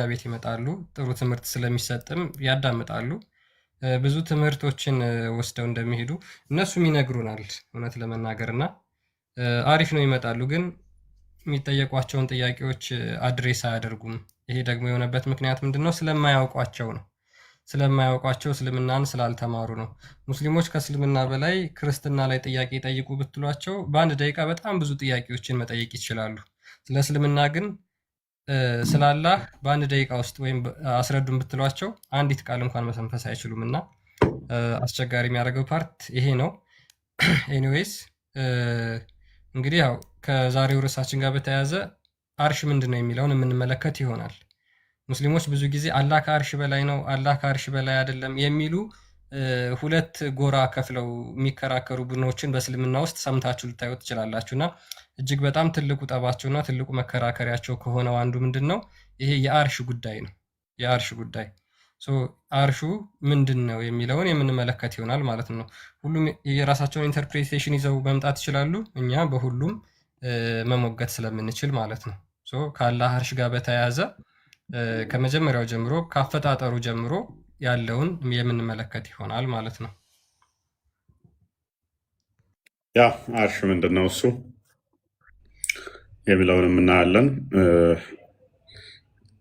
ቤት ይመጣሉ። ጥሩ ትምህርት ስለሚሰጥም ያዳምጣሉ። ብዙ ትምህርቶችን ወስደው እንደሚሄዱ እነሱም ይነግሩናል። እውነት ለመናገር እና አሪፍ ነው ይመጣሉ፣ ግን የሚጠየቋቸውን ጥያቄዎች አድሬስ አያደርጉም። ይሄ ደግሞ የሆነበት ምክንያት ምንድን ነው? ስለማያውቋቸው ነው። ስለማያውቋቸው እስልምናን ስላልተማሩ ነው። ሙስሊሞች ከእስልምና በላይ ክርስትና ላይ ጥያቄ ጠይቁ ብትሏቸው በአንድ ደቂቃ በጣም ብዙ ጥያቄዎችን መጠየቅ ይችላሉ። ስለ እስልምና ግን ስለ አላህ በአንድ ደቂቃ ውስጥ ወይም አስረዱን ብትሏቸው አንዲት ቃል እንኳን መተንፈስ አይችሉም እና አስቸጋሪ የሚያደርገው ፓርት ይሄ ነው። ኤኒዌይስ እንግዲህ ያው ከዛሬው ርዕሳችን ጋር በተያያዘ አርሽ ምንድን ነው የሚለውን የምንመለከት ይሆናል። ሙስሊሞች ብዙ ጊዜ አላህ ከአርሽ በላይ ነው፣ አላህ ከአርሽ በላይ አይደለም የሚሉ ሁለት ጎራ ከፍለው የሚከራከሩ ቡድኖችን በእስልምና ውስጥ ሰምታችሁ ልታዩ ትችላላችሁ። እና እጅግ በጣም ትልቁ ጠባቸውና ትልቁ መከራከሪያቸው ከሆነው አንዱ ምንድን ነው? ይሄ የአርሽ ጉዳይ ነው። የአርሽ ጉዳይ አርሹ ምንድን ነው የሚለውን የምንመለከት ይሆናል ማለት ነው። ሁሉም የራሳቸውን ኢንተርፕሬቴሽን ይዘው መምጣት ይችላሉ። እኛ በሁሉም መሞገት ስለምንችል ማለት ነው። ከአላህ አርሽ ጋር በተያያዘ ከመጀመሪያው ጀምሮ ካፈጣጠሩ ጀምሮ ያለውን የምንመለከት ይሆናል ማለት ነው። ያ አርሽ ምንድን ነው እሱ የሚለውን የምናያለን።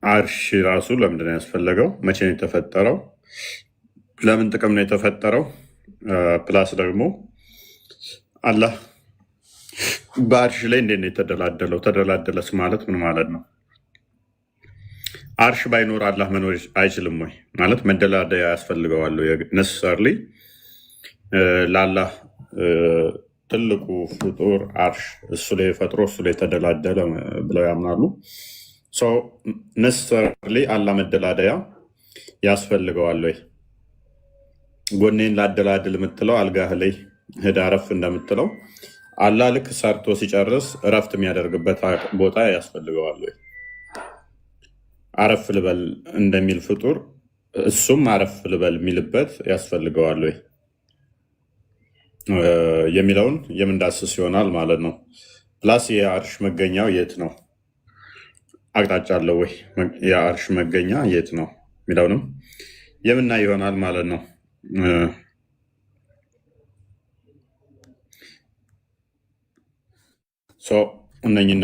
አርሽ ራሱ ለምንድን ነው ያስፈለገው? መቼ ነው የተፈጠረው? ለምን ጥቅም ነው የተፈጠረው? ፕላስ ደግሞ አላህ በአርሽ ላይ እንዴት ነው የተደላደለው? ተደላደለስ ማለት ምን ማለት ነው? አርሽ ባይኖር አላህ መኖር አይችልም ወይ? ማለት መደላደያ ያስፈልገዋል? ነሰሰርሊ ለአላህ ትልቁ ፍጡር አርሽ እሱ ላይ ፈጥሮ እሱ ላይ ተደላደለ ብለው ያምናሉ። ነሰሰርሊ አላህ መደላደያ ያስፈልገዋል ወይ? ጎኔን ላደላድል የምትለው አልጋህ ላይ ሄዳ አረፍ እንደምትለው አላህ ልክ ሰርቶ ሲጨርስ እረፍት የሚያደርግበት ቦታ ያስፈልገዋል ወይ? አረፍ ልበል እንደሚል ፍጡር እሱም አረፍ ልበል የሚልበት ያስፈልገዋል ወይ የሚለውን የምንዳስስ ይሆናል ማለት ነው። ፕላስ የአርሽ መገኛው የት ነው? አቅጣጫ አለው ወይ? የአርሽ መገኛ የት ነው የሚለውንም የምናይ ይሆናል ማለት ነው። እነኝን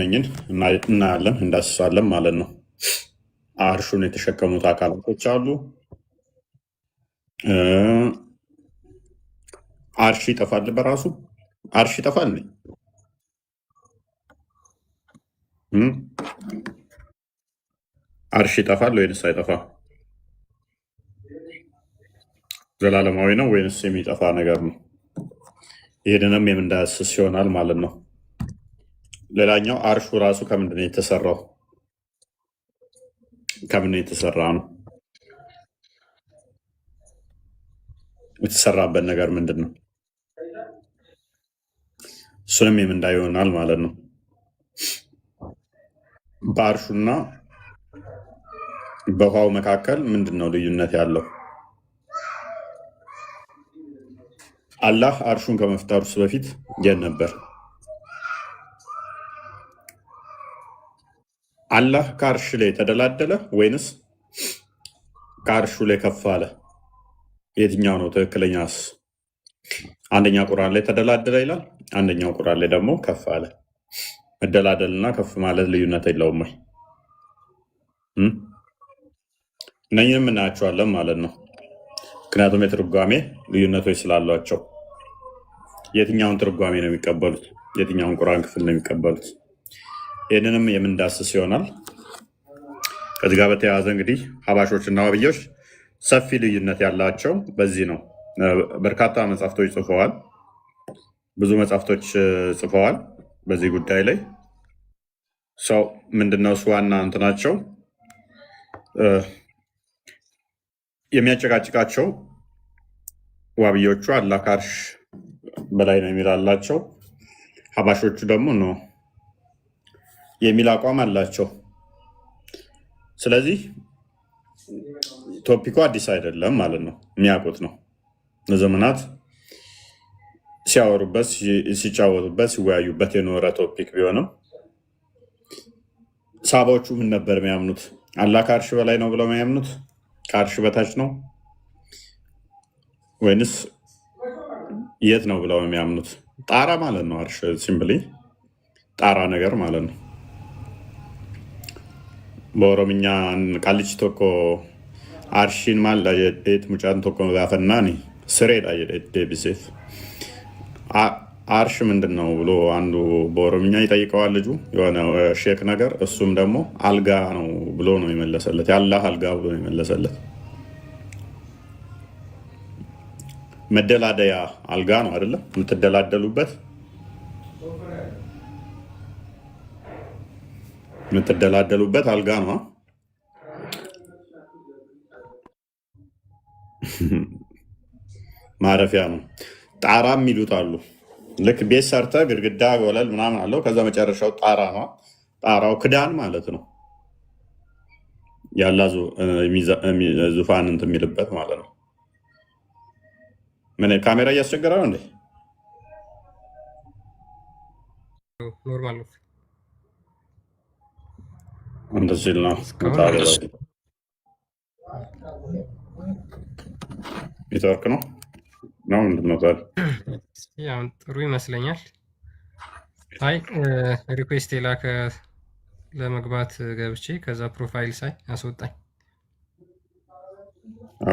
እናያለን፣ እንዳስሳለን ማለት ነው። አርሹን የተሸከሙት አካላቶች አሉ። አርሽ ይጠፋል፣ በራሱ አርሽ ይጠፋል። አርሽ ይጠፋል ወይንስ አይጠፋ? ዘላለማዊ ነው ወይንስ የሚጠፋ ነገር ነው? ይህንንም የምንዳስስ ይሆናል ማለት ነው። ሌላኛው አርሹ ራሱ ከምንድን ነው የተሰራው? ከምን የተሰራ ነው? የተሰራበት ነገር ምንድን ነው? እሱንም የምንዳይ ይሆናል ማለት ነው። በአርሹና በውሃው መካከል ምንድን ነው ልዩነት ያለው? አላህ አርሹን ከመፍጠሩስ በፊት የት ነበር? አላህ ከአርሽ ላይ ተደላደለ ወይንስ ከአርሹ ላይ ከፍ አለ? የትኛው ነው ትክክለኛስ? አንደኛ ቁርአን ላይ ተደላደለ ይላል፣ አንደኛው ቁርአን ላይ ደግሞ ከፍ አለ። መደላደልና ከፍ ማለት ልዩነት የለውም ወይ? እነኝንም እናያቸዋለን ማለት ነው። ምክንያቱም የትርጓሜ ልዩነቶች ስላሏቸው የትኛውን ትርጓሜ ነው የሚቀበሉት? የትኛውን ቁርአን ክፍል ነው የሚቀበሉት? ይህንንም የምንዳስስ ይሆናል። ከዚህ ጋር በተያያዘ እንግዲህ ሀባሾች እና ዋብዮች ሰፊ ልዩነት ያላቸው በዚህ ነው። በርካታ መጽሐፍቶች ጽፈዋል፣ ብዙ መጽሐፍቶች ጽፈዋል በዚህ ጉዳይ ላይ። ሰው ምንድነው እሱ ዋና እንትናቸው የሚያጨቃጭቃቸው ዋብዮቹ አላህ ከአርሽ በላይ ነው የሚላላቸው፣ ሀባሾቹ ደግሞ ነው የሚል አቋም አላቸው። ስለዚህ ቶፒኩ አዲስ አይደለም ማለት ነው፣ የሚያውቁት ነው። ለዘመናት ሲያወሩበት፣ ሲጫወቱበት፣ ሲወያዩበት የኖረ ቶፒክ ቢሆንም ሳባዎቹ ምን ነበር የሚያምኑት? አላህ ከአርሽ በላይ ነው ብለው የሚያምኑት ከአርሽ በታች ነው ወይንስ የት ነው ብለው የሚያምኑት? ጣራ ማለት ነው። አርሽ ሲምፕሊ ጣራ ነገር ማለት ነው። በኦሮምኛ ቃልች ቶኮ አርሺን ማል ት ሙጫን ቶኮ ጋፈናኒ ስሬ ዴቢሴፍ አርሽ ምንድን ነው ብሎ አንዱ በኦሮምኛ ይጠይቀዋል ልጁ የሆነ ሼክ ነገር። እሱም ደግሞ አልጋ ነው ብሎ ነው የመለሰለት። የአላህ አልጋ ብሎ ነው የመለሰለት። መደላደያ አልጋ ነው አይደለም? የምትደላደሉበት አልጋ ነው። ማረፊያ ነው። ጣራም ይሉት አሉ። ልክ ቤት ሰርተ ግድግዳ ወለል ምናምን አለው። ከዛ መጨረሻው ጣራ ነው። ጣራው ክዳን ማለት ነው። ያላ ዙፋን እንትን የሚልበት ማለት ነው። ምን ካሜራ እያስቸገረ ነው እንዴ? ኖርማል ነው። እንደዚህ ነው። ኔትወርክ ነው ነው ምንድን ነው ታዲያ? ያው ጥሩ ይመስለኛል። አይ ሪኩዌስት የላከ ለመግባት ገብቼ ከዛ ፕሮፋይል ሳይ አስወጣኝ።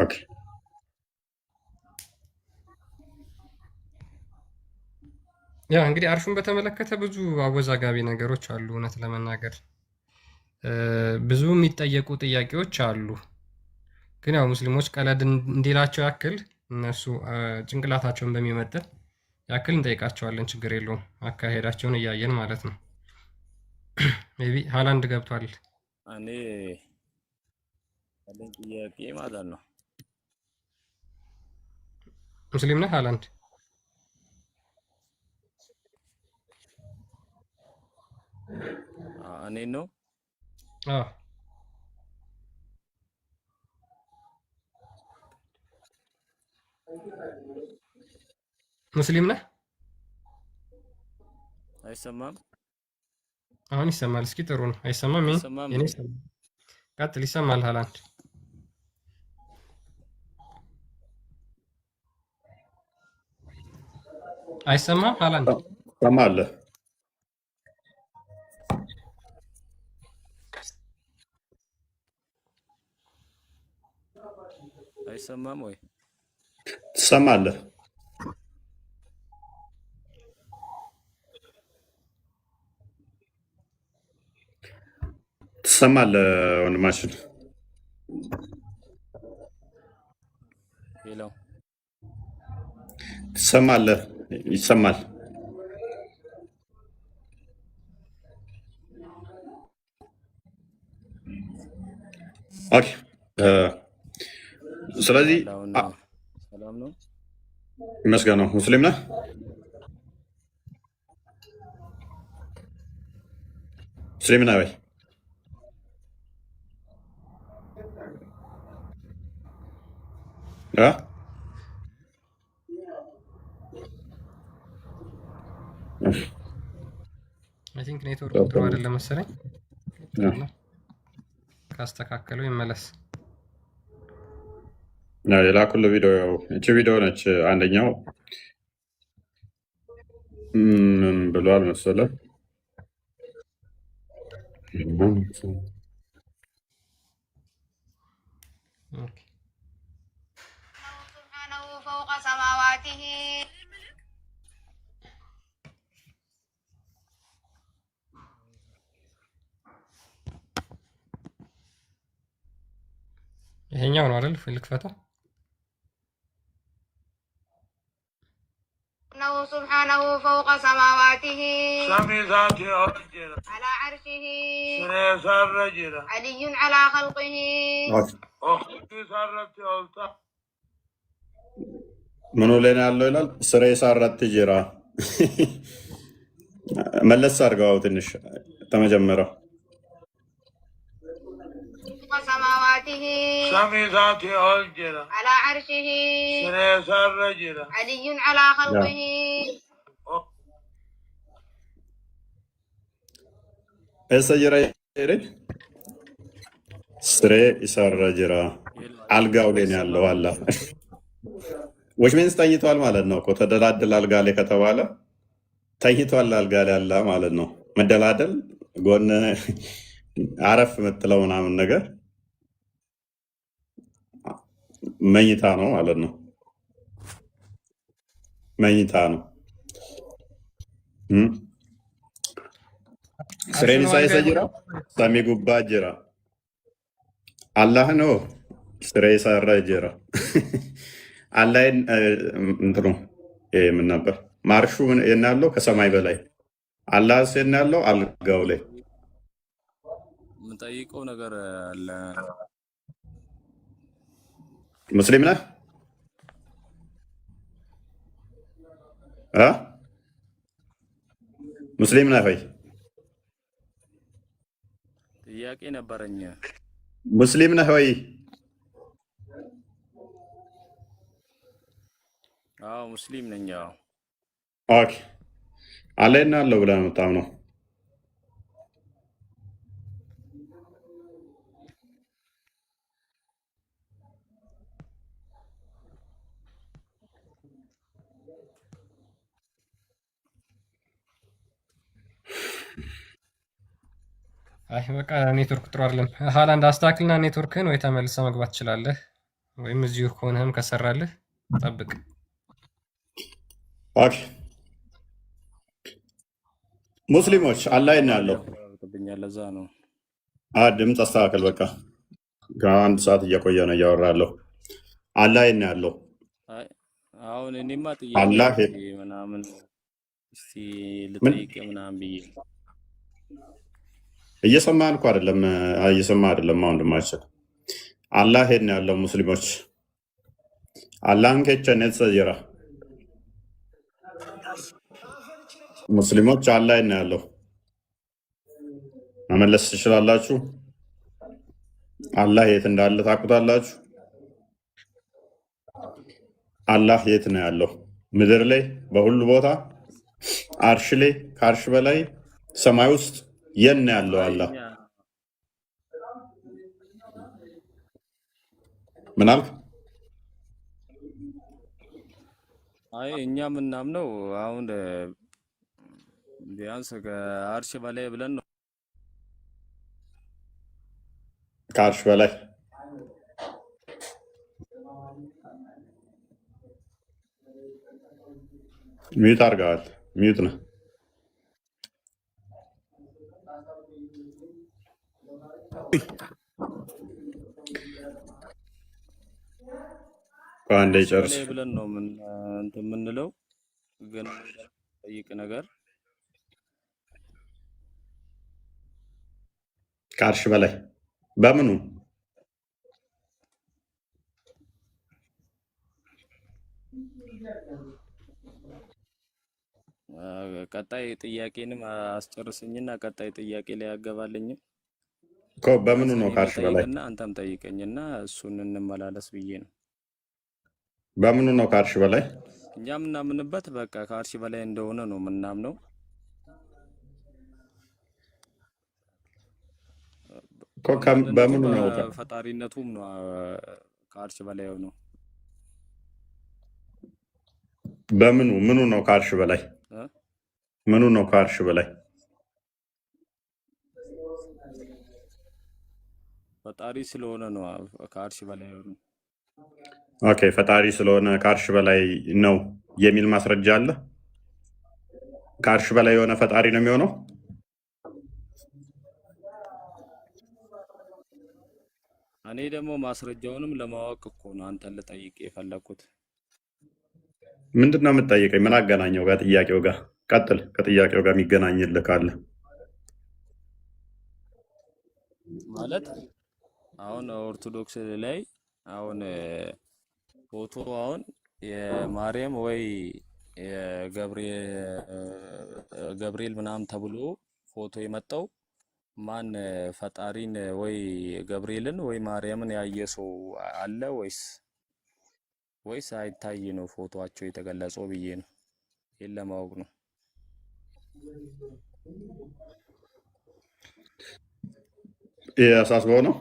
ኦኬ ያ እንግዲህ አርሹን በተመለከተ ብዙ አወዛጋቢ ነገሮች አሉ። እውነት ለመናገር ብዙ የሚጠየቁ ጥያቄዎች አሉ። ግን ያው ሙስሊሞች ቀለድ እንዲላቸው ያክል እነሱ ጭንቅላታቸውን በሚመጥን ያክል እንጠይቃቸዋለን። ችግር የለውም። አካሄዳቸውን እያየን ማለት ነው። ሜይ ቢ ሃላንድ ገብቷል። እኔ ያለኝ ጥያቄ ማለት ነው ሙስሊም ነህ ሃላንድ? እኔ ነው አዎ ሙስሊም ነህ? አይሰማም? አሁን ይሰማል። እስኪ ጥሩ ነው። አይሰማም? አይሰማም? የኔ ይሰማል። ቀጥል። ይሰማል ሃላንድ? አይሰማም ሃላንድ? ሰማለህ? አይሰማም ወይ? ትሰማለህ? ትሰማለህ ወንድማችን? ሄሎ ትሰማለህ? ይሰማል። ኦኬ ስለዚህ ሰላም ነው ይመስገን ነው። ሙስሊም ነህ? ሙስሊም ነህ ወይ? አይ ቲንክ ኔትወርክ ጥሩ አይደለም መሰለኝ። ካስተካከለው ይመለስ። የላኩልህ ቪዲዮ እቺ ቪዲዮ ነች። አንደኛው ምን ብሏል መሰለህ? ይሄኛው ነው አይደል? ልክፈተው። سبحانه فوق سماواته سمي ذاتي أرجل على عرشه سنيس الرجل علي على خلقه أختي سرت ألتا ምኑ ላይ ነው ያለው ይላል። ስሬ ሳራት ጅራ መለስ አድርገው ትንሽ ተመጀመረው سماواته سمي ذاتي أرجل على عرشه سنيس الرجل علي على خلقه እሰ ጅራ ይረድ ስሬ ይሰረ ጅራ አልጋው ላይ ነው ያለው አላ which means ተኝቷል ማለት ነው እኮ ተደላደል አልጋ ላይ ከተባለ ተኝቷል አልጋ ላይ አላ ማለት ነው። መደላደል ጎን አረፍ የምትለው ምናምን ነገር መኝታ ነው ማለት ነው። መኝታ ነው። ስሬን ሳይሰ ጅራ ሰሚ ጉባ ጅራ አላህ ነው ስሬ ሰረ ጅራ አላይን እንትኑ ምን ነበር ማርሹ የናለው ከሰማይ በላይ አላህ የናለው አልጋው ላይ የምጠይቀው ነገር አለ። ሙስሊም ነህ? ሙስሊም ነህ ወይ? ጥያቄ ነበረኝ። ሙስሊም ነህ ወይ? አዎ ሙስሊም ነኝ። አዎ ኦኬ። አለና አለው ብለህ ነው የምታምነው? አይ በቃ ኔትወርክ ጥሩ አይደለም። ሃላንድ አስተካክልና ኔትወርክህን ወይ ተመልሰህ መግባት ትችላለህ፣ ወይም እዚሁ ከሆነህም ከሰራልህ ጠብቅ። ኦኬ። ሙስሊሞች አላህ ነው ያለው። ለዛ ነው ድምፅ አስተካክል። በቃ ከአንድ ሰዓት እየቆየ ነው እያወራለሁ። አላህ ነው ያለው። አሁን እኔማ አላህ ጥያቄ ምናምን እስቲ ልጠይቅ ምናምን ብዬ እየሰማን እኮ አይደለም፣ እየሰማ አይደለም። ወንድማችን አላህ ነው ያለው። ሙስሊሞች አላህን ከቸነት ሰጀራ ሙስሊሞች አላህ ነው ያለው። መመለስ ትችላላችሁ? አላህ የት እንዳለ ታውቁታላችሁ? አላህ የት ነው ያለው? ምድር ላይ በሁሉ ቦታ፣ አርሽ ላይ፣ ከአርሽ በላይ፣ ሰማይ ውስጥ የት ነው ያለው? አላህ ምን አልክ? አይ እኛ የምናምነው አሁን ቢያንስ ከአርሽ በላይ ብለን ነው። ከአርሽ በላይ ሚዩት አድርገዋል። ሚዩት ነው። አንዴ ጨርስ ብለን ነው እንትን የምንለው። ግን ጠይቅ ነገር ከአርሽ በላይ በምኑ? ቀጣይ ጥያቄንም አስጨርስኝና ቀጣይ ጥያቄ ላይ ያገባልኝም እኮ በምኑ ነው ከአርሽ በላይ? እና አንተም ጠይቀኝና እሱን እንመላለስ ብዬ ነው። በምኑ ነው ከአርሽ በላይ? እኛ የምናምንበት በቃ ከአርሽ በላይ እንደሆነ ነው የምናምነው። በምኑ ነው? ፈጣሪነቱም ነው ከአርሽ በላይ ነው። በምኑ ምኑ ነው ከአርሽ በላይ? ምኑ ነው ከአርሽ በላይ? ፈጣሪ ስለሆነ ነው ከአርሽ በላይ ነው። ኦኬ፣ ፈጣሪ ስለሆነ ከአርሽ በላይ ነው የሚል ማስረጃ አለ? ከአርሽ በላይ የሆነ ፈጣሪ ነው የሚሆነው? እኔ ደግሞ ማስረጃውንም ለማወቅ እኮ ነው አንተን ልጠይቅ የፈለኩት። ምንድን ነው የምትጠይቀኝ? ምን አገናኘው ጋር ጥያቄው ጋር? ቀጥል። ከጥያቄው ጋር የሚገናኝልህ ካለ ማለት አሁን ኦርቶዶክስ ላይ አሁን ፎቶ አሁን የማርያም ወይ የገብርኤል ምናምን ተብሎ ፎቶ የመጣው ማን ፈጣሪን ወይ ገብርኤልን ወይ ማርያምን ያየ ሰው አለ ወይስ አይታይ ነው ፎቶአቸው የተገለጸው ብዬ ነው። ይሄን ለማወቅ ነው። ይሄ አሳስበው ነው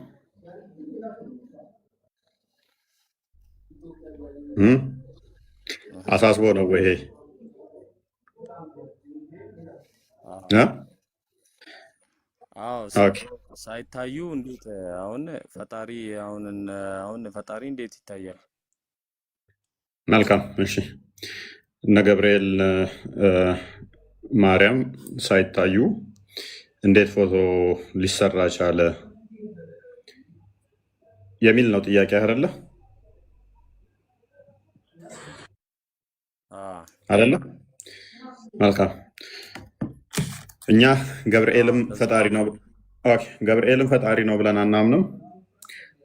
አሳስቦ ነው ወይ ይሄ? ኦኬ ሳይታዩ እንዴት አሁን ፈጣሪ እንዴት ይታያል? መልካም እሺ። እነ ገብርኤል ማርያም ሳይታዩ እንዴት ፎቶ ሊሰራ ቻለ የሚል ነው ጥያቄ አይደለ? አይደለ? መልካም እኛ ገብርኤልም ፈጣሪ ነው ገብርኤልም ፈጣሪ ነው ብለን አናምንም።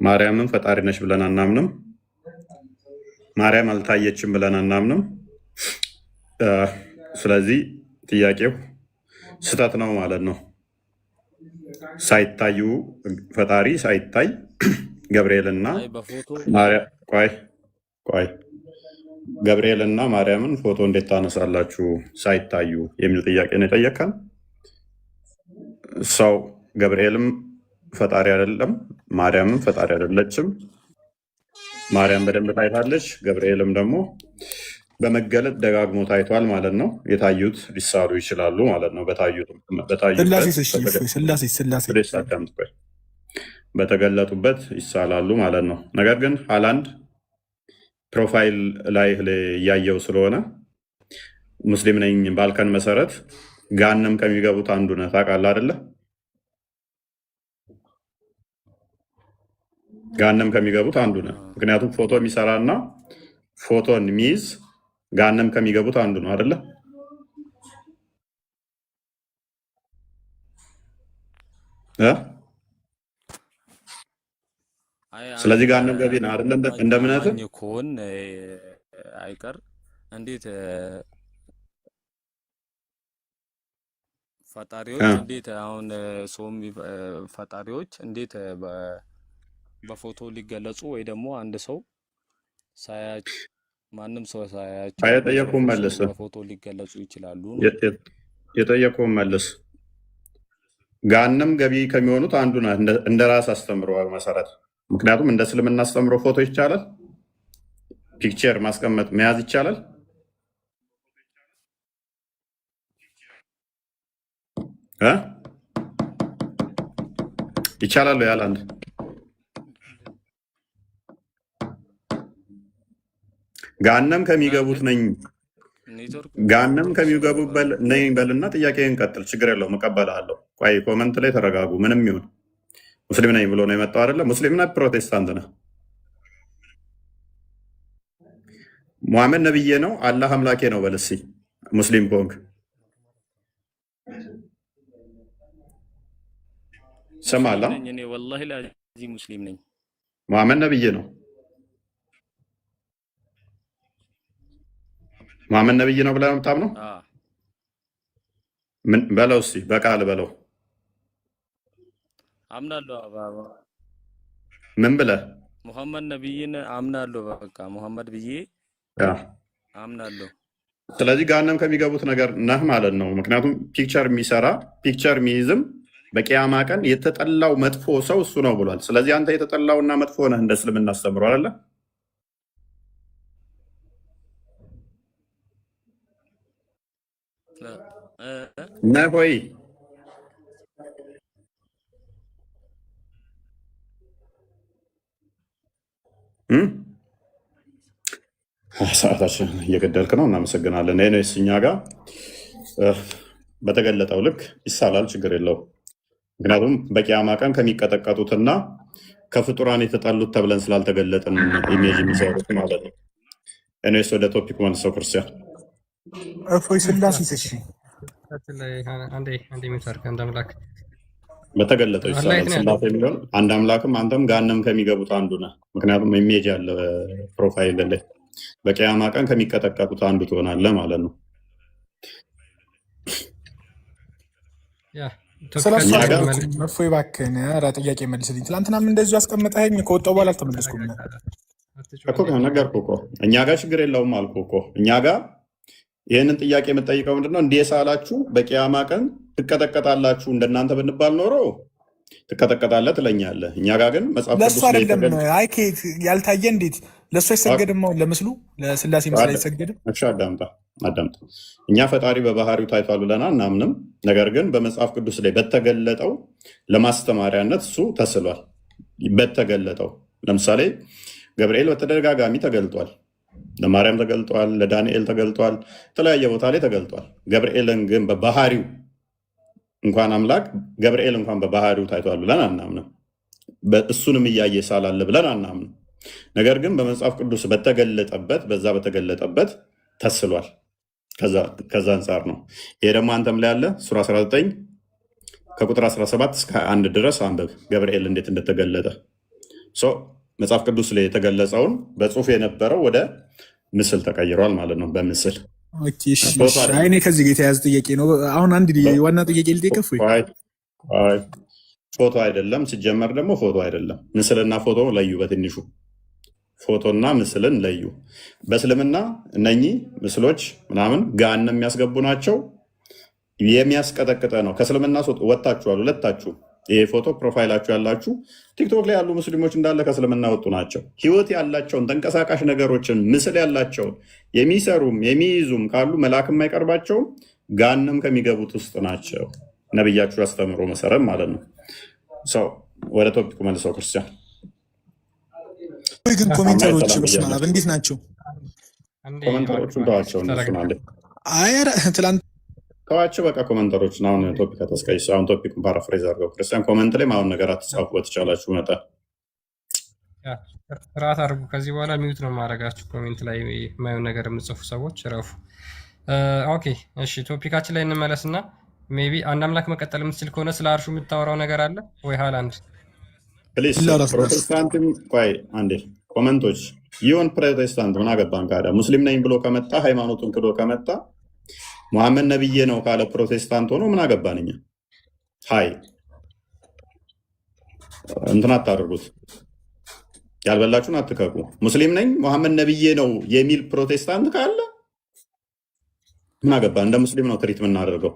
ማርያምም ፈጣሪ ነች ብለን አናምንም። ማርያም አልታየችም ብለን አናምንም። ስለዚህ ጥያቄው ስህተት ነው ማለት ነው። ሳይታዩ ፈጣሪ ሳይታይ ገብርኤልና ገብርኤልና ማርያምን ፎቶ እንዴት ታነሳላችሁ ሳይታዩ የሚል ጥያቄ ነው የጠየቀን። ሰው ገብርኤልም ፈጣሪ አይደለም፣ ማርያምም ፈጣሪ አይደለችም። ማርያም በደንብ ታይታለች፣ ገብርኤልም ደግሞ በመገለጥ ደጋግሞ ታይቷል ማለት ነው። የታዩት ሊሳሉ ይችላሉ ማለት ነው። በተገለጡበት ይሳላሉ ማለት ነው። ነገር ግን ሃላንድ ፕሮፋይል ላይ እያየው ስለሆነ ሙስሊም ነኝ ባልከን መሰረት ጋንም ከሚገቡት አንዱ ነህ። ታውቃለህ አይደለ? ጋንም ከሚገቡት አንዱ ነህ። ምክንያቱም ፎቶ የሚሰራና ፎቶን የሚይዝ ጋንም ከሚገቡት አንዱ ነው አይደለ? ስለዚህ ጋንም ገቢ ነው አይደለ? እንደ እምነትህ ከሆን አይቀር እንዴት ፈጣሪዎች እንዴት አሁን ፈጣሪዎች እንዴት በፎቶ ሊገለጹ ወይ ደግሞ አንድ ሰው ሳያቸው ማንም ሰው ሳያቸው የጠየቁህን መልስ በፎቶ ሊገለጹ ይችላሉ? የጠየቁህን መልስ። ጋንም ገቢ ከሚሆኑት አንዱ ነህ እንደ ራስ አስተምሮ መሰረት። ምክንያቱም እንደ እስልምና አስተምሮ ፎቶ ይቻላል፣ ፒክቸር ማስቀመጥ መያዝ ይቻላል። ይቻላል ያለ አንድ ጋንም ከሚገቡት ነኝ ጋንም ከሚገቡት ነኝ በልና ጥያቄን ቀጥል። ችግር የለውም እቀበላለሁ። ቆይ ኮመንት ላይ ተረጋጉ። ምንም ይሁን ሙስሊም ነኝ ብሎ ነው የመጣው አይደለ? ሙስሊም ነህ ፕሮቴስታንት ነህ? ሙሐመድ ነብዬ ነው አላህ አምላኬ ነው በል እስኪ ሙስሊም ከሆንክ ሰማላ። እኔ ወላሂ ላዚ ሙስሊም ነኝ። ሙሐመድ ነብዬ ነው። ሙሐመድ ነብይ ነው ብለህ የምታምነው? ምን በለው እስኪ በቃል በለው። አምናለሁ። ምን ብለህ? ሙሐመድ ነብይን አምናለሁ። በቃ ሙሐመድ ብዬ አምናለሁ። ስለዚህ ጋንም ከሚገቡት ነገር ነህ ማለት ነው። ምክንያቱም ፒክቸር የሚሰራ ፒክቸር የሚይዝም በቂያማ ቀን የተጠላው መጥፎ ሰው እሱ ነው ብሏል። ስለዚህ አንተ የተጠላውና መጥፎ ነህ እንደ እስልምና አስተምሮ አይደለ? ነህ ወይ? ሰዓታችን እየገደልክ ነው። እናመሰግናለን። ይነስ እኛ ጋር በተገለጠው ልክ ይሳላል፣ ችግር የለው። ምክንያቱም በቂያማ ቀን ከሚቀጠቀጡትና ከፍጡራን የተጣሉት ተብለን ስላልተገለጥን ኢሜጅ የሚሰሩት ማለት ነው። እኔስ ወደ ቶፒክ መልሰው ክርስቲያን እፎይ ስላሴ በተገለጠው ይሳላል። ስላሴ የሚሆን አንድ አምላክም አንተም ጋንም ከሚገቡት አንዱ ነህ። ምክንያቱም ኢሜጅ ያለ ፕሮፋይል ላይ በቂያማ ቀን ከሚቀጠቀጡት አንዱ ትሆናለህ ማለት ነው። እፎይ እባክህን ኧረ ጥያቄ መልስልኝ። ትናንትናም እንደዚሁ አስቀምጠኸኝ ከወጣሁ በኋላ አልተመለስኩም እኮ። ነገርኩህ እኮ እኛ ጋር ችግር የለውም አልኩህ እኮ። እኛ ጋር ይህንን ጥያቄ የምጠይቀው ምንድነው? እንዲህ የሳላችሁ በቂያማ ቀን ትቀጠቀጣላችሁ እንደናንተ ብንባል ኖሮ ትቀጠቀጣለህ ትለኛለህ። እኛ ጋር ግን መጽሐፍ ለእሱ አይደለም። አይ ያልታየ እንዴት ለእሱ አይሰገድም። አሁን ለምስሉ ለስላሴ ምስል አይሰገድም። እሺ አዳምጣ። እኛ ፈጣሪ በባህሪው ታይቷል ብለናል እናምንም። ነገር ግን በመጽሐፍ ቅዱስ ላይ በተገለጠው ለማስተማሪያነት እሱ ተስሏል። በተገለጠው ለምሳሌ ገብርኤል በተደጋጋሚ ተገልጧል። ለማርያም ተገልጧል፣ ለዳንኤል ተገልጧል፣ የተለያየ ቦታ ላይ ተገልጧል። ገብርኤልን ግን በባህሪው እንኳን አምላክ ገብርኤል እንኳን በባህሪው ታይቷል ብለን አናምንም። እሱንም እያየ ሳላለ ብለን አናምንም። ነገር ግን በመጽሐፍ ቅዱስ በተገለጠበት በዛ በተገለጠበት ተስሏል። ከዛ አንጻር ነው። ይሄ ደግሞ አንተም ላይ ያለ ሱራ 19 ከቁጥር 17 እስከ 21 ድረስ አንብብ ገብርኤል እንዴት እንደተገለጠ። መጽሐፍ ቅዱስ ላይ የተገለጸውን በጽሁፍ የነበረው ወደ ምስል ተቀይሯል ማለት ነው። በምስል እኔ ከዚህ ጋር የተያዘ ጥያቄ ነው። አሁን አንድ ዋና ጥያቄ ልጠይቅህ። ፎቶ አይደለም ሲጀመር ደግሞ ፎቶ አይደለም። ምስልና ፎቶ ለዩ። በትንሹ ፎቶና ምስልን ለዩ። በእስልምና እነኚህ ምስሎች ምናምን ገሃነም የሚያስገቡ ናቸው። የሚያስቀጠቅጠ ነው። ከእስልምና ወጥታችኋል ሁለታችሁ። ይሄ ፎቶ ፕሮፋይላችሁ ያላችሁ ቲክቶክ ላይ ያሉ ሙስሊሞች እንዳለ ከእስልምና ወጡ ናቸው። ህይወት ያላቸውን ተንቀሳቃሽ ነገሮችን ምስል ያላቸውን የሚሰሩም የሚይዙም ካሉ መልአክ የማይቀርባቸውም ገሃነም ከሚገቡት ውስጥ ናቸው። ነብያችሁ ያስተምሮ መሰረት ማለት ነው። ወደ ቶፒኩ መልሰው ክርስቲያን ግን ኮሜንተሮች በስማብ እንዴት ናቸው? ኮሜንተሮቹን ተዋቸው። ትላንት ተዋቸው በቃ ኮሜንተሮችን። አሁን ቶፒክ ተስቀይስ አሁን ቶፒኩን ፓራፍሬዝ አድርገው ክርስቲያን ኮሜንት ላይ አሁን ነገር አትጻፉ በተቻላችሁ መጠን ስርዓት አድርጉ። ከዚህ በኋላ ሚዩት ነው ማድረጋችሁ። ኮሜንት ላይ የማየውን ነገር የምጽፉ ሰዎች ረፉ። ኦኬ እሺ፣ ቶፒካችን ላይ እንመለስና ሜይ ቢ አንድ አምላክ መቀጠል የምትችል ከሆነ ስለ አርሹ የምታወራው ነገር አለ ወይ? ሃላንድ ፕሊዝ። ፕሮቴስታንትም ቆይ አንዴ ኮመንቶች ይሁን ፕሮቴስታንት ምን አገባን ካለ ሙስሊም ነኝ ብሎ ከመጣ ሃይማኖቱን ክዶ ከመጣ መሐመድ ነብዬ ነው ካለ ፕሮቴስታንት ሆኖ ምን አገባን እኛ? ሀይ እንትን አታደርጉት፣ ያልበላችሁን አትከኩ። ሙስሊም ነኝ መሐመድ ነብዬ ነው የሚል ፕሮቴስታንት ካለ ምን አገባን? እንደ ሙስሊም ነው ትሪት የምናደርገው።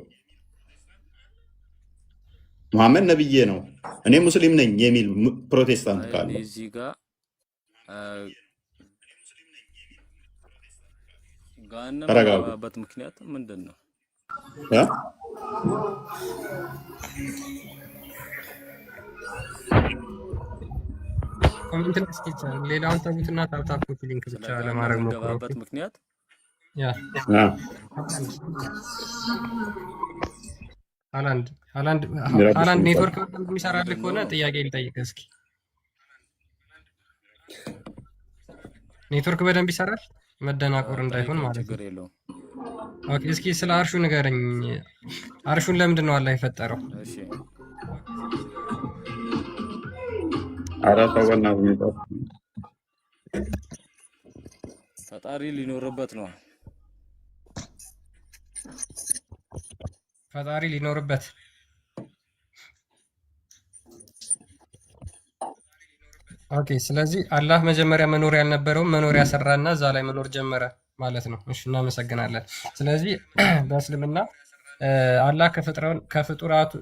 መሐመድ ነብዬ ነው እኔ ሙስሊም ነኝ የሚል ፕሮቴስታንት ካለ እዚህ ጋር ጋነበት ምክንያት ምንድን ነው? ሌላውን ተቡትና ታፕታፕ ሊንክ ብቻ ለማድረግ ሞክሩበት። ምክንያት ሃላንድ ኔትወርክ የሚሰራልህ ከሆነ ጥያቄ ልጠይቅ እስኪ። ኔትወርክ በደንብ ይሰራል? መደናቆር እንዳይሆን ማለት ነው። ኦኬ፣ እስኪ ስለ አርሹ ንገረኝ። አርሹን ለምንድን ነው አላህ የፈጠረው? ፈጣሪ ሊኖርበት ነው። ፈጣሪ ሊኖርበት ኦኬ። ስለዚህ አላህ መጀመሪያ መኖር ያልነበረውን መኖሪያ ሰራና እዛ ላይ መኖር ጀመረ ማለት ነው። እሺ፣ እናመሰግናለን። ስለዚህ በእስልምና አላህ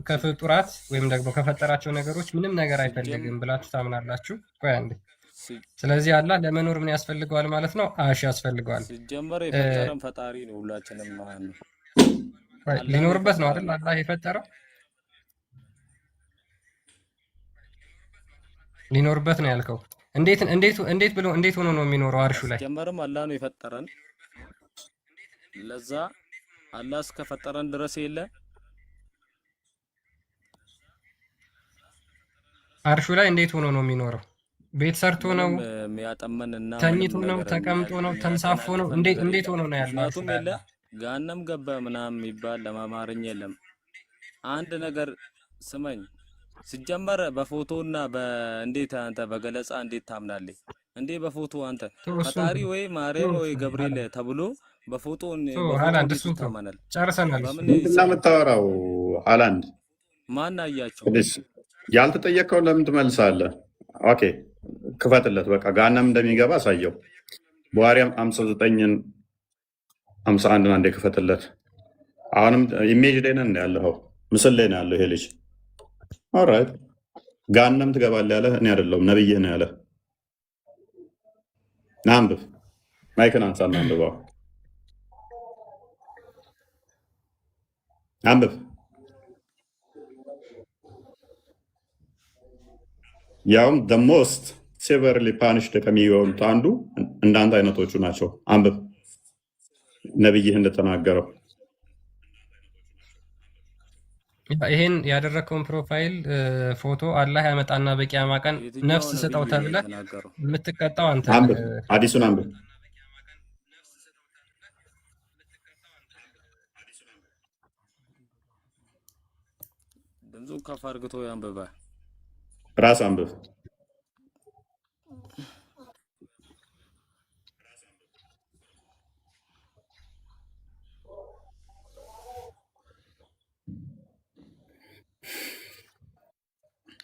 ከፍጡራት ወይም ደግሞ ከፈጠራቸው ነገሮች ምንም ነገር አይፈልግም ብላችሁ ታምናላችሁ? ቆይ አንዴ። ስለዚህ አላህ ለመኖር ምን ያስፈልገዋል ማለት ነው? አሽ ያስፈልገዋል። ሲጀመር የፈጠረን ፈጣሪ ነው። ሁላችንም ማለት ነው ሊኖርበት ነው አይደል? አላህ የፈጠረው ሊኖርበት ነው ያልከው። እንዴት ሆኖ ነው የሚኖረው አርሹ ላይ? ሲጀመርም አላህ ነው የፈጠረን። ለዛ አላህ እስከፈጠረን ድረስ የለ አርሹ ላይ እንዴት ሆኖ ነው የሚኖረው? ቤት ሰርቶ ነው? የሚያጠመንና ተኝቶ ነው? ተቀምጦ ነው? ተንሳፎ ነው? እንዴት ሆኖ ነው ያለው? ምክንያቱም የለ ገሃነም ገባ ምናምን የሚባል ለማማረኝ የለም። አንድ ነገር ስመኝ፣ ሲጀመር በፎቶና በእንዴት አንተ በገለጻ እንዴት ታምናለህ እንዴ? በፎቶ አንተ ፈጣሪ ወይ ማርያም ወይ ገብርኤል ተብሎ በፎቶ ሃላንድ እሱን ታማናል። ጨርሰናል። ምንድን ነው የምታወራው? ሃላንድ ማን አያቸው? ያልተጠየቀውን ለምን ትመልሳለህ? ኦኬ ክፈትለት በቃ። ገሃነም እንደሚገባ አሳየው። በዋሪያም 59ን 51 አንዴ ክፈትለት። አሁንም ኢሜጅ ላይ ነን ያለው፣ ምስል ላይ ነው ያለው ይሄ ልጅ። ኦልራይት ገሃነም ትገባለህ ያለ እኔ አይደለሁም ነብይህ ነው ያለ። አንብብ። ማይክን አንሳና አንብበው። አንብብ። ያውም the most severely punished ከሚሆኑት አንዱ እንዳንተ አይነቶቹ ናቸው። አንብብ። ነብይህ እንደተናገረው ይሄን ያደረከውን ፕሮፋይል ፎቶ አላህ ያመጣና በቂያማ ቀን ነፍስ ስጠው ተብለህ የምትቀጣው አንተ። አንብብ፣ አዲሱን አንብብ። ድምፁ ከፍ አድርግቶ ያንብባ። ራስ አንብብ።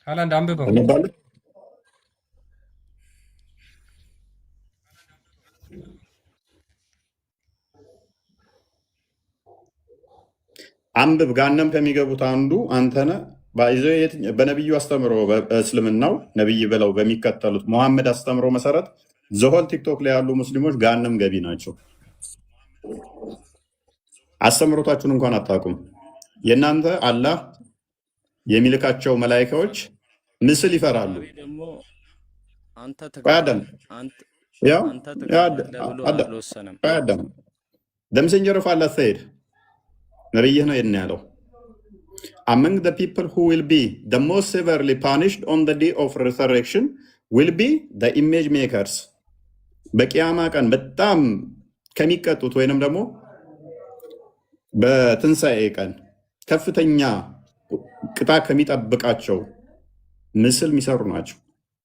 ሃላንድ አንብበው። አንብብ። ጋነም ከሚገቡት አንዱ አንተነ በነቢዩ አስተምሮ በእስልምናው ነቢይ ብለው በሚከተሉት መሐመድ አስተምሮ መሰረት ዘሆል ቲክቶክ ላይ ያሉ ሙስሊሞች ጋነም ገቢ ናቸው። አስተምሮታችሁን እንኳን አታውቁም። የእናንተ አላህ የሚልካቸው መላኢካዎች ምስል ይፈራሉ። ደምሰንጀር ኦፍ አላህ ሰይድ ነብይህ ነው ያለው among the people who will be the most severely punished on the day of resurrection will be the image makers በቂያማ ቀን በጣም ከሚቀጡት ወይንም ደግሞ በትንሣኤ ቀን ከፍተኛ ቅጣት ከሚጠብቃቸው ምስል የሚሰሩ ናቸው።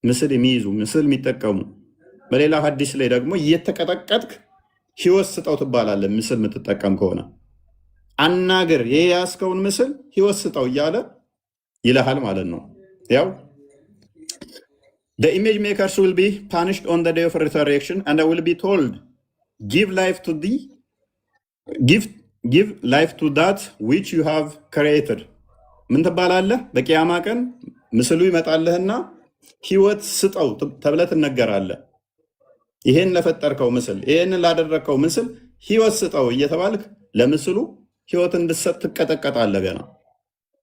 ምስል የሚይዙ ምስል የሚጠቀሙ። በሌላ ሐዲስ ላይ ደግሞ እየተቀጠቀጥክ ህይወት ስጠው ትባላለህ። ምስል የምትጠቀም ከሆነ አናገር የያዝከውን ምስል ህይወት ስጠው እያለ ይልሃል ማለት ነው። ያው the image makers will be punished on the day of resurrection and I will be told give life to that which you have created ምን ትባላለህ? በቂያማ ቀን ምስሉ ይመጣልህና ህይወት ስጠው ተብለህ ትነገራለህ። ይሄን ለፈጠርከው ምስል፣ ይሄን ላደረከው ምስል ህይወት ስጠው እየተባልክ ለምስሉ ህይወት እንድትሰጥ ትቀጠቀጣለህ ገና።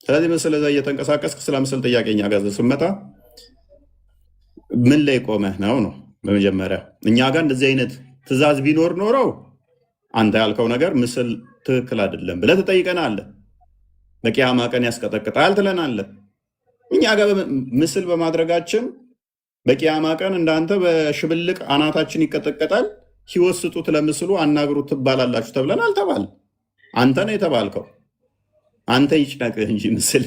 ስለዚህ ምስል እዛ እየተንቀሳቀስክ ስለ ምስል ጥያቄኛ ጋር ስመጣ ምን ላይ ቆመህ ነው? በመጀመሪያ እኛ ጋር እንደዚህ አይነት ትዕዛዝ ቢኖር ኖረው አንተ ያልከው ነገር ምስል ትክክል አይደለም ብለህ ትጠይቀናለህ። በቂያማ ቀን ያስቀጠቅጣል ትለናለህ። እኛ ጋር ምስል በማድረጋችን በቂያማ ቀን እንዳንተ በሽብልቅ አናታችን ይቀጠቀጣል። ህይወት ስጡት ለምስሉ አናግሩት ትባላላችሁ ተብለን አልተባል። አንተ ነው የተባልከው። አንተ ይጭነቅህ እንጂ ምስል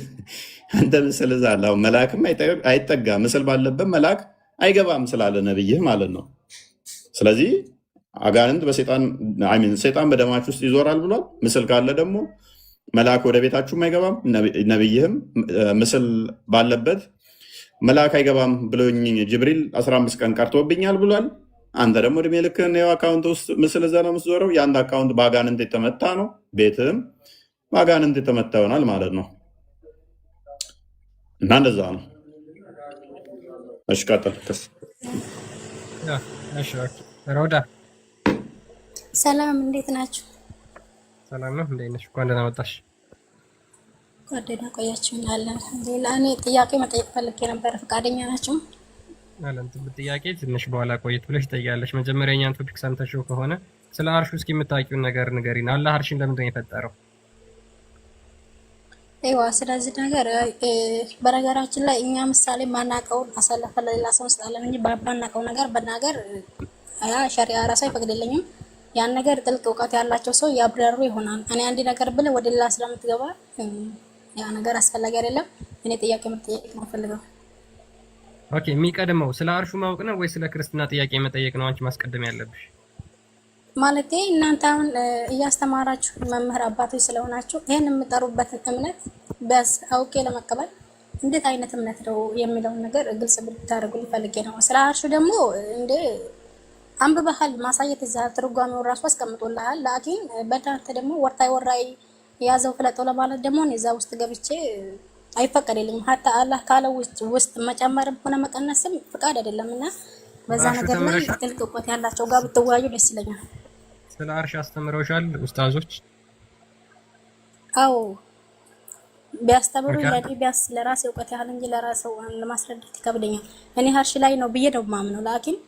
አንተ ምስል ዛላው መልአክም አይጠጋ ምስል ባለበት መልአክ አይገባም ስላለ ነብይህ ማለት ነው። ስለዚህ አጋንንት ሰይጣን በደማችሁ ውስጥ ይዞራል ብሏል። ምስል ካለ ደግሞ መልአክ ወደ ቤታችሁም አይገባም። ነብይህም ምስል ባለበት መልአክ አይገባም ብሎኝ ጅብሪል 15 ቀን ቀርቶብኛል ብሏል። አንተ ደግሞ እድሜ ልክህን አካውንት ውስጥ ምስል እዛ ነው የምትዞረው። የአንድ አካውንት በአጋንንት የተመታ ነው፣ ቤትህም በአጋንንት የተመታ ይሆናል ማለት ነው። እና እንደዛ ነው። እሺ ቀጥል። ሮዳ ሰላም፣ እንዴት ናችሁ? ሰላም ነው። እንዴት ነሽ? እንኳን ደህና መጣሽ። ጓደኛ ቆያችሁ እንላለን። ሌላ እኔ ጥያቄ መጠየቅ ፈልጌ ነበር። ፈቃደኛ ናችሁ? ጥያቄ ትንሽ በኋላ ቆየት ብለሽ ትጠይቂያለሽ። መጀመሪያ እኛን ቶፒክ ሰምተሽው ከሆነ ስለ አርሹ እስኪ የምታውቂውን ነገር ንገሪን። አላህ አርሽን ለምንድን ነው የፈጠረው? ይዋ ስለዚህ ነገር በነገራችን ላይ እኛ ምሳሌ ማናውቀውን አሳልፈ ለሌላ ሰው እንሰጣለን እንጂ ባናውቀው ነገር በናገር ያ ሸሪዓ ራሱ አይፈቅድልኝም። ያን ነገር ጥልቅ እውቀት ያላቸው ሰው ያብራሩ ይሆናል። እኔ አንድ ነገር ብለህ ወደ ሌላ ስለምትገባ ያ ነገር አስፈላጊ አይደለም። እኔ ጥያቄ መጠየቅ ነው ፈልገው። ኦኬ፣ የሚቀድመው ስለ አርሹ ማወቅ ነው ወይ ስለ ክርስትና ጥያቄ መጠየቅ ነው? አንቺ ማስቀደም ያለብሽ ማለቴ እናንተ አሁን እያስተማራችሁ መምህር አባቶች ስለሆናችሁ ይሄን የምጠሩበትን እምነት በስ አውቄ ለመቀበል እንዴት አይነት እምነት ነው የሚለውን ነገር ግልጽ ብታደርጉልኝ ፈልጌ ነው። ስለ አርሹ ደግሞ እንደ አንብበሃል ማሳየት እዛ ትርጓሜውን ራሱ አስቀምጦልሃል። ላኪን በእናንተ ደግሞ ወራይ ያዘው ፍለጠው ለማለት ደግሞ እዛ ውስጥ ገብቼ አይፈቀድልኝም። ሀታ አላህ ካለው ውስጥ መጨመርም ሆነ መቀነስም ፍቃድ አይደለምና በዛ አርሹ ነገር ላይ ተምረሻል? ጥልቅ እውቀት ያላቸው ጋር ብትወያዩ ደስ ይለኛል። ስለ አርሽ አስተምረውሻል ኡስታዞች? አዎ ቢያስተምሩ ኦኬ። ለኔ ቢያስ ለራሴ እውቀት ያህል እንጂ ለራሴው ለማስረዳት ይከብደኛል። እኔ አርሽ ላይ ነው ብዬ ነው የማምነው። ላኪን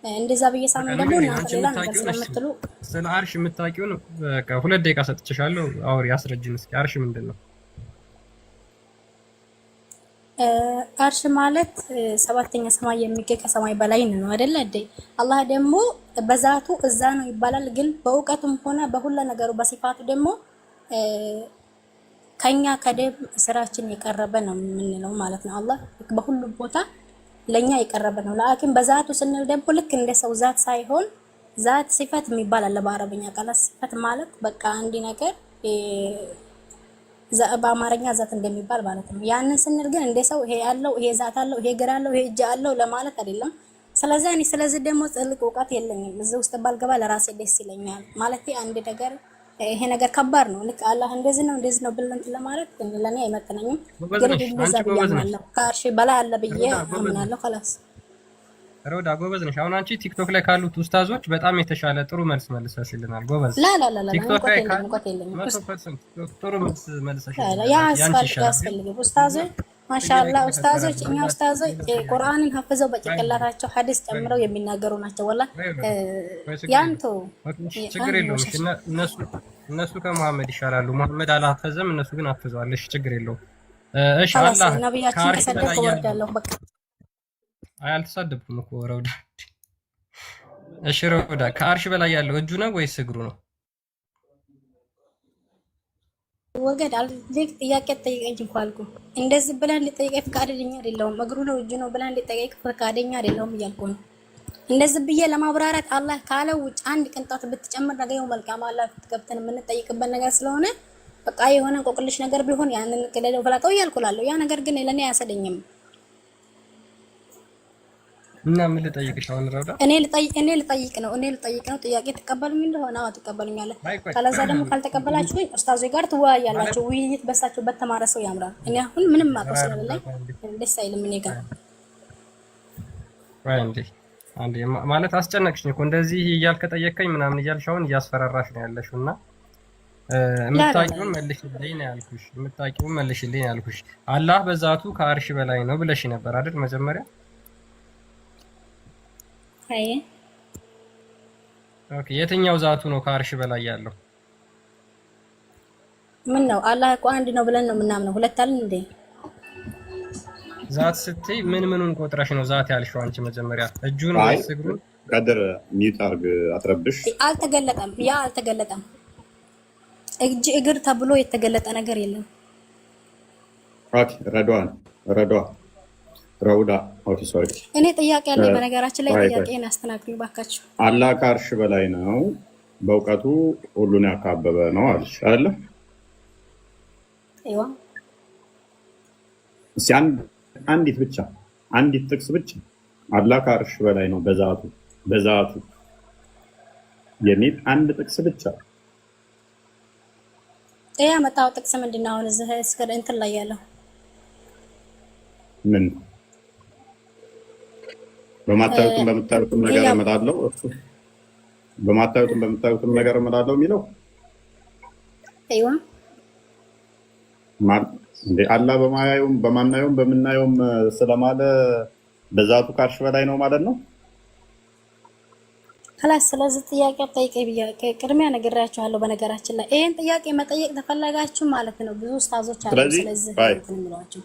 እንደዛ ብዬ ሳምን ደግሞ እናንተ ሌላ ነገር ስለምትሉ ስለ አርሽ የምታውቂውን በቃ 2 ደቂቃ ሰጥቼሻለሁ። አውሪ፣ አስረጅን እስኪ። አርሽ ምንድን ነው? አርሽ ማለት ሰባተኛ ሰማይ የሚገኝ ከሰማይ በላይ ነው አይደለ እንዴ? አላህ ደግሞ በዛቱ እዛ ነው ይባላል። ግን በእውቀቱም ሆነ በሁሉ ነገሩ በሲፋቱ ደግሞ ከኛ ከደም ስራችን የቀረበ ነው የምንለው ማለት ነው። አላህ በሁሉ ቦታ ለኛ የቀረበ ነው። ላኪን በዛቱ ስንል ደግሞ ልክ እንደ ሰው ዛት ሳይሆን ዛት ሲፈት የሚባል አለ በአረብኛ ቃላት። ሲፈት ማለት በቃ አንድ ነገር በአማርኛ ዛት እንደሚባል ማለት ነው። ያንን ስንል ግን እንደ ሰው ይሄ ያለው ይሄ ዛት አለው ይሄ እግር አለው ይሄ እጅ አለው ለማለት አይደለም። ስለዚህ እኔ ስለዚህ ደግሞ ጥልቅ እውቀት የለኝም። እዚህ ውስጥ ባልገባ ለራሴ ደስ ይለኛል ማለት አንድ ነገር ይሄ ነገር ከባድ ነው። ልክ አላህ እንደዚህ ነው ብለን ለማለት ለኔ አይመጥነኝም። ግን እንደዛ ብያምናለሁ። ከአርሽ በላይ አለ ብዬ አምናለሁ። خلاص ሮዳ ጎበዝ ነሽ። አሁን አንቺ ቲክቶክ ላይ ካሉት ኡስታዞች በጣም የተሻለ ጥሩ መልስ መልሰሽልናል። ጎበዝ። ላ ቲክቶክ ላይ እንኳን የለኝም 100% ጥሩ መልስ መልሰሽልናል። ያ ያስፈልግ ኡስታዞች ማሻአላህ ኡስታዞች እኛ ኡስታዞች ቁርአንን ሐፍዘው በጭንቅላታቸው ሐዲስ ጨምረው የሚናገሩ ናቸው። ወላ ያንተ ችግር የለውም። እነሱ ከመሐመድ ይሻላሉ። መሐመድ አልሐፈዘም፣ እነሱ ግን አፍዘዋል። እሺ ችግር የለውም። እሺ አላህ ነብያችን ተሰደቀ ወርዳለሁ። በቃ አይ አልተሳደብኩም እኮ ረውዳ። እሺ ረውዳ ከአርሽ በላይ ያለው እጁ ነው ወይስ እግሩ ነው? ወገድ አልልክ ጥያቄ ጠይቀኝ እንኳን አልኩ። እንደዚህ ብለን ልጠይቀኝ ፈቃደኛ አይደለሁም። እግሩ ነው እጁ ነው ብለን ልጠይቀኝ ፈቃደኛ አይደለሁም እያልኩ ነው። እንደዚህ ብዬ ለማብራራት አላህ ካለው ውጭ አንድ ቅንጣት ብትጨምር ነገ ይኸው መልካም አላህ ገብተን የምንጠይቅበት ነገር ስለሆነ በቃ የሆነ ቆቅልሽ ነገር ቢሆን ያንን ከሌለው ፈላቀው እያልኩላለሁ። ያ ነገር ግን ለኔ አያሰደኝም። እና ምን ልጠይቅሽ አሁን ረውዳ? እኔ ልጠይቅ ነው ጥያቄ ተቀበሉኝ እንደሆነ አዎ ተቀበሉኛለህ። ካለዛ ደግሞ ካልተቀበላችሁኝ ኡስታዞች ጋር ትወያያላችሁ። ውይይት በሳቸው በተማረ ሰው ያምራል። እኔ አሁን ምንም ማቀስ ስለሌለኝ ደስ አይልም። እኔ ጋር አንዴ ማለት አስጨነቅሽኝ እኮ እንደዚህ እያልከ ጠየቀኝ ምናምን እያልሽ አሁን እያስፈራራሽ ነው ያለሽው። እና የምታውቂውን መልሽልኝ ያልኩሽ አላህ በዛቱ ከአርሽ በላይ ነው ብለሽ ነበር አይደል መጀመሪያ? ኦኬ የትኛው ዛቱ ነው ከአርሽ በላይ ያለው? ምን ነው አላህ እኮ አንድ ነው ብለን ነው የምናምነው። ሁለት አለን እንዴ? ዛት ስትይ ምኑን ቆጥረሽ ነው ዛት ያልሽው አንቺ መጀመሪያ? እጁን ወይስ እግሩን? ቀድር ሚውት አድርግ አትረብሽ። አልተገለጠም። ያ አልተገለጠም። እጅ እግር ተብሎ የተገለጠ ነገር የለም። ኦኬ ረውዳ ኦኬ ሶሪ። እኔ ጥያቄ አለኝ በነገራችን ላይ ጥያቄን አስተናግዱኝ ባካችሁ። አላህ ከአርሽ በላይ ነው፣ በእውቀቱ ሁሉን ያካበበ ነው አልሽ አይደለ? አይዋ አንዲት ጥቅስ ብቻ አላህ ከአርሽ በላይ ነው በዛቱ የሚል አንድ ጥቅስ ብቻ ያመጣው ጥቅስ ምንድን ነው? አሁን እዚህ እንትን ላይ ያለው ምን በማታዩትም በምታዩትም ነገር እመጣለሁ ነገር እመጣለሁ የሚለው አይዋ እንዴ አላህ በማናየውም በምናየውም ስለማለ በዛቱ ከአርሽ በላይ ነው ማለት ነው። خلاص ስለዚህ ጥያቄ ጠይቀኝ ብዬ ቅድሚያ ነግሬያችኋለሁ። በነገራችን ላይ ይሄን ጥያቄ መጠየቅ ተፈለጋችሁ ማለት ነው ብዙ ኡስታዞች አሉ። ስለዚህ እንትን የሚሏችሁ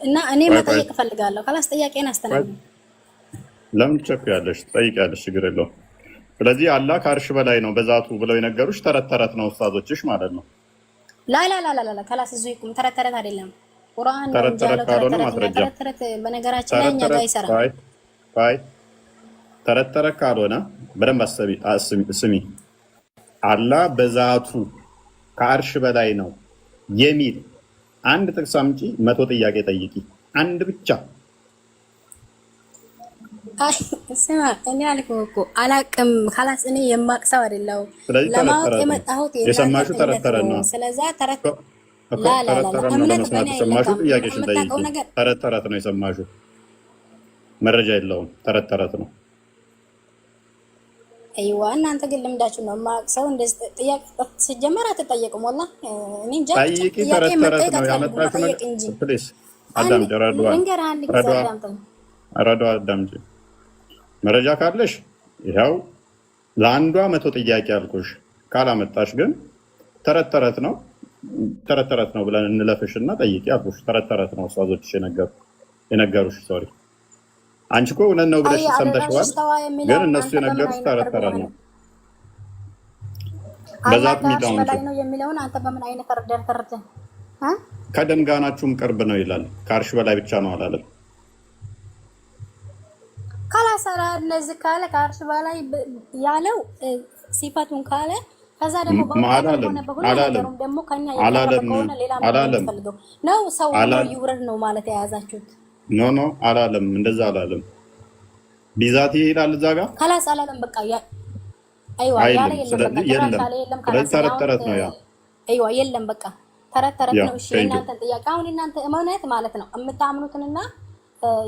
እና እኔ መጠየቅ እፈልጋለሁ። خلاص ጥያቄን አስተናግዱ። ለምን ትቸኩያለሽ? ትጠይቂያለሽ፣ ችግር የለውም። ስለዚህ አላህ ከአርሽ በላይ ነው በዛቱ ብለው የነገሩሽ ተረት ነው ኡስታዞችሽ ማለት ነው። ላ خلاص እዚሁ ይቁም። ተረት አይደለም ቁርአን ነው ያለው። ተረት በነገራችን ላይ እኛ ጋር ይሰራል። ተረት ካልሆነ በደንብ ስሚ። አላህ በዛቱ ከአርሽ በላይ ነው የሚል አንድ ጥቅስ አምጪ፣ 100 ጥያቄ ጠይቂ። አንድ ብቻ ስማ። እኔ አልኩህ እኮ አላቅም። خلاص እኔ የማቅሰው አይደለም ለማወቅ የመጣሁት የሰማሽው ተረት ነው። ስለዚህ ተረት ተረት ነው የሰማሽው። ጥያቄሽን ጠይቂ። ተረት ነው የሰማሽው። መረጃ የለውም። ተረት ተረት ነው። አይዋ እናንተ ግን ልምዳችሁ ነው። ሰው እንደዚህ ጥያቄ ሲጀመር አትጠየቁም። ወላሂ እኔ እንጃ ጠይቂ። ተረት ተረት ነው ያመጣችው ነገር። ፕሊስ አዳምጪ። ረዷ አዳምጪ። መረጃ ካለሽ ይኸው ለአንዷ 100 ጥያቄ አልኩሽ። ካላመጣሽ ግን ተረት ተረት ነው ብለን እንለፍሽና ጠይቂ አልኩሽ። ተረት ተረት ነው ኡስታዞችሽ የነገሩሽ። ሶሪ አንቺ እኮ እውነት ነው ብለሽ ሰምተሽዋል፣ ግን እነሱ የነገሩሽ ተረት ተረት ነው። በዛት ሚጣውን ነው የሚለውን አንተ በምን አይነት ተረድተህ ከደም ጋናችሁም ቅርብ ነው ይላል። ከአርሽ በላይ ብቻ ነው አላለም። ካላሰራ እነዚህ ካለ ከአርሽ በላይ ያለው ሲፈቱን ካለ ከዛ ደግሞ በሁሉም ደግሞ ከኛ የሆነ ሌላ ነው ነው ሰው ይውረድ ነው ማለት የያዛችሁት። ኖ አላለም፣ እንደዛ አላለም። ቢዛቲ ይላል እዛ ጋር ካላስ አላለም። በቃ አይዋ ያለ የለም ተረት ተረት ነው ያ አይዋ የለም በቃ ተረት ተረት ነው። እሺ እናንተ ጥያቄ አሁን እናንተ እምነት ማለት ነው የምታምኑትንና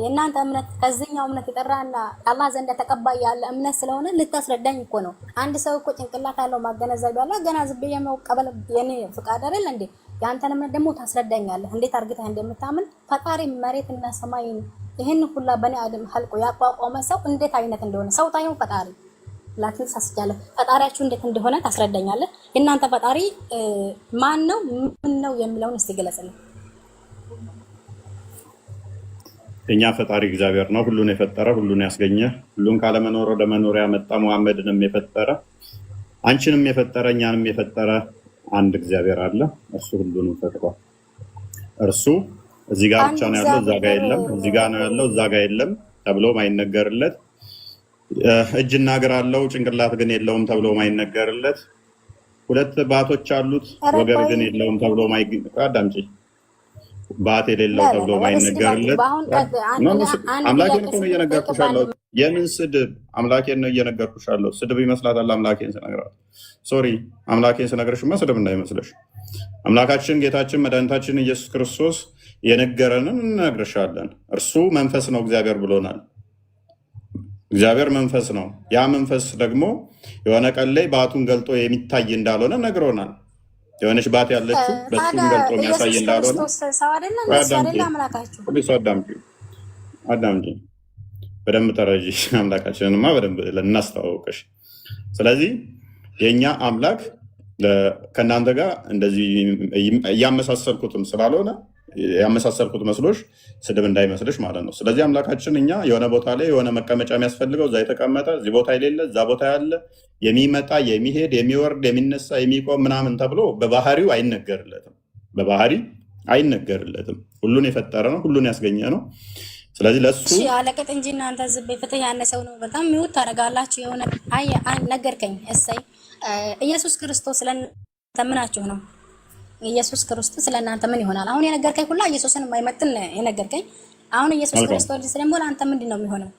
የእናንተ እምነት ከዚህኛው እምነት የጠራና አላህ ዘንድ ተቀባይ ያለ እምነት ስለሆነ ልታስረዳኝ እኮ ነው። አንድ ሰው እኮ ጭንቅላት ያለው ማገናዘብ ያለው አገናዝቤ የመቀበል የኔ ፍቃድ አይደል እንዴ? ያንተን እምነት ደግሞ ታስረዳኛለህ እንዴት አርግተህ እንደምታምን። ፈጣሪ መሬትና ሰማይን ይሄን ሁላ በኔ አደም ሐልቆ ያቋቋመ ሰው እንዴት አይነት እንደሆነ ሰው ታየው ፈጣሪ ላኪን ሳስጃለ ፈጣሪያችሁ እንዴት እንደሆነ ታስረዳኛለህ። የእናንተ ፈጣሪ ማን ነው ምን ነው የሚለውን እስቲ ገለጽልኝ። የኛ ፈጣሪ እግዚአብሔር ነው። ሁሉን የፈጠረ ሁሉን ያስገኘ ሁሉን ካለመኖር ወደ መኖር ያመጣ ሙሐመድንም የፈጠረ አንቺንም የፈጠረ እኛንም የፈጠረ አንድ እግዚአብሔር አለ። እርሱ ሁሉንም ፈጥሯል። እርሱ እዚህ ጋር ብቻ ነው ያለው፣ እዛ ጋር የለም፣ እዚህ ጋር ነው ያለው፣ እዛ ጋር የለም ተብሎ ማይነገርለት፣ እጅና እግር አለው ጭንቅላት ግን የለውም ተብሎ ማይነገርለት፣ ሁለት ባቶች አሉት ወገብ ግን የለውም ተብሎ አዳምጪ ባት የሌለው ተብሎ ማይነገርለት። አምላኬን ነው እየነገርኩሽ ያለው። የምን ስድብ? አምላኬን ነው እየነገርኩሽ ያለው። ስድብ ይመስላታል አምላኬን ስነግራት። ሶሪ አምላኬን ስነግርሽማ ስድብ እንዳይመስልሽ። አምላካችን ጌታችን መድኃኒታችን ኢየሱስ ክርስቶስ የነገረንን እንነግርሻለን። እርሱ መንፈስ ነው እግዚአብሔር ብሎናል። እግዚአብሔር መንፈስ ነው። ያ መንፈስ ደግሞ የሆነ ቀን ላይ ባቱን ገልጦ የሚታይ እንዳልሆነ ነግሮናል። የሆነች ባት ያለችው በሱም ገልጦ የሚያሳይ እንዳልሆነ አዳምጪ፣ በደንብ ተረጂ። አምላካችንንማ በደንብ እናስተዋወቅሽ። ስለዚህ የእኛ አምላክ ከእናንተ ጋር እንደዚህ እያመሳሰልኩትም ስላልሆነ ያመሳሰልኩት መስሎሽ ስድብ እንዳይመስልሽ ማለት ነው። ስለዚህ አምላካችን እኛ የሆነ ቦታ ላይ የሆነ መቀመጫ የሚያስፈልገው እዛ የተቀመጠ እዚህ ቦታ የሌለ እዛ ቦታ ያለ የሚመጣ የሚሄድ የሚወርድ የሚነሳ የሚቆም ምናምን ተብሎ በባህሪው አይነገርለትም። በባህሪ አይነገርለትም። ሁሉን የፈጠረ ነው፣ ሁሉን ያስገኘ ነው። ስለዚህ ለሱ አለቀጥ እንጂ እናንተ ዝም ፍትህ ያነሰው ነው። በጣም ሚውት ታደርጋላችሁ። የሆነ ነገርከኝ። እሰይ ኢየሱስ ክርስቶስ ለእናንተ ምናችሁ ነው? ኢየሱስ ክርስቶስ ለእናንተ ምን ይሆናል? አሁን የነገርከኝ ሁላ ኢየሱስን የማይመጥን የነገርከኝ። አሁን ኢየሱስ ክርስቶስ ደግሞ ለአንተ ምንድን ነው የሚሆነው?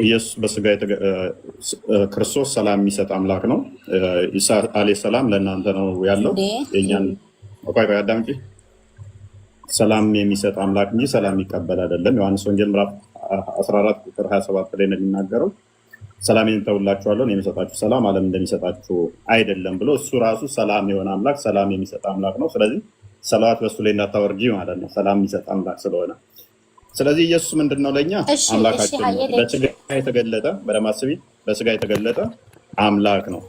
ኢየሱስ በስጋ ክርስቶስ ሰላም የሚሰጥ አምላክ ነው። ኢሳ አለይሂ ሰላም ለእናንተ ነው ያለው። የኛን ቆይ አዳምጪ። ሰላም የሚሰጥ አምላክ እንጂ ሰላም የሚቀበል አይደለም። ዮሐንስ ወንጌል ምዕራፍ 14 ቁጥር 27 ላይ ነው የሚናገረው። ሰላሜን እተውላችኋለሁ የሚሰጣችሁ ሰላም ዓለም እንደሚሰጣችሁ አይደለም ብሎ እሱ ራሱ ሰላም የሆነ አምላክ ሰላም የሚሰጥ አምላክ ነው። ስለዚህ ሰላዋት በሱ ላይ እንዳታወርጂ ማለት ነው፣ ሰላም የሚሰጥ አምላክ ስለሆነ። ስለዚህ ኢየሱስ ምንድነው ለኛ አምላካችን በስጋ የተገለጠ በደማስቢ በስጋ የተገለጠ አምላክ ነው።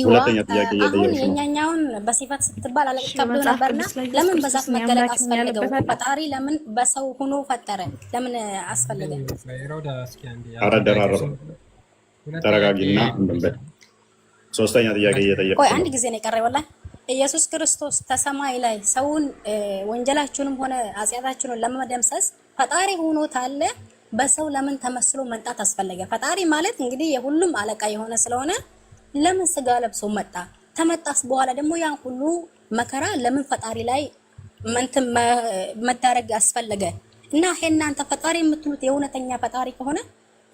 ሁለተኛ ጥያቄ አሁን የኛኛውን በሲፈት ስትባል አለቀብሎ ነበርና ለምን በዛት መገለጥ አስፈልገው? ፈጣሪ ለምን በሰው ሆኖ ፈጠረ? ለምን አስፈልገ? አረደራረበ ተረጋጊና እንበል። ሶስተኛ ጥያቄ እየጠየቀ ቆይ አንድ ጊዜ ነው የቀረው። ወላሂ ኢየሱስ ክርስቶስ ተሰማይ ላይ ሰውን ወንጀላችሁንም ሆነ ኃጢአታችሁን ለመደምሰስ ፈጣሪ ሆኖ ታለ በሰው ለምን ተመስሎ መምጣት አስፈልገ? ፈጣሪ ማለት እንግዲህ የሁሉም አለቃ የሆነ ስለሆነ ለምን ስጋ ለብሶ መጣ? ተመጣስ በኋላ ደግሞ ያን ሁሉ መከራ ለምን ፈጣሪ ላይ መዳረግ አስፈለገ? እና እናንተ ፈጣሪ የምትሉት የእውነተኛ ፈጣሪ ከሆነ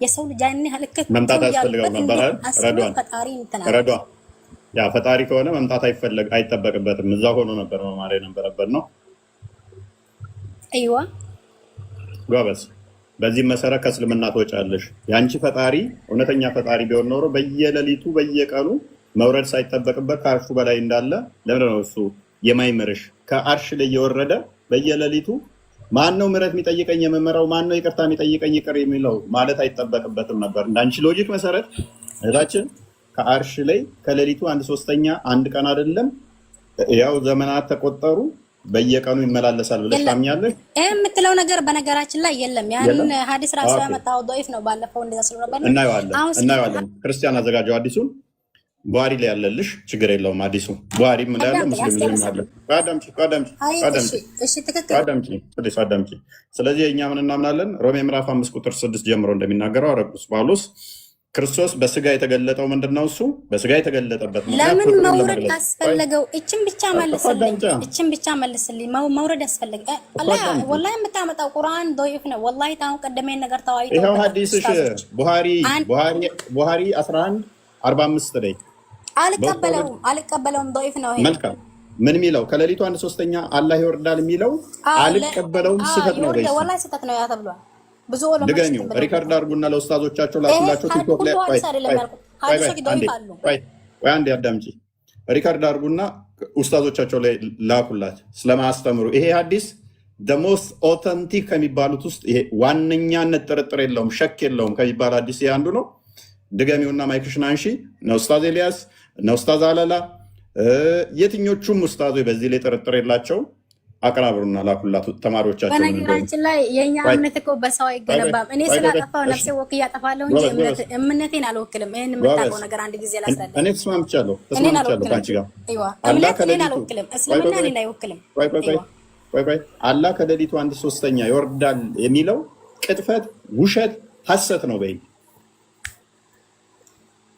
የሰው ልጅ ያን ህልከት መምጣት አስፈልገው ነበር አይደል? ፈጣሪ ረዷ ያ ፈጣሪ ከሆነ መምጣት አይጠበቅበትም። እዛ ሆኖ ነበር መማር የነበረበት ነው። አይዋ ጎበዝ። በዚህ መሰረት ከእስልምና ትወጫለሽ። የአንቺ ፈጣሪ እውነተኛ ፈጣሪ ቢሆን ኖሮ በየሌሊቱ በየቀኑ መውረድ ሳይጠበቅበት ከአርሹ በላይ እንዳለ ለምንድን ነው እሱ የማይምርሽ? ከአርሽ ላይ የወረደ በየሌሊቱ ማን ነው ምሕረት የሚጠይቀኝ የምመራው፣ ማን ነው ይቅርታ የሚጠይቀኝ ይቅር የሚለው ማለት አይጠበቅበትም ነበር። እንዳንቺ ሎጂክ መሰረት እህታችን ከአርሽ ላይ ከሌሊቱ 1/3 አንድ ቀን አይደለም ያው ዘመናት ተቆጠሩ በየቀኑ ይመላለሳል ብለሽ ታምኛለሽ? የምትለው ነገር በነገራችን ላይ የለም። ያንን ሐዲስ ራሱ ያመጣው ዶይፍ ነው። ባለፈው እንደዛ ስለነበር እናየዋለን። ክርስቲያን አዘጋጀው አዲሱን ቡሃሪ ላይ ያለልሽ ችግር የለውም። አዲሱ ቡሃሪ ምን ያለ ሙስሊም ላይ አለ። አዳምጪ። ስለዚህ እኛ ምን እናምናለን? ሮሜ ምዕራፍ 5 ቁጥር 6 ጀምሮ እንደሚናገረው ቅዱስ ጳውሎስ ክርስቶስ በስጋ የተገለጠው ምንድነው? እሱ በስጋ የተገለጠበት ለምን መውረድ አስፈለገው? እችን ብቻ መልስልኝ። መውረድ አስፈለገ? ወላሂ የምታመጣው ቁርአን ዶይፍ ነው። ወላሂ ታውን ቀደመኝ ነገር ተዋይቶ ይሄው ሐዲስሽ ቡሃሪ 11:45 ላይ አልቀበለውም። ዶይፍ ነው ይሄ። መልካም ምን የሚለው ከሌሊቱ 1/3 አላህ ይወርዳል የሚለው አልቀበለውም። ስህተት ነው። ወላሂ ስህተት ነው ያ ተብሏል። ብዙ ድገሚው። ሪካርድ አድርጉና ለኡስታዞቻቸው ላኩላቸው። ቲክቶክ ላይ አንዴ አዳምጪ። ሪካርድ አድርጉና ኡስታዞቻቸው ላይ ላኩላት ስለማስተምሩ። ይሄ ሐዲስ ደሞስት ኦተንቲክ ከሚባሉት ውስጥ ይሄ ዋነኛነት ጥርጥር የለውም ሸክ የለውም ከሚባል ሐዲስ ይሄ አንዱ ነው። ድገሚውና ማይክሽን አንሺ። እነ ኡስታዝ ኤልያስ እነ ኡስታዝ አለላ የትኞቹም ኡስታዞች በዚህ ላይ ጥርጥር የላቸው አቀራብሩና ላኩላት ተማሪዎቻቸው። በነገራችን ላይ የኛ እምነት እኮ በሰው አይገነባም። እኔ ስላጠፋው ነፍሴ ወክ እያጠፋለሁ እንጂ እምነቴን አልወክልም። ይሄን የምታውቀው ነገር አንድ ጊዜ ላስረዳ። እኔ ተስማምቻለሁ ከአንቺ ጋር። እምነቴን አልወክልም፣ እስልምና እኔን አይወክልም። ቆይ አላህ ከሌሊቱ 1/3 ይወርዳል የሚለው ቅጥፈት፣ ውሸት፣ ሐሰት ነው በይ።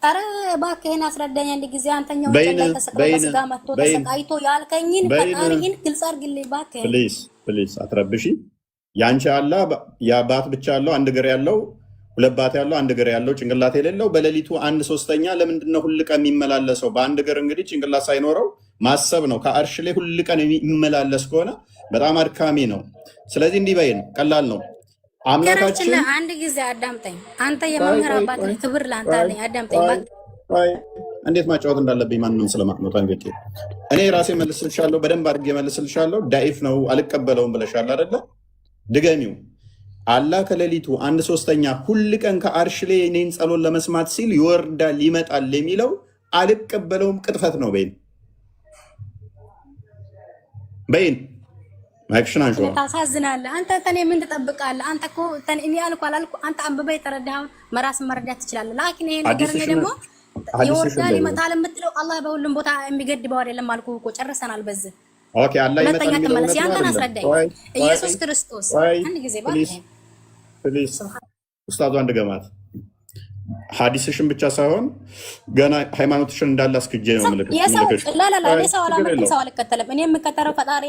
ኧረ እባክህን አስረዳኝ አንድ ጊዜ። አንተኛው ላይ ተሰቅሎ በስጋ መጥቶ ተሰቃይቶ ያልከኝን ፈጣሪህን ግልጽ አድርግልኝ እባክህን። ፕሊዝ አትረብሺ። ያንቺ አላህ የአባት ብቻ ያለው አንድ እግር ያለው 2 ባት ያለው አንድ እግር ያለው ጭንቅላት የሌለው በሌሊቱ 1/3 ለምንድን ነው ሁል ቀን የሚመላለሰው? በአንድ እግር እንግዲህ ጭንቅላት ሳይኖረው ማሰብ ነው። ከአርሽ ላይ ሁል ቀን የሚመላለስ ከሆነ በጣም አድካሚ ነው። ስለዚህ እንዲህ በይን፣ ቀላል ነው። አምላካችን አንድ ጊዜ አዳምጠኝ። አንተ የመምህር አባት ክብር ላንተ አለኝ። አዳምጠኝ። እንዴት ማጫወት እንዳለብኝ ማንንም ስለማቅመጥ አንገቴ እኔ ራሴ መልስልሻለሁ፣ በደንብ አድርጌ መልስልሻለሁ። ዳኢፍ ነው አልቀበለውም ብለሻል አይደለ? ድገሚው። አላህ ከሌሊቱ 1/3 ሁል ቀን ከአርሽ ላይ እኔን ጸሎት ለመስማት ሲል ይወርዳል ይመጣል የሚለው አልቀበለውም፣ ቅጥፈት ነው በይን። ማይክሽን አንሹ። ታሳዝናለህ አንተ። ተኔ ምን ትጠብቃለህ አንተ? እኮ እኔ አልኩ አላልኩ አንተ አንብበህ የተረዳኸውን መራስን መረዳት ትችላለህ። ላኪን ይሄ ነገር እኔ ደግሞ ይወርዳል ይመጣል የምትለው አላህ በሁሉም ቦታ የሚገድበው አይደለም አልኩህ እኮ። ጨርሰናል በዚህ። ኦኬ አላህ ይመጣል የሚለው ነው። ያንተን አስረዳኝ። ኢየሱስ ክርስቶስ አንድ ጊዜ ባክ ፕሊዝ ኡስታዙ አንድ ገማት ሐዲስሽን ብቻ ሳይሆን ገና ሃይማኖትሽን እንዳለ አስክጄ ነው ምልክት ሰው አልከተለም። እኔ የምከተለው ፈጣሪ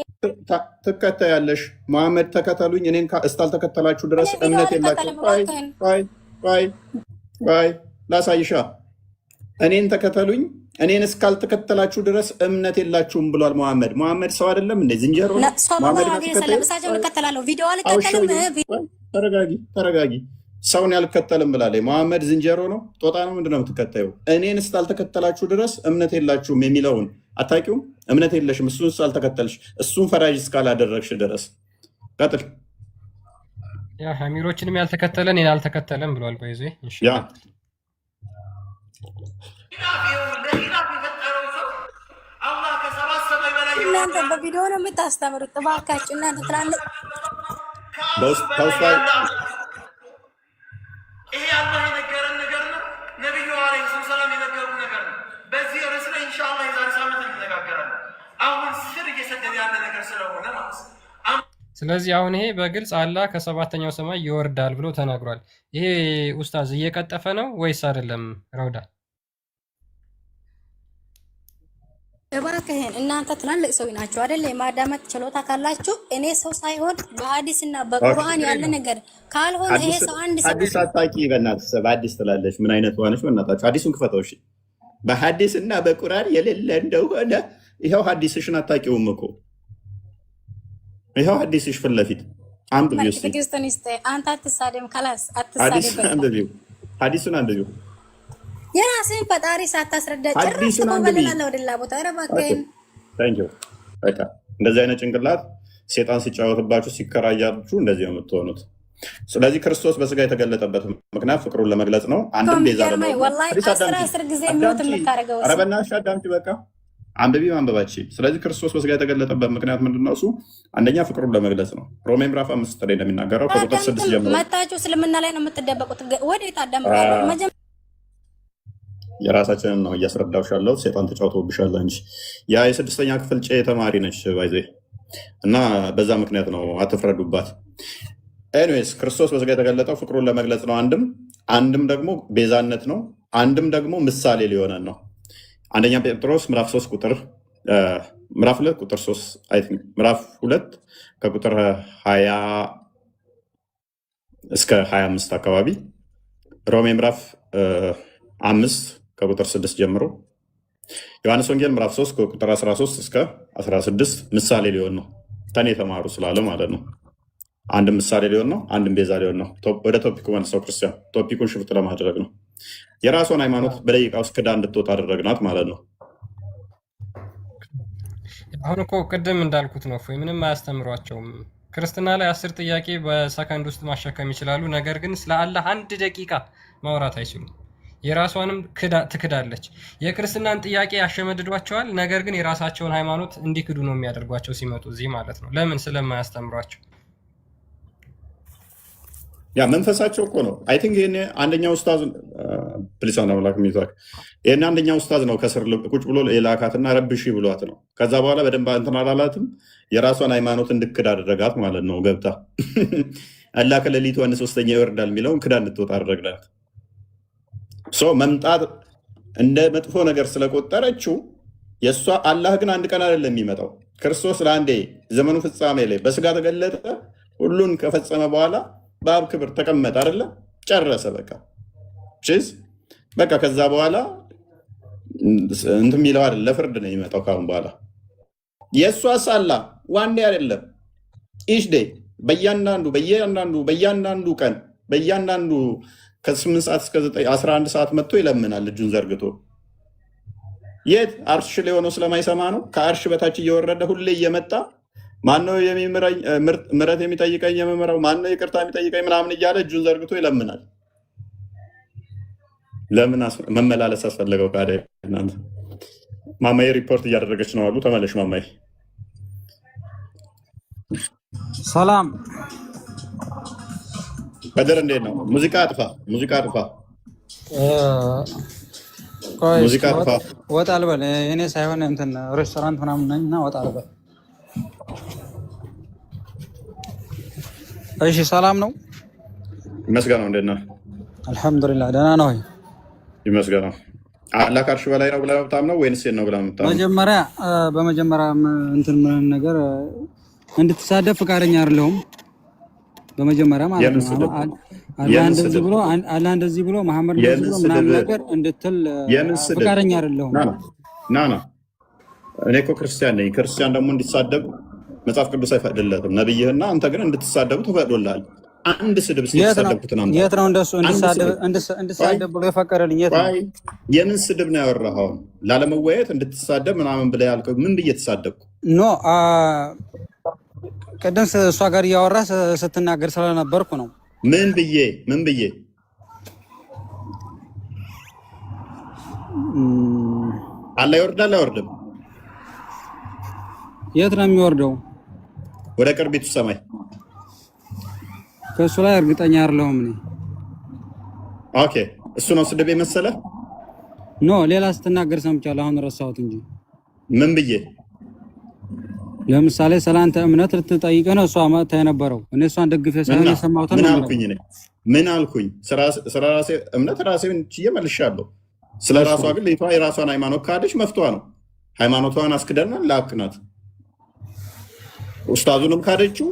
ትከታያለሽ። መሐመድ ተከተሉኝ እኔን እስካልተከተላችሁ ድረስ እምነት የላችሁ። ላሳይሻ። እኔን ተከተሉኝ እኔን እስካልተከተላችሁ ድረስ እምነት የላችሁም ብሏል መሐመድ። መሐመድ ሰው አይደለም እንዴ? ዝንጀሮ ነው። ተረጋጊ። ሰውን ያልከተልም ብላለች። መሐመድ ዝንጀሮ ነው? ጦጣ ነው? ምንድነው የምትከታዩ? እኔን እስካልተከተላችሁ ድረስ እምነት የላችሁም የሚለውን አታውቂውም? እምነት የለሽም እሱን እስካልተከተልሽ፣ እሱን ፈራጅ እስካላደረግሽ ድረስ። ቀጥል። ያ ሐሚሮችንም ያልተከተለ እኔን አልተከተለም ብሏል። በይዜ ያ እናንተ በቪዲዮ ነው የምታስተምሩት። እባካችሁ እናንተ ትላልቅ ይሄ አላህ የነገረን ነገር ነው። ነብዩ አለይሂ ሰላም የነገሩን ነገር ነው። በዚህ ርዕስ ላይ ኢንሻአላህ የዛሬ ሳምንት እንነጋገራለን። አሁን ስር እየሰደደ ያለ ነገር ስለሆነ ማለት ነው። ስለዚህ አሁን ይሄ በግልጽ አላህ ከ7ኛው ሰማይ ይወርዳል ብሎ ተናግሯል። ይሄ ኡስታዝ እየቀጠፈ ነው ወይስ አይደለም? ረውዳ እባክህን እናንተ ትላልቅ ሰው ናችሁ አይደል? የማዳመጥ ችሎታ ካላችሁ እኔ ሰው ሳይሆን በሐዲስና በቁርአን ያለ ነገር ካልሆነ ይሄ ሰው አንድ ሰው ሐዲስ አታቂ በእናትህ በሐዲስ ትላለች። ምን አይነት ዋነች? በእናታችሁ ሐዲሱን ክፈተው እሺ። በሐዲስና በቁርአን የሌለ እንደሆነ ይሄው ሐዲስሽን አታቂውም እኮ ይኸው ሐዲስሽ ፊት ለፊት አንብቢው እስኪ። ትዕግስትን ይስጥህ። አንተ አትሳደብ፣ ከላስ ሐዲሱን አትሳደብ። አንብቢው፣ ሐዲሱን አንብቢው፣ የራስህን ፈጣሪ ሳታስረዳ ጭራሽ ሐዲሱን አንብቢ። ትቆበልላለህ ወደ ሌላ ቦታ። ኧረ እባክህን ታንኪዩ። በቃ እንደዚህ አይነት ጭንቅላት ሴጣን ሲጫወትባችሁ ሲከራያችሁ እንደዚህ ነው የምትሆኑት። ስለዚህ ክርስቶስ በስጋ የተገለጠበት ምክንያት ፍቅሩን ለመግለጽ ነው። አንድም ቤዛ የሚገርመኝ ወላሂ 10 ጊዜ የሚወት የምታደርገው ኧረ በእናትሽ አዳምጪ። በቃ አንብቢ ማንበባችን። ስለዚህ ክርስቶስ በስጋ የተገለጠበት ምክንያት ምንድን ነው? እሱ አንደኛ ፍቅሩን ለመግለጽ ነው። ሮሜ ምዕራፍ 5 ላይ እንደሚናገረው ከቁጥር 6 ጀምሮ መታችሁ እስልምና ላይ ነው የምትደበቁት። ወዴት አዳምጣለሁ? የራሳችንን ነው እያስረዳሁሽ ያለሁት። ሴጣን ተጫውቶብሻል እንጂ ያ የስድስተኛ ክፍል ጨ ተማሪ ነች ባይዜ እና በዛ ምክንያት ነው፣ አትፍረዱባት። ኤኒዌይስ ክርስቶስ በስጋ የተገለጠው ፍቅሩን ለመግለጽ ነው። አንድም ደግሞ ቤዛነት ነው። አንድም ደግሞ ምሳሌ ሊሆነን ነው። አንደኛ ጴጥሮስ ምዕራፍ 3 ቁጥር ምዕራፍ 2 ቁጥር 3 አይ ቲንክ ምዕራፍ 2 ከቁጥር 20 እስከ 25 አካባቢ፣ ሮሜ ምዕራፍ 5 ከቁጥር 6 ጀምሮ፣ ዮሐንስ ወንጌል ምዕራፍ 3 ከቁጥር 13 እስከ 16 ምሳሌ ሊሆን ነው። ከኔ የተማሩ ስላለ ማለት ነው። አንድም ምሳሌ ሊሆን ነው፣ አንድም ቤዛ ሊሆን ነው። ወደ ቶፒኩ መልሰው ክርስቲያን፣ ቶፒኩን ሽፍት ለማድረግ ነው። የራሷን ሃይማኖት በደቂቃ ውስጥ ክዳ እንድትወጣ አደረግናት ማለት ነው። አሁን እኮ ቅድም እንዳልኩት ነው፣ ምንም አያስተምሯቸውም። ክርስትና ላይ 10 ጥያቄ በሰከንድ ውስጥ ማሸከም ይችላሉ። ነገር ግን ስለ አላህ 1 ደቂቃ ማውራት አይችሉም። የራሷንም ትክዳለች። የክርስትናን ጥያቄ ያሸመድዷቸዋል። ነገር ግን የራሳቸውን ሃይማኖት እንዲክዱ ነው የሚያደርጓቸው ሲመጡ እዚህ ማለት ነው። ለምን? ስለማያስተምሯቸው። ያ መንፈሳቸው እኮ ነው። አይ ቲንክ ይሄን አንደኛው ኡስታዝ ፕሊሳን አምላክ ሚዛክ ይሄን አንደኛው ኡስታዝ ነው ከስር ቁጭ ብሎ የላካትና ረብሺ ብሏት ነው። ከዛ በኋላ በደንብ እንትን አላላትም። የራሷን ሃይማኖት እንድክድ አደረጋት ማለት ነው። ገብታ አላህ ከሌሊቱ 1/3 ይወርዳል የሚለውን ክዳ እንድትወጣ አደረግናት። መምጣት እንደ መጥፎ ነገር ስለቆጠረችው የእሷ አላህ ግን አንድ ቀን አይደለም የሚመጣው። ክርስቶስ ለአንዴ ዘመኑ ፍጻሜ ላይ በስጋ ተገለጠ። ሁሉን ከፈጸመ በኋላ በአብ ክብር ተቀመጠ አይደለ? ጨረሰ። በቃ ከዛ በኋላ እንትን የሚለው አይደል፣ ለፍርድ ነው የሚመጣው ካሁን በኋላ። የእሷስ አላህ ዋንዴ አይደለም፣ ኢች ዴይ በእያንዳንዱ ቀን በእያንዳንዱ ከ8 ሰዓት እስከ 11 ሰዓት መጥቶ ይለምናል እጁን ዘርግቶ። የት አርሽ ላይ ሆኖ ስለማይሰማ ነው። ከአርሽ በታች እየወረደ ሁሌ እየመጣ ማነው ምሕረት የሚጠይቀኝ የምምረው፣ ማነው ይቅርታ የሚጠይቀኝ ምናምን እያለ እጁን ዘርግቶ ይለምናል። ለምን መመላለስ አስፈለገው? ካደ እናንተ ማማዬ ሪፖርት እያደረገች ነው አሉ። ተመለሽ ማማዬ። ሰላም በደር እንዴት ነው? ሙዚቃ አጥፋ። ወጣ አልበል። እኔ ሳይሆን እንትን ሬስቶራንት ምናምን ነኝ እና ወጣ አልበል። እሺ ሰላም ነው? ይመስገነው። እንዴት ነህ? አልሐምዱሊላህ ደህና ነው። ይመስገነው። አላህ ከአርሽ በላይ ነው ብለህ የምታምነው ወይንስ ነው ብለህ የምታምነው? በመጀመሪያ እንትን ምን ነገር እንድትሳደብ ፈቃደኛ አይደለሁም። በመጀመሪያ ማለት ነው አላህ እንደዚህ ብሎ መሐመድ እንደዚህ ብሎ ምናምን ነገር እንድትል ፈቃደኛ አይደለሁም። ና እኔ እኮ ክርስቲያን ነኝ። ክርስቲያን ደግሞ እንዲሳደብ መጽሐፍ ቅዱስ አይፈቅድለትም። ነብይህና አንተ ግን እንድትሳደቡ ተፈቅዶልሃል። አንድ ስድብ ሲሳደብኩት ነው። የት ነው እንደሱ እንድሳደብ ብሎ የፈቀደልኝ? የት ነው? የምን ስድብ ነው ያወራኸው? ላለመወያየት እንድትሳደብ ምናምን ብለህ ያልከው ምን ብዬ ተሳደብኩ? ኖ ቅድም እሷ ጋር እያወራ ስትናገር ስለነበርኩ ነው። ምን ብዬ አላህ ይወርዳል አይወርድም? የት ነው የሚወርደው? ወደ ቅርቢቱ ሰማይ። ከእሱ ላይ እርግጠኛ አይደለሁም እኔ። ኦኬ እሱ ነው ስድብ የመሰለህ? ኖ ሌላ ስትናገር ሰምቻለሁ፣ አሁን ረሳሁት እንጂ። ምን ብዬ? ለምሳሌ ስለአንተ እምነት ልትጠይቅህ ነው እሷ መጥታ የነበረው። እኔ እሷን ደግፌ ሳይሆን የሰማሁት ምን አልኩኝ? ስለ ራሴ እምነት ራሴን ችዬ መልሻለሁ። ስለ ራሷ ግን ልጅቷ የራሷን ሃይማኖት ካደች መፍቷ ነው። ሃይማኖቷን አስክደናል፣ ላክናት። ኡስታዙንም ካደችው፣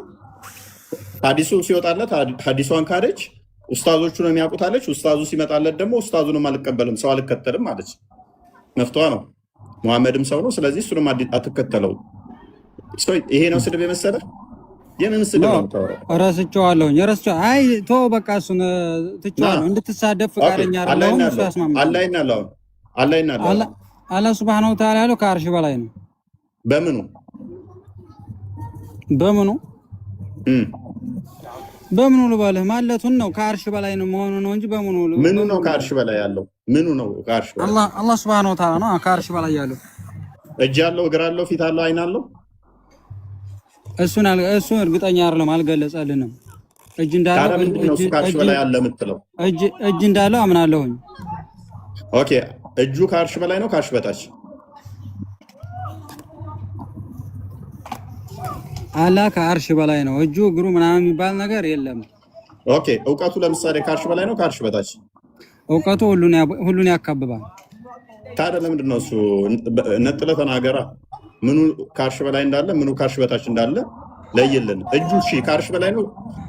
ሀዲሱ ሲወጣለት ሀዲሷን ካደች። ኡስታዞቹ ነው የሚያውቁታለች። ኡስታዙ ሲመጣለት ደግሞ ኡስታዙንም አልቀበልም፣ ሰው አልከተልም አለች። መፍቷ ነው። ሙሐመድም ሰው ነው፣ ስለዚህ እሱንም አትከተለው። ይሄ ነው ስድብ የመሰለ የምን ስድብ ነው የምታወራው? ረስቼዋለሁኝ። አይ ቶ በቃ እሱን ትቼዋለሁ። እንድትሳደብ ፈቃደኛ አይደለሁም። እሱ ያስማማል። አላህ ሱብሃነሁ ወተዓላ ያለው ከአርሽ በላይ ነው። በምኑ ልበልህ ማለቱን ነው። ከአርሽ በላይ ነው መሆኑ ነው እንጂ ምኑ ነው ከአርሽ በላይ ያለው? ምኑ ነው ከአርሽ በላይ? አላህ ሱብሃነሁ ወተዓላ ነው ከአርሽ በላይ ያለው። እጅ አለው፣ እግር አለው፣ ፊት አለው፣ አይን አለው። እሱን እርግጠኛ አይደለም፣ አልገለጸልንም። እጅ እንዳለው ከአርሽ በላይ አለ የምትለው እጅ እንዳለው አምናለሁኝ። ኦኬ፣ እጁ ከአርሽ በላይ ነው ከአርሽ በታች? አላህ ከአርሽ በላይ ነው። እጁ እግሩ ምናምን የሚባል ነገር የለም። ኦኬ፣ እውቀቱ ለምሳሌ ከአርሽ በላይ ነው ከአርሽ በታች? እውቀቱ ሁሉን ያካብባል። ታዲያ ለምንድን ነው እሱ ነጥለህ ተናገራ? ምኑ ከአርሽ በላይ እንዳለ ምኑ ከአርሽ በታች እንዳለ ለይልን። እጁ እሺ ከአርሽ በላይ ነው፣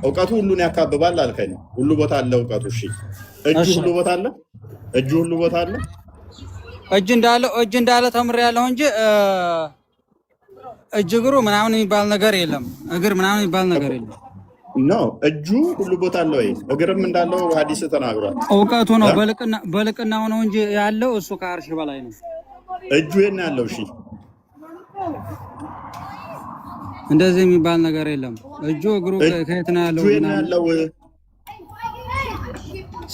እውቀቱ ሁሉን ያካብባል አልከኝ። ሁሉ ቦታ አለ እውቀቱ። እሺ እጁ ሁሉ ቦታ አለ? እጁ ሁሉ ቦታ አለ? እጅ እንዳለ ተምሬያለሁ እንጂ እጅ እግሩ ምናምን የሚባል ነገር የለም። እግር ምናምን የሚባል ነገር የለም። ነው እጁ ሁሉ ቦታ አለ ወይ? እግርም እንዳለው ሐዲስ ተናግሯል። እውቀቱ ነው በልቅናው ነው እንጂ ያለው እሱ ከአርሽ በላይ ነው። እጁ የት ነው ያለው? እሺ እንደዚህ የሚባል ነገር የለም። እጁ እግሩ ከየት ነው ያለው? እጁ የት ነው ያለው?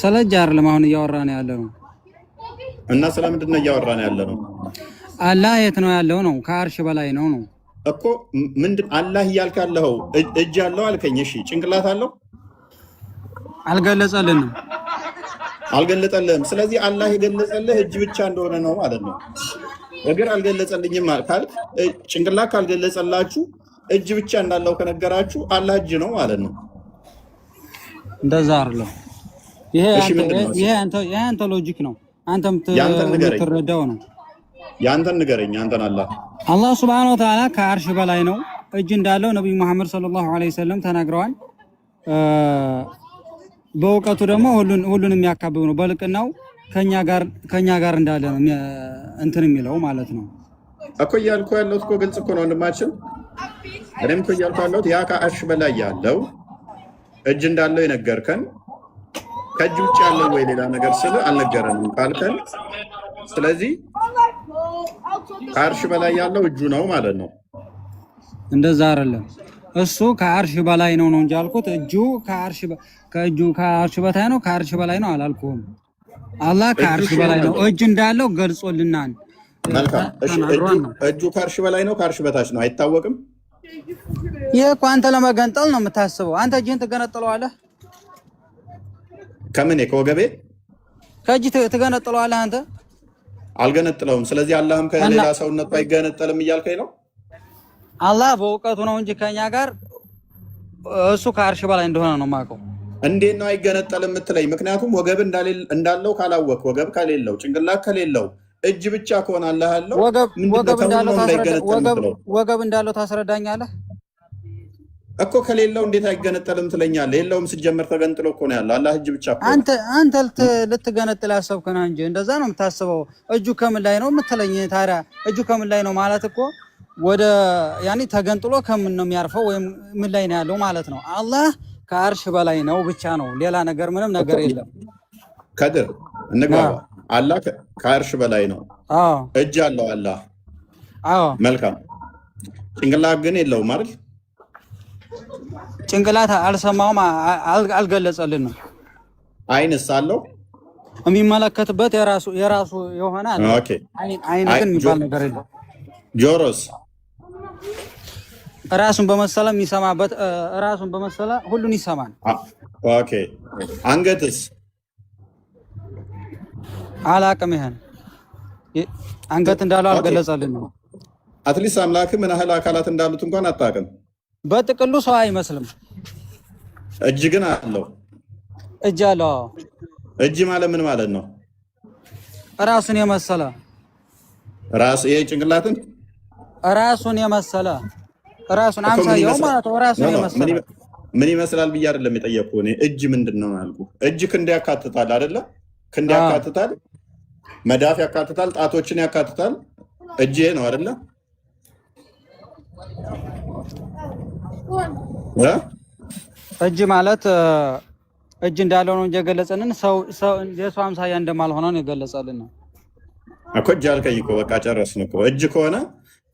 ስለ እጅ አይደለም አሁን እያወራን ያለው ነው። እና ስለምንድን ነው እያወራን ያለ ነው? አላህ የት ነው ያለው ነው? ከአርሽ በላይ ነው ነው እኮ። ምንድን አላህ እያልክ ያለው? እጅ አለው አልከኝ። እሺ ጭንቅላት አለው? አልገለጸልንም። ስለዚህ አላህ የገለጸልህ እጅ ብቻ እንደሆነ ነው ማለት ነው። እግር አልገለጸልኝም ካልክ፣ ጭንቅላት ካልገለጸላችሁ እጅ ብቻ እንዳለው ከነገራችሁ አላህ እጅ ነው ማለት ነው። እንደዛ አይደለም። ይሄ አንተ ሎጂክ ነው። አንተም የምትረዳው ነው። ያንተን ንገረኝ። አንተን አላህ ሱብሃነሁ ወተዓላ ከአርሽ በላይ ነው። እጅ እንዳለው ነብዩ መሐመድ ሰለላሁ ዐለይሂ ወሰለም ተናግረዋል። በእውቀቱ ደግሞ ሁሉን የሚያካብብ ነው። በልቅናው ከኛ ጋር እንዳለ ነው እንትን የሚለው ማለት ነው እኮ። እያልኩ ያለሁት እኮ ግልጽ እኮ ነው ወንድማችን። እኔም እኮ እያልኩ ያለሁት ያ ከአርሽ በላይ ያለው እጅ እንዳለው የነገርከን ከእጅ ውጭ ያለው ወይ ሌላ ነገር ስለ አልነገረንም ካልከን፣ ስለዚህ ከአርሽ በላይ ያለው እጁ ነው ማለት ነው። እንደዛ አይደለም። እሱ ከአርሽ በላይ ነው እንጂ አልኩት። እጁ ከአርሽ በታይ ነው ከአርሽ በላይ ነው አላልኩም። አላህ ከአርሽ በላይ ነው እጅ እንዳለው ገልጾልናል። መልካም። እሺ እጁ ከአርሽ በላይ ነው ከአርሽ በታች ነው አይታወቅም። ይሄ እኮ አንተ ለመገንጠል ነው የምታስበው። አንተ እጅህን ትገነጥለዋለህ። ከምን? ከወገቤ ከእጅ ትገነጥለዋለህ አንተ። አልገነጥለውም። ስለዚህ አላህም ከሌላ ሰውነቱ አይገነጠልም እያልከኝ ነው? አላህ በእውቀቱ ነው እንጂ ከኛ ጋር እሱ ከአርሽ በላይ እንደሆነ ነው የማውቀው። እንዴት ነው አይገነጠልም የምትለኝ? ምክንያቱም ወገብ እንዳለው ካላወቅ፣ ወገብ ከሌለው፣ ጭንቅላት ከሌለው እጅ ብቻ ከሆነ አላህ ያለው ወገብ እንዳለው ታስረዳኛለህ እኮ። ከሌለው እንዴት አይገነጠልም ትለኛለህ? የለውም ሲጀመር ተገንጥሎ እኮ ነው ያለው። አላህ እጅ ብቻ እኮ። አንተ ልትገነጥል ያሰብክ ነህ እንጂ እንደዛ ነው የምታስበው። እጁ ከምን ላይ ነው የምትለኝ ታዲያ? እጁ ከምን ላይ ነው ማለት እኮ ወደ ተገንጥሎ ከምን ነው የሚያርፈው ወይም ምን ላይ ነው ያለው ማለት ነው። አላህ ከአርሽ በላይ ነው ብቻ ነው፣ ሌላ ነገር ምንም ነገር የለም። ከድር እንግባባ። አላህ ከአርሽ በላይ ነው። እጅ አለው አላህ። መልካም። ጭንቅላት ግን የለውም አይደል? ጭንቅላት አልሰማውም፣ አልገለጸልንም። አይንስ አለው? የሚመለከትበት የራሱ የሆነ አለ። አይን ግን የሚባል ነገር የለም። ጆሮስ? ራሱን በመሰለ የሚሰማበት፣ ራሱን በመሰለ ሁሉን ይሰማል። ኦኬ። አንገትስ? አላቅም። ይሄን አንገት እንዳለው አልገለጸልንም። አትሊስት አምላክ ምን ያህል አካላት እንዳሉት እንኳን አታውቅም። በጥቅሉ ሰው አይመስልም። እጅ ግን አለው። እጅ አለው። እጅ ማለት ምን ማለት ነው? ራሱን የመሰለ ይሄ ጭንቅላትን ራሱን የመሰለ ራሱን አምሳያው ማለት ነው። ራሱን የመሰለ ምን ይመስላል ብዬ አይደለም የጠየቅኩህ እኔ። እጅ ምንድን ነው ያልኩህ? እጅ ክንድ ያካትታል አይደለ? ክንድ ያካትታል፣ መዳፍ ያካትታል፣ ጣቶችን ያካትታል። እጅ ነው አይደለ? እጅ ማለት እጅ እንዳለው ነው እንጂ የገለጸልን ሰው የሰው አምሳያ እንደማልሆነ ነው የገለጸልን እኮ። እጅ አልከኝ እኮ በቃ ጨረስን እኮ። እጅ ከሆነ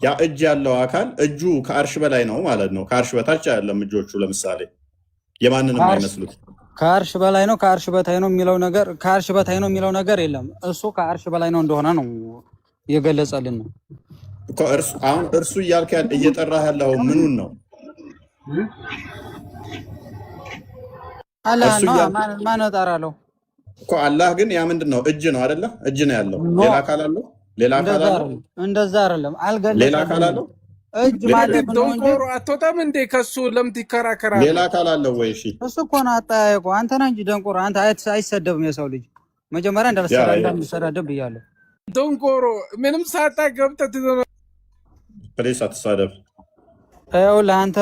ያ እጅ ያለው አካል እጁ ከአርሽ በላይ ነው ማለት ነው። ከአርሽ በታች አይደለም እጆቹ። ለምሳሌ የማንንም አይመስሉት። ከአርሽ በላይ ነው ከአርሽ በታይ ነው የሚለው ነገር ከአርሽ በታይ ነው የሚለው ነገር የለም። እሱ ከአርሽ በላይ ነው እንደሆነ ነው የገለጸልን እኮ። አሁን እርሱ እያልክ እየጠራህ ያለው ምኑን ነው? አላህ ነው። ማን እጠራለሁ እኮ? አላህ ግን ያ ምንድን ነው? እጅ ነው አይደለ? እጅ ነው ያለው። ሌላ አካል አለው? ሌላ አካል አለው? እንደዛ አይደለም። አልገለጸም። ሌላ አካል አለው? እጅ ማለት ነው እንጂ አትወጣም እንዴ ከሱ ለምን ትከራከራለህ? ሌላ አካል አለው ወይ? እሺ እሱ እኮ ነው አጠያየቁ። አንተ ነህ እንጂ ደንቆሮ። አንተ አይሰደብም የሰው ልጅ። መጀመሪያ እንዳልሰዳደብ ብያለሁ። ደንቆሮ ምንም ሳታ ገብተህ ትዘና ፕሌስ አትሳደብ። ይኸውልህ አንተ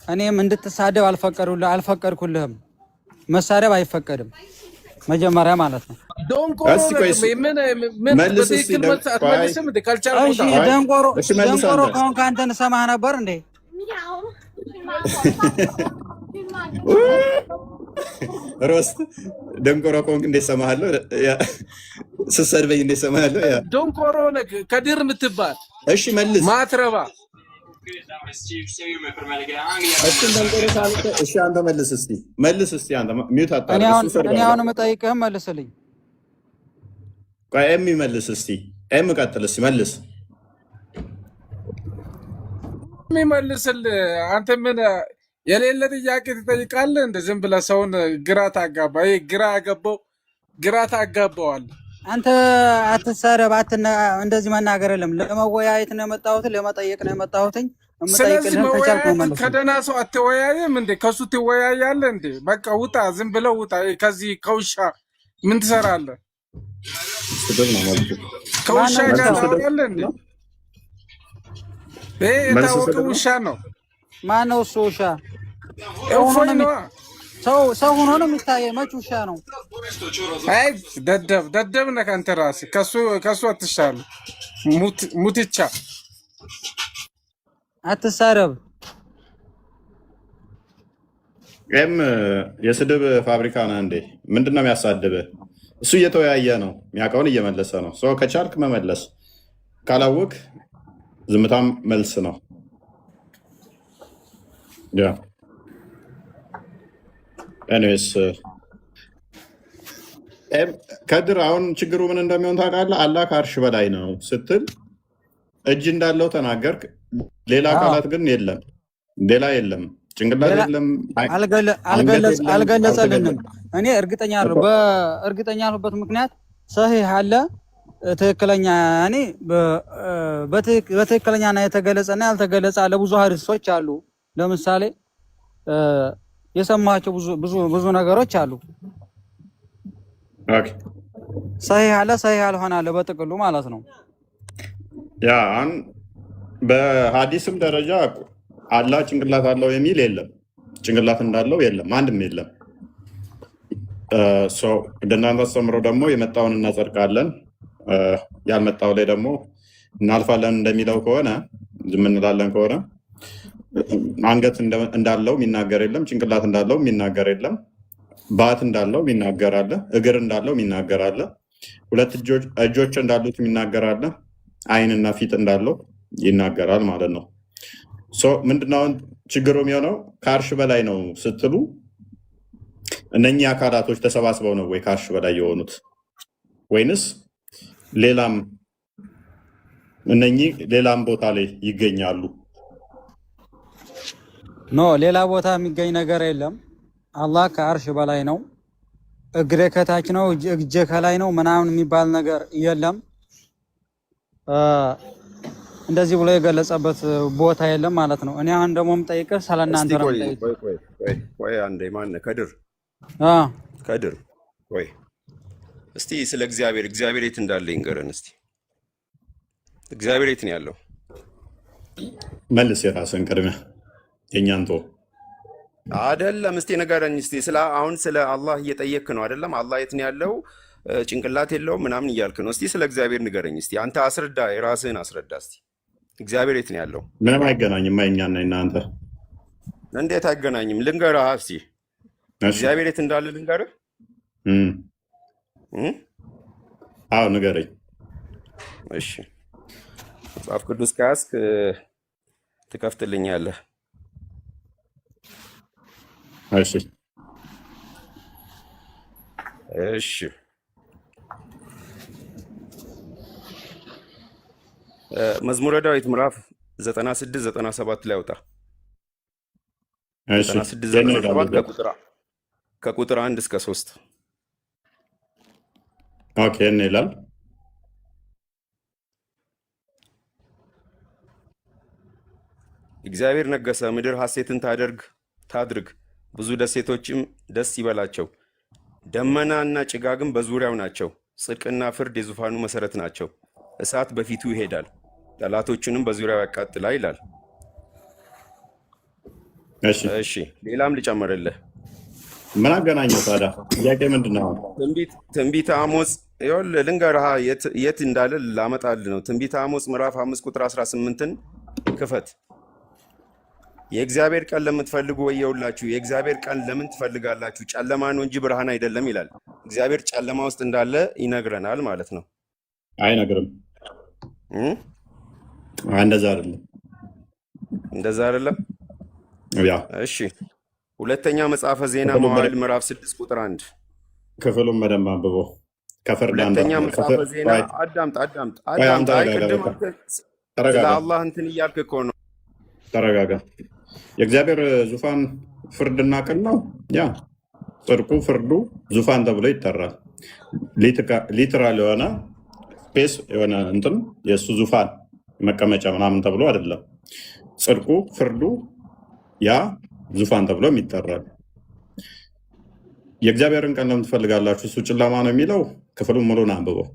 እኔም እንድትሳደብ አልፈቀድኩልህም። መሳደብ አይፈቀድም መጀመሪያ ማለት ነው። ደንቆሮ ከሆንክ አንተን እሰማህ ነበር እንዴ? ሮስት ደንቆሮ ከሆንክ እንዴት እሰማሃለሁ? ስትሰድበኝ እንዴት እሰማሃለሁ? ደንቆሮ ነህ ከድር የምትባል እሺ መልስ ማትረባ። እሺ አንተ መልስ እስቲ መልስ እስቲ አንተ ሚውት አጣ። እኔ አሁን የምጠይቅህም መልስልኝ። ቆይ ኤሚ መልስ እስቲ ኤም ቀጥል እስቲ መልስ። የሚመልስልህ አንተ ምን የሌለ ጥያቄ ትጠይቃለህ? እንደ ዝም ብለህ ሰውን ግራ ታጋባ። ይሄ ግራ ታጋባዋለህ። አንተ አትሳደብ፣ እንደዚህ መናገር የለም። ለመወያየት ነው የመጣሁት፣ ለመጠየቅ ነው የመጣሁት። ስለዚህ መወያየት ከደህና ሰው አትወያየም እንዴ? ከሱ ትወያያለህ እንዴ? በቃ ውጣ፣ ዝም ብለው ውጣ። ከዚህ ከውሻ ምን ትሰራለህ? ከውሻ ጋር ታወራለህ እንዴ? ይሄ የታወቀ ውሻ ነው። ማነው እሱ ውሻ? እፎይ ነዋ። ሰው ሆኖ ነው የሚታየው። መች ውሻ ነው? አይ ደደብ ነህ አንተ ራስህ። ከሱ አትሻልም። ሙትቻ አትሳረብ። የስድብ ፋብሪካ ነህ እንዴ? ምንድን ነው የሚያሳድብህ? እሱ እየተወያየ ነው፣ የሚያውቀውን እየመለሰ ነው። ሰው ከቻልክ መመለስ፣ ካላወቅ ዝምታም መልስ ነው። ኤኒዌይስ ከድር አሁን ችግሩ ምን እንደሚሆን ታውቃለህ? አላህ ከአርሽ በላይ ነው ስትል እጅ እንዳለው ተናገርክ። ሌላ አካላት ግን የለም፣ ሌላ የለም፣ ጭንቅላት የለም፣ አልገለጸልንም። እኔ እርግጠኛ ያለሁበት ምክንያት ሰሂህ አለ ትክክለኛ ያኔ በትክክለኛና የተገለጸና ያልተገለጸ አለ። ብዙ ሀዲሶች አሉ። ለምሳሌ የሰማቸው ብዙ ነገሮች አሉ። ሰሂህ አለ፣ ሰሂህ ያልሆነ አለ፣ በጥቅሉ ማለት ነው። ያ አሁን በሀዲስም ደረጃ አላህ ጭንቅላት አለው የሚል የለም፣ ጭንቅላት እንዳለው የለም፣ አንድም የለም። እንደናንተ አስተምሮ ደግሞ የመጣውን እናጸድቃለን፣ ያልመጣው ላይ ደግሞ እናልፋለን እንደሚለው ከሆነ ዝም እንላለን ከሆነ አንገት እንዳለው የሚናገር የለም፣ ጭንቅላት እንዳለው የሚናገር የለም፣ ባት እንዳለው የሚናገር አለ፣ እግር እንዳለው የሚናገር አለ፣ ሁለት እጆች እንዳሉት የሚናገር አለ፣ አይንና ፊት እንዳለው ይናገራል ማለት ነው። ምንድነው ችግሩ የሚሆነው? ከአርሽ በላይ ነው ስትሉ እነኚህ አካላቶች ተሰባስበው ነው ወይ ከአርሽ በላይ የሆኑት? ወይንስ ሌላም እነኚህ ሌላም ቦታ ላይ ይገኛሉ? ኖ ሌላ ቦታ የሚገኝ ነገር የለም። አላህ ከአርሽ በላይ ነው። እግሬ ከታች ነው፣ እጄ ከላይ ነው ምናምን የሚባል ነገር የለም። እንደዚህ ብሎ የገለጸበት ቦታ የለም ማለት ነው። እኔ አሁን ደግሞ የምጠይቅህ ስለናንተ ነው። ቆይ አንዴ ማነህ? ከድር ቆይ እስቲ ስለ እግዚአብሔር የት እንዳለ ይንገረን እስቲ። እግዚአብሔር የት ነው ያለው? መልስ የራስን ቅድሚያ የእኛን ተው አይደለም። እስቲ ንገረኝ እስቲ። አሁን ስለ አላህ እየጠየክ ነው አይደለም? አላህ የት ነው ያለው? ጭንቅላት የለውም ምናምን እያልክ ነው። እስቲ ስለ እግዚአብሔር ንገረኝ እስቲ። አንተ አስረዳ፣ የራስህን አስረዳ እስቲ። እግዚአብሔር የት ነው ያለው? ምንም አይገናኝም የእኛና የእናንተ። እንዴት አይገናኝም? ልንገርህ እስኪ እግዚአብሔር የት እንዳለ ልንገርህ። አዎ ንገረኝ። እሺ መጽሐፍ ቅዱስ ከያዝክ ትከፍትልኛለህ። እሺ እሺ መዝሙረ ዳዊት ምዕራፍ 96 97 ላይ አውጣ። 96 97 ከቁጥር 1 እስከ 3 ኦኬ ይላል። እግዚአብሔር ነገሰ፣ ምድር ሐሴትን ታድርግ፣ ብዙ ደሴቶችም ደስ ይበላቸው። ደመናና ጭጋግም በዙሪያው ናቸው። ጽድቅና ፍርድ የዙፋኑ መሰረት ናቸው። እሳት በፊቱ ይሄዳል፣ ጠላቶቹንም በዙሪያው ያቃጥላል ይላል። እሺ ሌላም ልጨምርልህ። ምን አገናኘው ታዲያ? ጥያቄ ምንድን ነው? ትንቢተ አሞጽ ይኸውልህ ልንገርህ የት እንዳለ ላመጣልህ ነው። ትንቢተ አሞጽ ምዕራፍ 5 ቁጥር 18ን ክፈት። የእግዚአብሔር ቀን ለምትፈልጉ ወየውላችሁ፣ የእግዚአብሔር ቀን ለምን ትፈልጋላችሁ? ጨለማ ነው እንጂ ብርሃን አይደለም ይላል። እግዚአብሔር ጨለማ ውስጥ እንዳለ ይነግረናል ማለት ነው። አይነግርም። እንደዛ አይደለም። እንደዛ አይደለም። ያ እሺ ሁለተኛ መጽሐፈ ዜና መዋዕል ምዕራፍ 6 ቁጥር 1 ክፍሉን በደንብ አንብበው። ሁለተኛ መጽሐፈ ዜና አዳምጥ። አይ ቅድም ስለ አላህ እንትን እያልክ እኮ ነው። ተረጋጋ። የእግዚአብሔር ዙፋን ፍርድና ቅን ነው። ያ ጽድቁ ፍርዱ ዙፋን ተብሎ ይጠራል። ሊትራል የሆነ ስፔስ የሆነ እንትን የእሱ ዙፋን መቀመጫ ምናምን ተብሎ አይደለም። ጽድቁ ፍርዱ ያ ዙፋን ተብሎ ይጠራል። የእግዚአብሔርን ቀን ለምን ትፈልጋላችሁ? እሱ ጨለማ ነው የሚለው ክፍሉን ሙሉን አንብበው።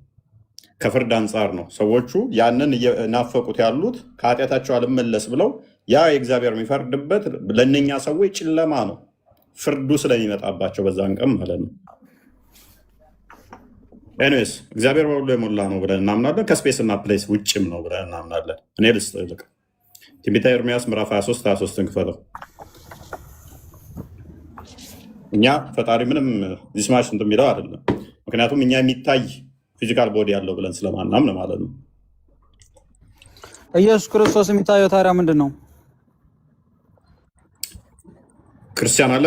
ከፍርድ አንጻር ነው። ሰዎቹ ያንን እየናፈቁት ያሉት ከኃጢአታቸው አልመለስ ብለው ያ የእግዚአብሔር የሚፈርድበት ለእነኛ ሰዎች ጨለማ ነው፣ ፍርዱ ስለሚመጣባቸው በዛን ቀን ማለት ነው። ኤኒዌይስ እግዚአብሔር በሁሉ የሞላ ነው ብለን እናምናለን። ከስፔስ እና ፕሌስ ውጭም ነው ብለን እናምናለን። እኔ ልስጥልቅ ትንቢተ ኤርምያስ ምዕራፍ 23 ክፈለው። እኛ ፈጣሪ ምንም ዚስማሽ እንትን የሚለው አይደለም። ምክንያቱም እኛ የሚታይ ፊዚካል ቦዲ ያለው ብለን ስለማናምን ማለት ነው። ኢየሱስ ክርስቶስ የሚታየው ታዲያ ምንድን ነው? ክርስቲያን አለ?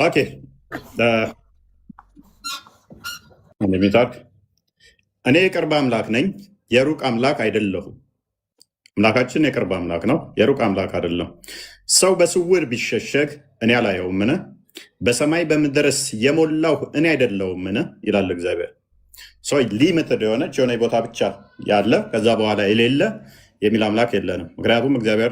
ኦኬ እኔ የቅርብ አምላክ ነኝ፣ የሩቅ አምላክ አይደለሁም። አምላካችን የቅርብ አምላክ ነው፣ የሩቅ አምላክ አይደለም። ሰው በስውር ቢሸሸግ እኔ አላየውምን? በሰማይ በምድርስ የሞላሁ እኔ አይደለሁምን? ይላል እግዚአብሔር። ሰው ሊሚትድ የሆነች የሆነ ቦታ ብቻ ያለ ከዛ በኋላ የሌለ የሚል አምላክ የለንም። ምክንያቱም እግዚአብሔር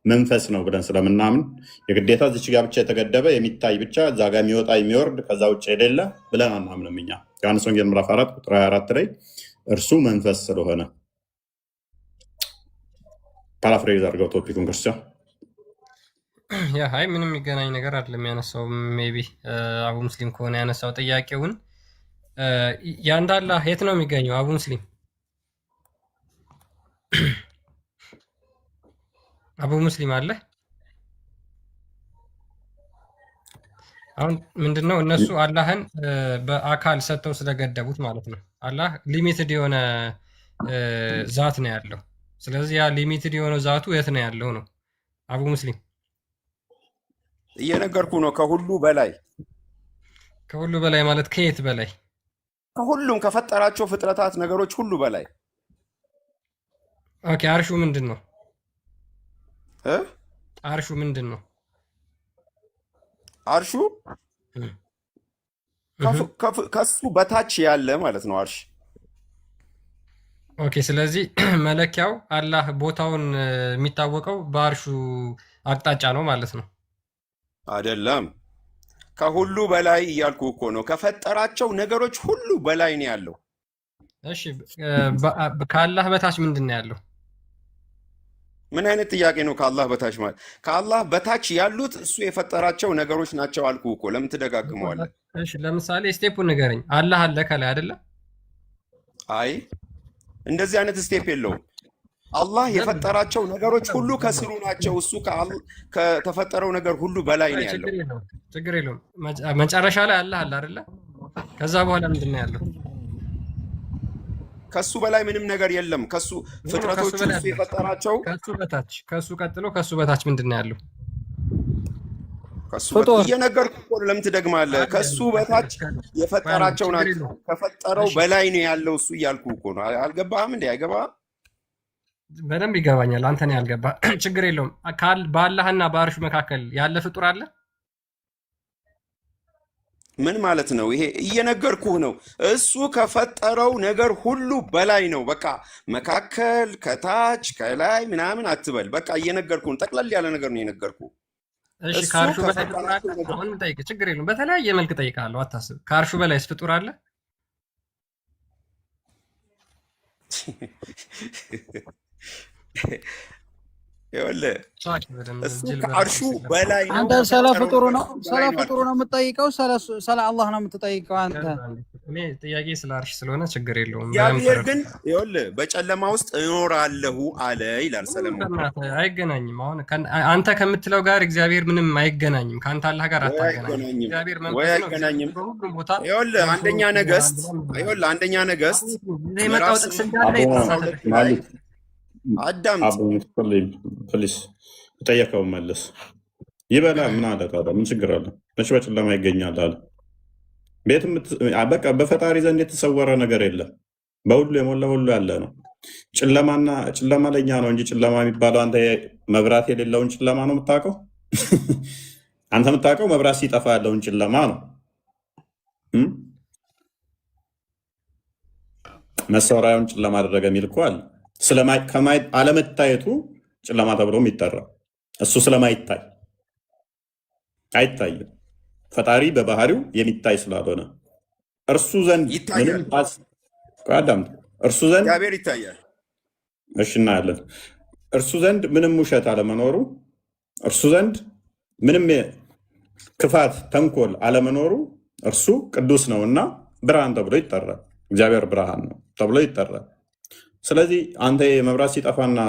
መንፈስ ነው ብለን ስለምናምን የግዴታ እዚች ጋር ብቻ የተገደበ የሚታይ ብቻ እዛ ጋር የሚወጣ የሚወርድ ከዛ ውጭ የሌለ ብለን አናምንም። እኛ ዮሐንስ ወንጌል ምዕራፍ 4 ቁጥር 24 ላይ እርሱ መንፈስ ስለሆነ ፓራፍሬዝ አድርገው ቶፒኩን ክርስቲያን አይ ምንም የሚገናኝ ነገር አይደለም ያነሳው። ሜይ ቢ አቡ ሙስሊም ከሆነ ያነሳው ጥያቄውን ያንዳላ የት ነው የሚገኘው? አቡ ሙስሊም አቡ ሙስሊም አለ። አሁን ምንድነው እነሱ አላህን በአካል ሰጥተው ስለገደቡት ማለት ነው። አላህ ሊሚትድ የሆነ ዛት ነው ያለው። ስለዚህ ያ ሊሚትድ የሆነ ዛቱ የት ነው ያለው ነው አቡ ሙስሊም እየነገርኩ ነው። ከሁሉ በላይ ከሁሉ በላይ ማለት ከየት በላይ? ከሁሉም ከፈጠራቸው ፍጥረታት ነገሮች ሁሉ በላይ። ኦኬ አርሹ ምንድን ነው? አርሹ ምንድን ነው? አርሹ ከሱ በታች ያለ ማለት ነው አርሽ። ኦኬ ስለዚህ መለኪያው አላህ ቦታውን የሚታወቀው በአርሹ አቅጣጫ ነው ማለት ነው አይደለም። ከሁሉ በላይ እያልኩ እኮ ነው። ከፈጠራቸው ነገሮች ሁሉ በላይ ነው ያለው። እሺ ከአላህ በታች ምንድን ነው ያለው? ምን አይነት ጥያቄ ነው? ከአላህ በታች ማለት ከአላህ በታች ያሉት እሱ የፈጠራቸው ነገሮች ናቸው አልኩህ እኮ። ለምን ትደጋግመዋለህ? እሺ ለምሳሌ ስቴፑን ንገረኝ። አላህ አለ ከላይ አይደለ? አይ እንደዚህ አይነት ስቴፕ የለውም። አላህ የፈጠራቸው ነገሮች ሁሉ ከስሩ ናቸው። እሱ ከተፈጠረው ነገር ሁሉ በላይ ነው ያለው። ችግር የለውም። መጨረሻ ላይ አላህ አለ አይደለ? ከዛ በኋላ ምንድን ነው ያለው? ከሱ በላይ ምንም ነገር የለም። ከሱ ፍጥረቶቹ እሱ የፈጠራቸው ከሱ ቀጥሎ ከሱ በታች ምንድን ነው ያለው? ከሱ እየነገርኩህ እኮ ለምን ትደግማለህ? ከሱ በታች የፈጠራቸው ናቸው። ከፈጠረው በላይ ነው ያለው እሱ እያልኩህ እኮ ነው። አልገባህም እንዴ? አይገባህም? በደንብ ይገባኛል። አንተ ነው ያልገባህ። ችግር የለውም። በአላህና በአርሹ መካከል ያለ ፍጡር አለ? ምን ማለት ነው ይሄ? እየነገርኩህ ነው። እሱ ከፈጠረው ነገር ሁሉ በላይ ነው። በቃ መካከል፣ ከታች፣ ከላይ ምናምን አትበል። በቃ እየነገርኩህ ነው። ጠቅለል ያለ ነገር ነው የነገርኩህ። እሺ ከአርሹ በላይ ፍጡር አለ? አሁን ጠይቅ። ችግር የለውም። በተለያየ መልክ ጠይቃለሁ፣ አታስብ። ከአርሹ በላይስ ፍጡር አለ? ይኸውልህ እሱ ከአርሹ በላይ ነው። አንተ ስለ ፍጡሩ ነው የምትጠይቀው? ስለ አላህ ነው የምትጠይቀው አንተ? እኔ ጥያቄ ስለ አርሽ ስለሆነ ችግር የለውም። እግዚአብሔር ግን ይኸውልህ በጨለማ ውስጥ እኖራለሁ አለ ይላል ሰለሞን። አይገናኝም። አሁን አንተ ከምትለው ጋር እግዚአብሔር ምንም አይገናኝም። ከአንተ አላህ ጋር አታገናኝም። እግዚአብሔር መንፈስ ነው። አይገናኝም። ይኸውልህ አንደኛ ነገሥት የመጣው ጥቅስ እንዳለ የተሳሳተ አዳምጥ ፕሊስ ጠየቀው መለስ ይበላ ምን አለ ታዲያ? ምን ችግር አለ? መች በጨለማ ይገኛል አለ። በቃ በፈጣሪ ዘንድ የተሰወረ ነገር የለም። በሁሉ የሞላ ሁሉ ያለ ነው። ጨለማ ለኛ ነው እንጂ ጨለማ የሚባለው አንተ መብራት የሌለውን ጨለማ ነው የምታውቀው። አንተ የምታውቀው መብራት ሲጠፋ ያለውን ጨለማ ነው። መሰወሪያውን ጨለማ አደረገ የሚል እኮ አለ። አለመታየቱ ጨለማ ተብሎም ይጠራል። እሱ ስለማይታይ አይታይም። ፈጣሪ በባህሪው የሚታይ ስላልሆነ እርሱ ዘንድ ምንም እርሱ ዘንድ እግዚአብሔር ይታያል። እሺ እናያለን። እርሱ ዘንድ ምንም ውሸት አለመኖሩ፣ እርሱ ዘንድ ምንም ክፋት፣ ተንኮል አለመኖሩ እርሱ ቅዱስ ነውና ብርሃን ተብሎ ይጠራል። እግዚአብሔር ብርሃን ነው ተብሎ ይጠራል። ስለዚህ አንተ መብራት ሲጠፋና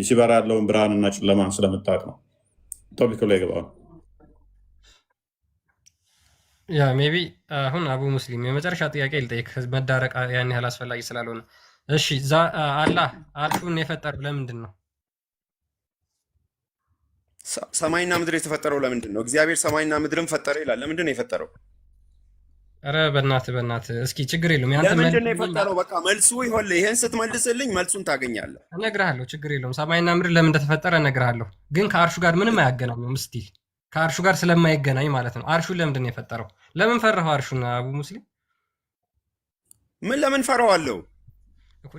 ሲበራ ያለውን ብርሃንና ጨለማ ስለምታውቅ ነው ቶፒኩ ላይ ገባው። ያ ሜቢ አሁን አቡ ሙስሊም የመጨረሻ ጥያቄ ልጠይቅ፣ መዳረቅ ያን ያህል አስፈላጊ ስላልሆነ። እሺ አላህ አርሹን የፈጠረው ለምንድን ነው? ሰማይና ምድር የተፈጠረው ለምንድን ነው? እግዚአብሔር ሰማይና ምድርን ፈጠረ ይላል። ለምንድን ነው የፈጠረው? ኧረ በእናትህ እስኪ ችግር የለውም። ለምንድን ነው የፈጠረው? በቃ መልሱ ይኸውልህ፣ ይሄን ስትመልስልኝ መልሱን ታገኛለህ። እነግርሃለሁ፣ ችግር የለውም። ሰማይና ምድር ለምን እንደተፈጠረ እነግርሃለሁ። ግን ከአርሹ ጋር ምንም አያገናኙም። ስቲል ከአርሹ ጋር ስለማይገናኝ ማለት ነው። አርሹን ለምንድን ነው የፈጠረው? ለምን ፈራኸው አርሹን? አቡ ሙስሊም ምን ለምን ፈራዋለሁ?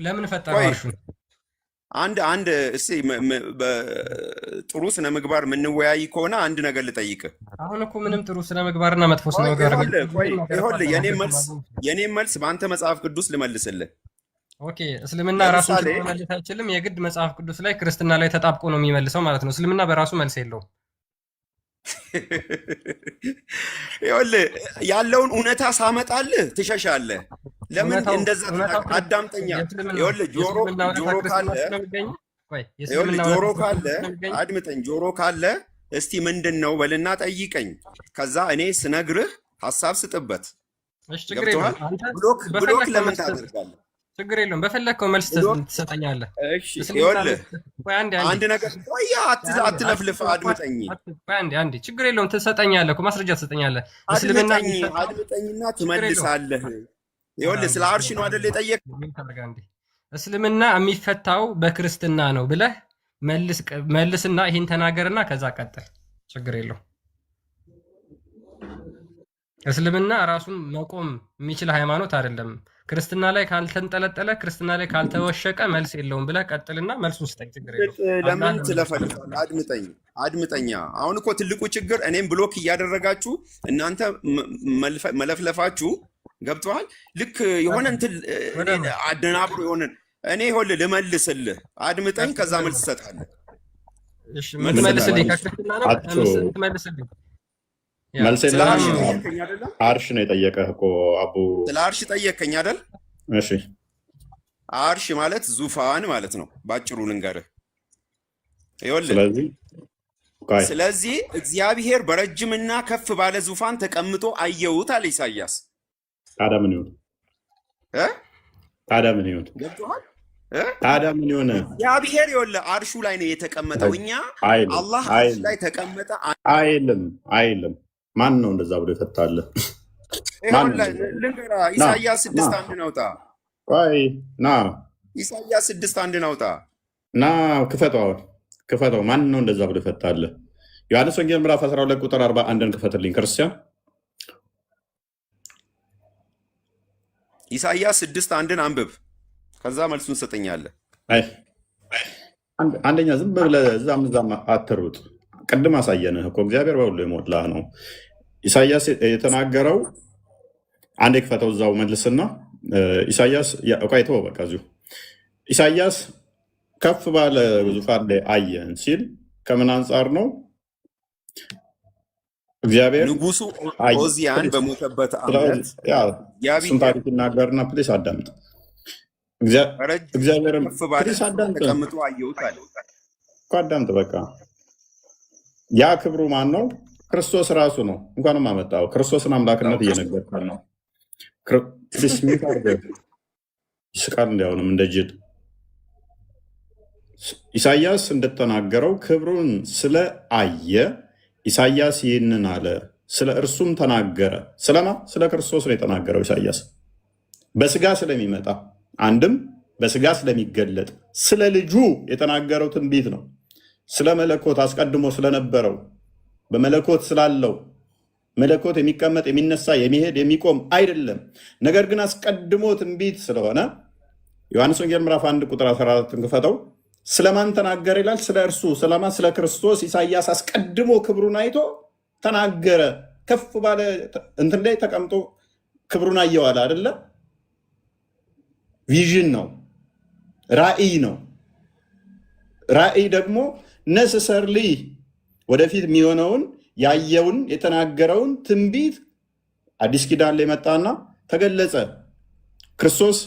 ለምን ፈጠረው አርሹን? አንድ እስኪ ጥሩ ስነ ምግባር የምንወያይ ከሆነ አንድ ነገር ልጠይቅህ። አሁን እኮ ምንም ጥሩ ስነ ምግባርና መጥፎ ስነ ምግባር ይኸውልህ፣ የኔም መልስ በአንተ መጽሐፍ ቅዱስ ልመልስልህ። ኦኬ፣ እስልምና ራሱን መመለስ አይችልም። የግድ መጽሐፍ ቅዱስ ላይ ክርስትና ላይ ተጣብቆ ነው የሚመልሰው ማለት ነው። እስልምና በራሱ መልስ የለውም። ይኸውልህ ያለውን እውነታ ሳመጣልህ ትሸሻለህ። ለምን እንደዛ አዳምጠኛ። ይኸውልህ ጆሮ ካለ አድምጠኝ። ጆሮ ካለ እስቲ ምንድን ነው በልና ጠይቀኝ። ከዛ እኔ ስነግርህ ሀሳብ ስጥበት። ገብቶሃል? ብሎክ ለምን ታደርጋለህ? ችግር የለውም። በፈለግከው መልስ ትሰጠኛለህ። ይኸውልህ አንድ ነገር አትለፍልፍ፣ አድምጠኝ። አንዴ ችግር የለውም። ትሰጠኛለህ እኮ ማስረጃ ትሰጠኛለህ። አድምጠኝና ትመልሳለህ። ይኸውልህ ስለ አርሽ ነው አይደል የጠየቅህ? እስልምና የሚፈታው በክርስትና ነው ብለህ መልስና ይህን ተናገርና ከዛ ቀጥል። ችግር የለውም። እስልምና ራሱን መቆም የሚችል ሃይማኖት አይደለም። ክርስትና ላይ ካልተንጠለጠለ፣ ክርስትና ላይ ካልተወሸቀ መልስ የለውም ብለህ ቀጥልና መልሱን ስጠኝ። ችግር የለውም። ለምን ትለፈልፋለህ? አድምጠኛ። አሁን እኮ ትልቁ ችግር እኔም ብሎክ እያደረጋችሁ እናንተ መለፍለፋችሁ ገብተዋል። ልክ የሆነ እንትን አደናብሮ የሆነ እኔ ይኸውልህ ልመልስልህ፣ አድምጠኝ፣ ከዛ መልስ ትሰጣለህ። እሺ የምትመልስልኝ ከክርስትና ነው የምትመልስልኝ? መልስ ስለ የለም። አርሽ ጠየከኝ አይደለ? አርሽ ነው የጠየቀህ እኮ አቡ። ስለ አርሽ ጠየከኝ አይደል? እሺ አርሽ ማለት ዙፋን ማለት ነው። ባጭሩ ልንገርህ። ይኸውልህ ስለዚህ እግዚአብሔር በረጅምና ከፍ ባለ ዙፋን ተቀምጦ አየሁት አለ ኢሳይያስ። ታዲያ ምን ይሁን? ታዲያ ምን ይሁን? ታዲያ ምን ይሁን? እግዚአብሔር ይኸውልህ አርሹ ላይ ነው የተቀመጠው። እኛ አላህ አርሽ ላይ ተቀመጠ አይልም አይልም። ማን ነው እንደዛ ብሎ የፈታልህ? ልንገርህ፣ ኢሳይያስ 6:1 አውጣ። ቆይ ና ኢሳይያስ 6:1 አውጣ ና ክፈተው። አሁን ክፈተው። ማን ነው እንደዛ ብሎ የፈታልህ? ዮሐንስ ወንጌል ምዕራፍ 12 ቁጥር 41ን ክፈትልኝ ክርስቲያን። ኢሳይያስ 6:1 አንብብ፣ ከዛ መልሱን ሰጠኛለህ። አንደኛ ዝም ብለህ እዛም አትሩጥ። ቅድም አሳየንህ እኮ እግዚአብሔር በሁሉ የሞላህ ነው። ኢሳይያስ የተናገረው አንዴ ክፈተው፣ እዛው መልስና ኢሳይያስ ቆይቶ በቃ እዚሁ ኢሳይያስ ከፍ ባለ ዙፋን ላይ አየን ሲል ከምን አንጻር ነው? እግዚአብሔር ንጉሱ ኦዚያን በሞተበት ዓመት እሱን ታሪክ ይናገርና ፕሊስ አዳምጥ። እግዚአብሔር ፕሊስ አዳምጥ፣ ተቀምጦ አየሁት አለ እኮ አዳምጥ። በቃ ያ ክብሩ ማን ነው? ክርስቶስ ራሱ ነው። እንኳንም አመጣው ክርስቶስን አምላክነት እየነገርካል ነው። ይስቃል እንዲያውንም እንደ ጅል። ኢሳያስ እንደተናገረው ክብሩን ስለ አየ ኢሳያስ ይህንን አለ፣ ስለ እርሱም ተናገረ። ስለማ ስለ ክርስቶስ ነው የተናገረው። ኢሳያስ በስጋ ስለሚመጣ አንድም በስጋ ስለሚገለጥ ስለ ልጁ የተናገረው ትንቢት ነው። ስለ መለኮት አስቀድሞ ስለነበረው በመለኮት ስላለው መለኮት የሚቀመጥ የሚነሳ የሚሄድ የሚቆም አይደለም። ነገር ግን አስቀድሞ ትንቢት ስለሆነ ዮሐንስ ወንጌል ምዕራፍ 1 ቁጥር 14 ክፈተው። ስለማን ተናገረ ይላል? ስለ እርሱ። ስለማ? ስለ ክርስቶስ። ኢሳያስ አስቀድሞ ክብሩን አይቶ ተናገረ። ከፍ ባለ እንትን ላይ ተቀምጦ ክብሩን አየዋል አይደለ? ቪዥን ነው፣ ራእይ ነው። ራእይ ደግሞ ነሰሰርሊ ወደፊት የሚሆነውን ያየውን የተናገረውን ትንቢት አዲስ ኪዳን ላይ መጣና ተገለጸ። ክርስቶስ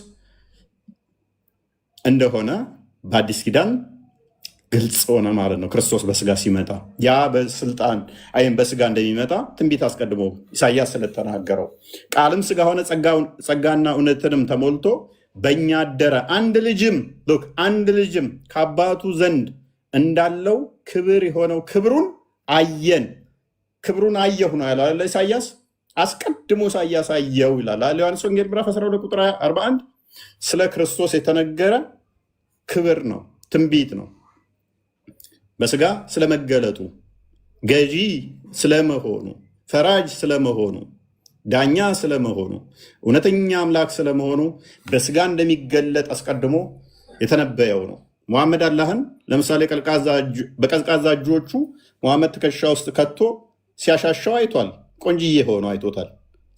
እንደሆነ በአዲስ ኪዳን ግልጽ ሆነ ማለት ነው። ክርስቶስ በስጋ ሲመጣ ያ በስልጣን አይም በስጋ እንደሚመጣ ትንቢት አስቀድሞ ኢሳያስ ስለተናገረው ቃልም ስጋ ሆነ ጸጋና እውነትንም ተሞልቶ በእኛ አደረ፣ አንድ ልጅም ከአባቱ ዘንድ እንዳለው ክብር የሆነው ክብሩን አየን። ክብሩን አየሁ ነው ያለ ኢሳያስ። አስቀድሞ ኢሳያስ አየው ይላል ዮሐንስ ወንጌል ምዕራፍ 12 ቁጥር 41። ስለ ክርስቶስ የተነገረ ክብር ነው፣ ትንቢት ነው። በስጋ ስለመገለጡ፣ ገዢ ስለመሆኑ፣ ፈራጅ ስለመሆኑ፣ ዳኛ ስለመሆኑ፣ እውነተኛ አምላክ ስለመሆኑ በስጋ እንደሚገለጥ አስቀድሞ የተነበየው ነው። ሙሐመድ አላህን ለምሳሌ በቀዝቃዛ እጆቹ ሙሐመድ ትከሻ ውስጥ ከቶ ሲያሻሻው አይቷል። ቆንጅዬ ሆኖ አይቶታል።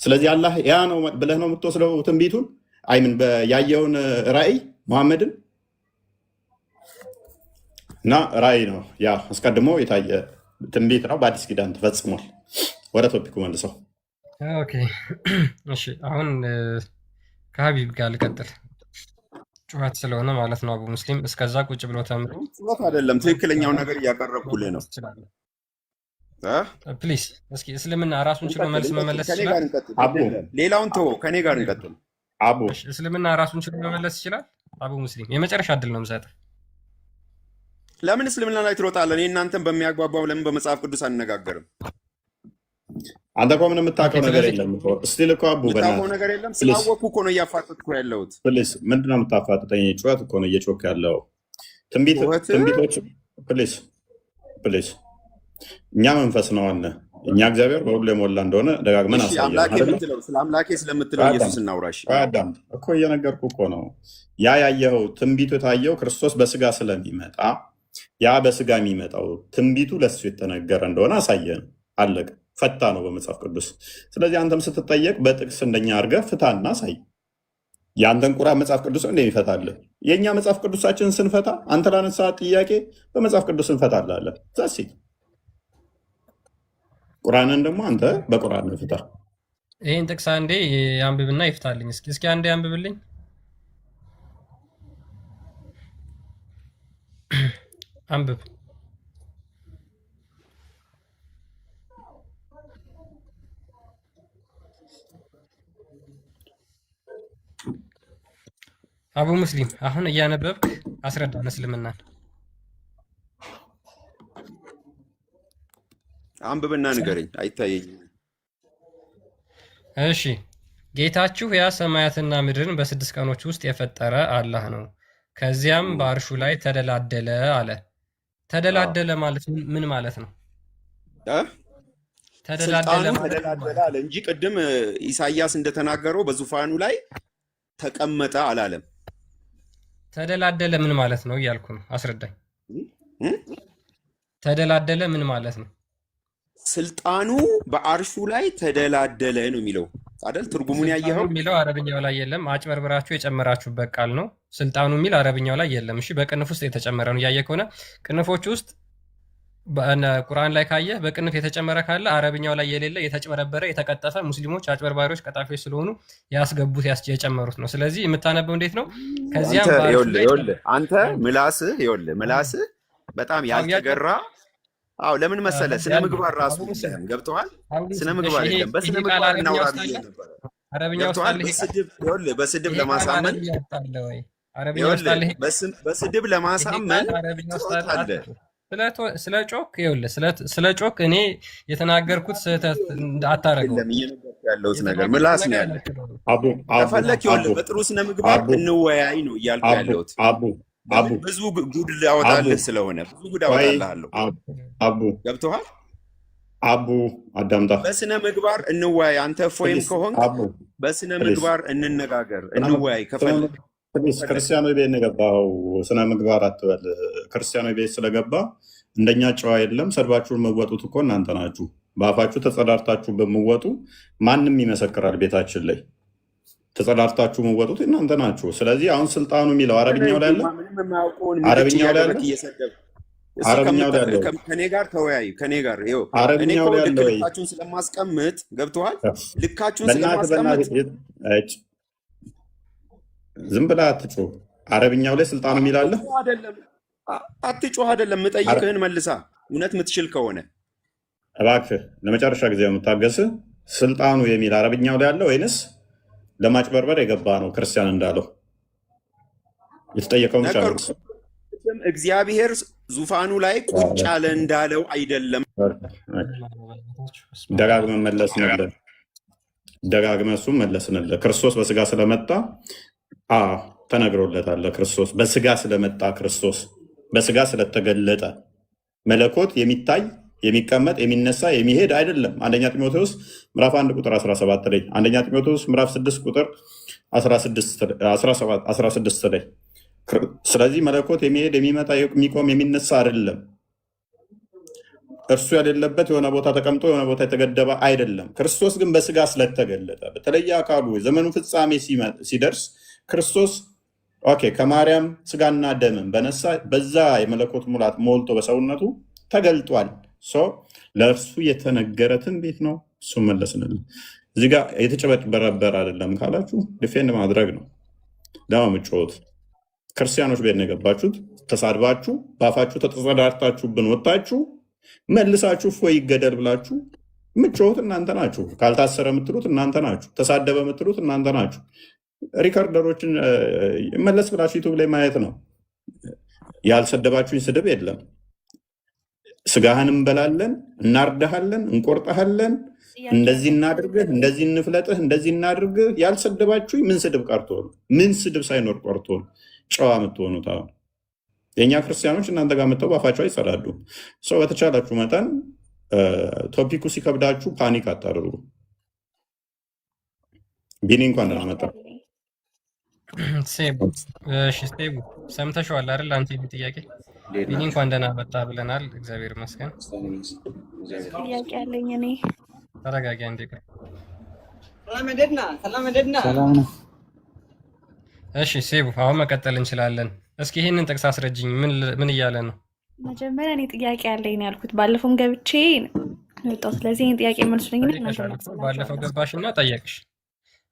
ስለዚህ አላህ ያ ነው ብለህ ነው የምትወስደው ትንቢቱን? አይምን ያየውን ራእይ ሙሐመድን እና ራእይ ነው ያ አስቀድሞ የታየ ትንቢት ነው። በአዲስ ኪዳን ተፈጽሟል። ወደ ቶፒኩ መልሰው። ኦኬ እሺ፣ አሁን ከሀቢብ ጋር ልቀጥል። ጩኸት ስለሆነ ማለት ነው። አቡ ሙስሊም እስከዛ ቁጭ ብሎ ተምሮ ጩኸት አይደለም፣ ትክክለኛው ነገር እያቀረብኩልህ ነው። ፕሊዝ እስኪ እስልምና ራሱን ችሎ መልስ መመለስ ይችላል? ሌላውን ተወው፣ ከኔ ጋር እንቀጥል። እስልምና ራሱን ችሎ መመለስ ይችላል? አቡ ሙስሊም የመጨረሻ እድል ነው የምሰጥህ። ለምን እስልምና ላይ ትሮጣለህ? እኔ እናንተን በሚያግባባው ለምን በመጽሐፍ ቅዱስ አንነጋገርም? አንተ እኮ ምንም የምታውቀው ነገር የለም። እስቲል እኮ አቡ የምታውቀው ነገር የለም። ስላወቅኩ እኮ ነው እያፋጠጥኩ ያለሁት። ፕሊስ ምንድን ነው የምታፋጥጠኝ? ጩኸት እኮ ነው እየጮክ ያለው። ትንቢቶች ፕሊስ እኛ መንፈስ ነው አለ። እኛ እግዚአብሔር በሁሉ የሞላ እንደሆነ ደጋግመን ስለ አምላኬ ስለምትለው ኢየሱስ እናውራሽ እኮ እየነገርኩ እኮ ነው። ያ ያየኸው ትንቢቱ የታየው ክርስቶስ በስጋ ስለሚመጣ ያ በስጋ የሚመጣው ትንቢቱ ለሱ የተነገረ እንደሆነ አሳየን። አለቀ። ፈታ ነው በመጽሐፍ ቅዱስ። ስለዚህ አንተም ስትጠየቅ በጥቅስ እንደኛ አድርገህ ፍታና አሳይ። የአንተን ቁርአን መጽሐፍ ቅዱስ ነው እንደሚፈታልህ። የእኛ መጽሐፍ ቅዱሳችንን ስንፈታ አንተ ላነሳ ጥያቄ በመጽሐፍ ቅዱስ እንፈታላለን። ዛሲ ቁርአንን ደግሞ አንተ በቁርአን ፍታ። ይህን ጥቅስ አንዴ አንብብና ይፍታልኝ። እስኪ አንዴ አንብብልኝ። አንብብ። አቡ ሙስሊም አሁን እያነበብክ አስረዳን እስልምናን። አንብብና ንገረኝ፣ አይታየኝም። እሺ ጌታችሁ ያ ሰማያትና ምድርን በ6 ቀኖች ውስጥ የፈጠረ አላህ ነው። ከዚያም በአርሹ ላይ ተደላደለ አለ። ተደላደለ ማለት ምን ማለት ነው? ስልጣኑ ተደላደለ አለ እንጂ ቅድም ኢሳያስ እንደተናገረው በዙፋኑ ላይ ተቀመጠ አላለም። ተደላደለ ምን ማለት ነው እያልኩ ነው። አስረዳኝ። ተደላደለ ምን ማለት ነው? ስልጣኑ በአርሹ ላይ ተደላደለ ነው የሚለው አይደል? ትርጉሙን ያየኸው የሚለው አረብኛው ላይ የለም። አጭበርብራችሁ የጨመራችሁበት ቃል ነው። ስልጣኑ የሚል አረብኛው ላይ የለም። እሺ በቅንፍ ውስጥ የተጨመረ ነው። እያየ ከሆነ ቅንፎች ውስጥ ቁርአን ላይ ካየህ በቅንፍ የተጨመረ ካለ አረብኛው ላይ የሌለ የተጭበረበረ የተቀጠፈ ሙስሊሞች አጭበርባሪዎች ቀጣፊዎች ስለሆኑ ያስገቡት የጨመሩት ነው። ስለዚህ የምታነበው እንዴት ነው? ከዚያም አንተ ምላስህ በጣም ያልተገራ ለምን መሰለ? ስነ ምግባር ራሱ የለም። ገብቶሃል? ስነ ምግባር የለም። በስነ ምግባር እናውራ ብዬ ነበር። በስድብ ለማሳመን በስድብ ለማሳመን ስለ ጮክ እኔ የተናገርኩት ስህተት አታረገው። ያለሁት ነገር ምላስ ነው ያለ። ከፈለክ በጥሩ ስነ ምግባር እንወያይ ነው እያልኩ ያለሁት። ብዙ ጉድ ላወጣልህ ስለሆነ ብዙ ጉድ አወጣልሃለሁ። ገብቶሃል? አዳምጣ። በስነ ምግባር እንወያይ። አንተ ፎይም ከሆንክ በስነ ምግባር እንነጋገር፣ እንወያይ ከፈለክ። ክርስቲያኖ ቤት ነው የገባኸው። ስነ ምግባር አትበል። ክርስቲያኖ ቤት ስለገባ እንደኛ ጨዋ የለም። ሰድባችሁን መወጡት እኮ እናንተ ናችሁ። በአፋችሁ ተጸዳርታችሁ በምወጡ ማንም ይመሰክራል። ቤታችን ላይ ተጸዳርታችሁ መወጡት እናንተ ናችሁ። ስለዚህ አሁን ስልጣኑ የሚለው አረብኛው ላይ አለ። አረብኛው ላይ አለ። ከኔ ጋር ተወያዩ። ከኔ ጋር አረብኛው ላይ አለ። ልካችሁን ስለማስቀምጥ ገብቶሃል? ልካችሁን ስለማስቀምጥ ዝም ብለህ አትጮህ። አረብኛው ላይ ስልጣኑ የሚላለ አትጮህ አይደለም። የምጠይቅህን መልሳ እውነት የምትችል ከሆነ እባክህ ለመጨረሻ ጊዜ የምታገስህ ስልጣኑ የሚል አረብኛው ላይ አለ ወይንስ ለማጭበርበር የገባ ነው? ክርስቲያን እንዳለው የተጠየቀውን ጨርስ። እግዚአብሔር ዙፋኑ ላይ ቁጭ ያለ እንዳለው አይደለም። ደጋግመን መለስንልህ። ደጋግመን እሱም መለስንልህ። ክርስቶስ በስጋ ስለመጣ ተነግሮለታል። ክርስቶስ በስጋ ስለመጣ ክርስቶስ በስጋ ስለተገለጠ መለኮት የሚታይ የሚቀመጥ የሚነሳ የሚሄድ አይደለም። አንደኛ ጢሞቴዎስ ምዕራፍ 1 ቁጥር 17 ላይ፣ አንደኛ ጢሞቴዎስ ምዕራፍ 6 ቁጥር 16 ላይ። ስለዚህ መለኮት የሚሄድ የሚመጣ የሚቆም የሚነሳ አይደለም። እርሱ የሌለበት የሆነ ቦታ ተቀምጦ የሆነ ቦታ የተገደበ አይደለም። ክርስቶስ ግን በስጋ ስለተገለጠ በተለየ አካሉ የዘመኑ ፍጻሜ ሲደርስ ክርስቶስ ከማርያም ስጋና ደምን በነሳ በዛ የመለኮት ሙላት ሞልቶ በሰውነቱ ተገልጧል። ለእርሱ የተነገረ ትንቢት ነው። እሱ መለስንልን። እዚህ ጋር የተጨበረበረ አይደለም ካላችሁ ዲፌንድ ማድረግ ነው። ለማምጮት ክርስቲያኖች ቤት ነው የገባችሁት። ተሳድባችሁ በአፋችሁ ተጸዳርታችሁብን ወጣችሁ መልሳችሁ እፎይ ይገደል ብላችሁ ምጮት እናንተ ናችሁ። ካልታሰረ የምትሉት እናንተ ናችሁ። ተሳደበ የምትሉት እናንተ ናችሁ። ሪከርደሮችን መለስ ብላችሁ ዩቱብ ላይ ማየት ነው። ያልሰደባችሁኝ ስድብ የለም። ስጋህን እንበላለን፣ እናርዳሃለን፣ እንቆርጠሃለን፣ እንደዚህ እናድርግህ፣ እንደዚህ እንፍለጥህ፣ እንደዚህ እናድርግህ። ያልሰደባችሁኝ ምን ስድብ ቀርቶ ነው? ምን ስድብ ሳይኖር ቀርቶ ነው ጨዋ የምትሆኑት? አሁን የእኛ ክርስቲያኖች እናንተ ጋር መጥተው ባፋቸው አይጸዳዱ። ሰው በተቻላችሁ መጠን ቶፒኩ ሲከብዳችሁ ፓኒክ አታደርጉ። ቢኒ እንኳን ደህና መጣ። ሴቡ ሰምተሽዋል አይደል? አንተ ጥያቄ ቢኒ እንኳን ደህና መጣ ብለናል። እግዚአብሔር ይመስገን። ጥያቄ አለኝ እኔ። ተረጋጊ አንዴ። ሰላም ነው። እሺ ሴቡ፣ አሁን መቀጠል እንችላለን። እስኪ ይህንን ጥቅስ አስረጅኝ። ምን እያለ ነው? መጀመሪያ እኔ ጥያቄ ያለኝ ነው ያልኩት። ባለፈውም ገብቼ ወጣሁ። ስለዚህ ይህን ጥያቄ መልሱልኝ። ባለፈው ገባሽና ጠየቅሽ።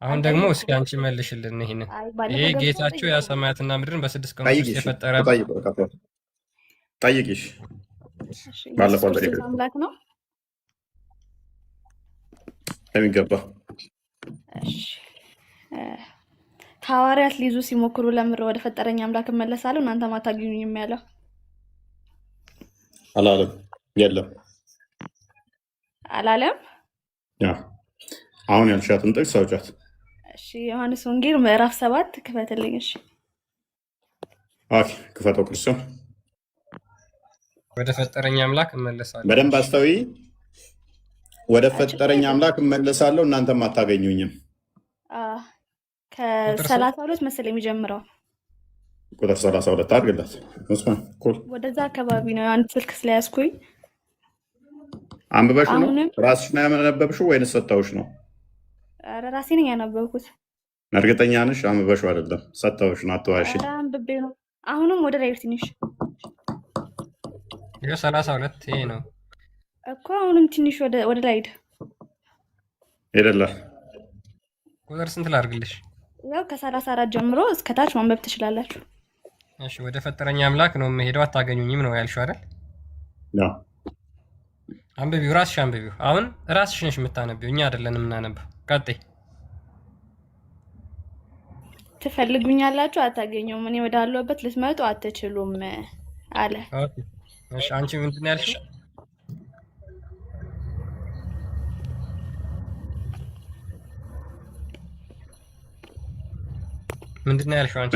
አሁን ደግሞ እስኪ አንቺ መልሽልን። ይሄንን ይሄ ጌታቸው ያ ሰማያትና ምድርን በ6 ቀን ውስጥ የፈጠረ ጠይቂሽ። ባለፈው አምላክ ነው የሚገባ። ሐዋርያት ሊይዙ ሲሞክሩ ለምር ወደ ፈጠረኝ አምላክ እመለሳለሁ እናንተም አታገኙኝም ያለው አላለም? የለም አላለም። አሁን ያልሻትን ጥቅስ አውጫት። እሺ ዮሐንስ ወንጌል ምዕራፍ 7 ክፈትልኝ። እሺ ክፈተው። ክርስቲያን ወደ ፈጠረኝ አምላክ እመለሳለሁ። በደንብ አስተውይ። ወደ ፈጠረኝ አምላክ እመለሳለሁ እናንተም አታገኙኝም። ከ32 መሰለኝ የሚጀምረው። ቁጥር 32 አድርግላት። ወደዛ አካባቢ ነው። አንድ ስልክ ስለያዝኩኝ። አንብበሽ ነው? ራስሽ ነው ያነበብሽው ወይንስ ሰጥተውሽ ነው? ኧረ ራሴ ነኝ ያነበብኩት። እርግጠኛ ነሽ? አንብበሽው አይደለም ሰጥተውሽ ነው? አትዋሺ። አንብቤ ነው። አሁንም ወደ ላይ ትንሽ 32 ይሄ ነው እኮ። አሁንም ትንሽ ወደ ላይ ሄደላ። ቁጥር ስንት ላድርግልሽ? ያው ከ34 ጀምሮ እስከ ታች ማንበብ ትችላላችሁ። እሺ ወደ ፈጠረኝ አምላክ ነው የምሄደው አታገኙኝም ነው ያልሽው አይደል? አንብቢው፣ ራስሽ አንብቢው። አሁን ራስሽ ነሽ የምታነቢው፣ እኛ አይደለንም የምናነበው። ቀጥይ። ትፈልጉኛላችሁ አታገኙም፣ እኔ ወዳለሁበት ልትመጡ አትችሉም አለ። እሺ አንቺ ምንድን ነው ያልሽው? ምንድን ነው ያልሽው አንቺ?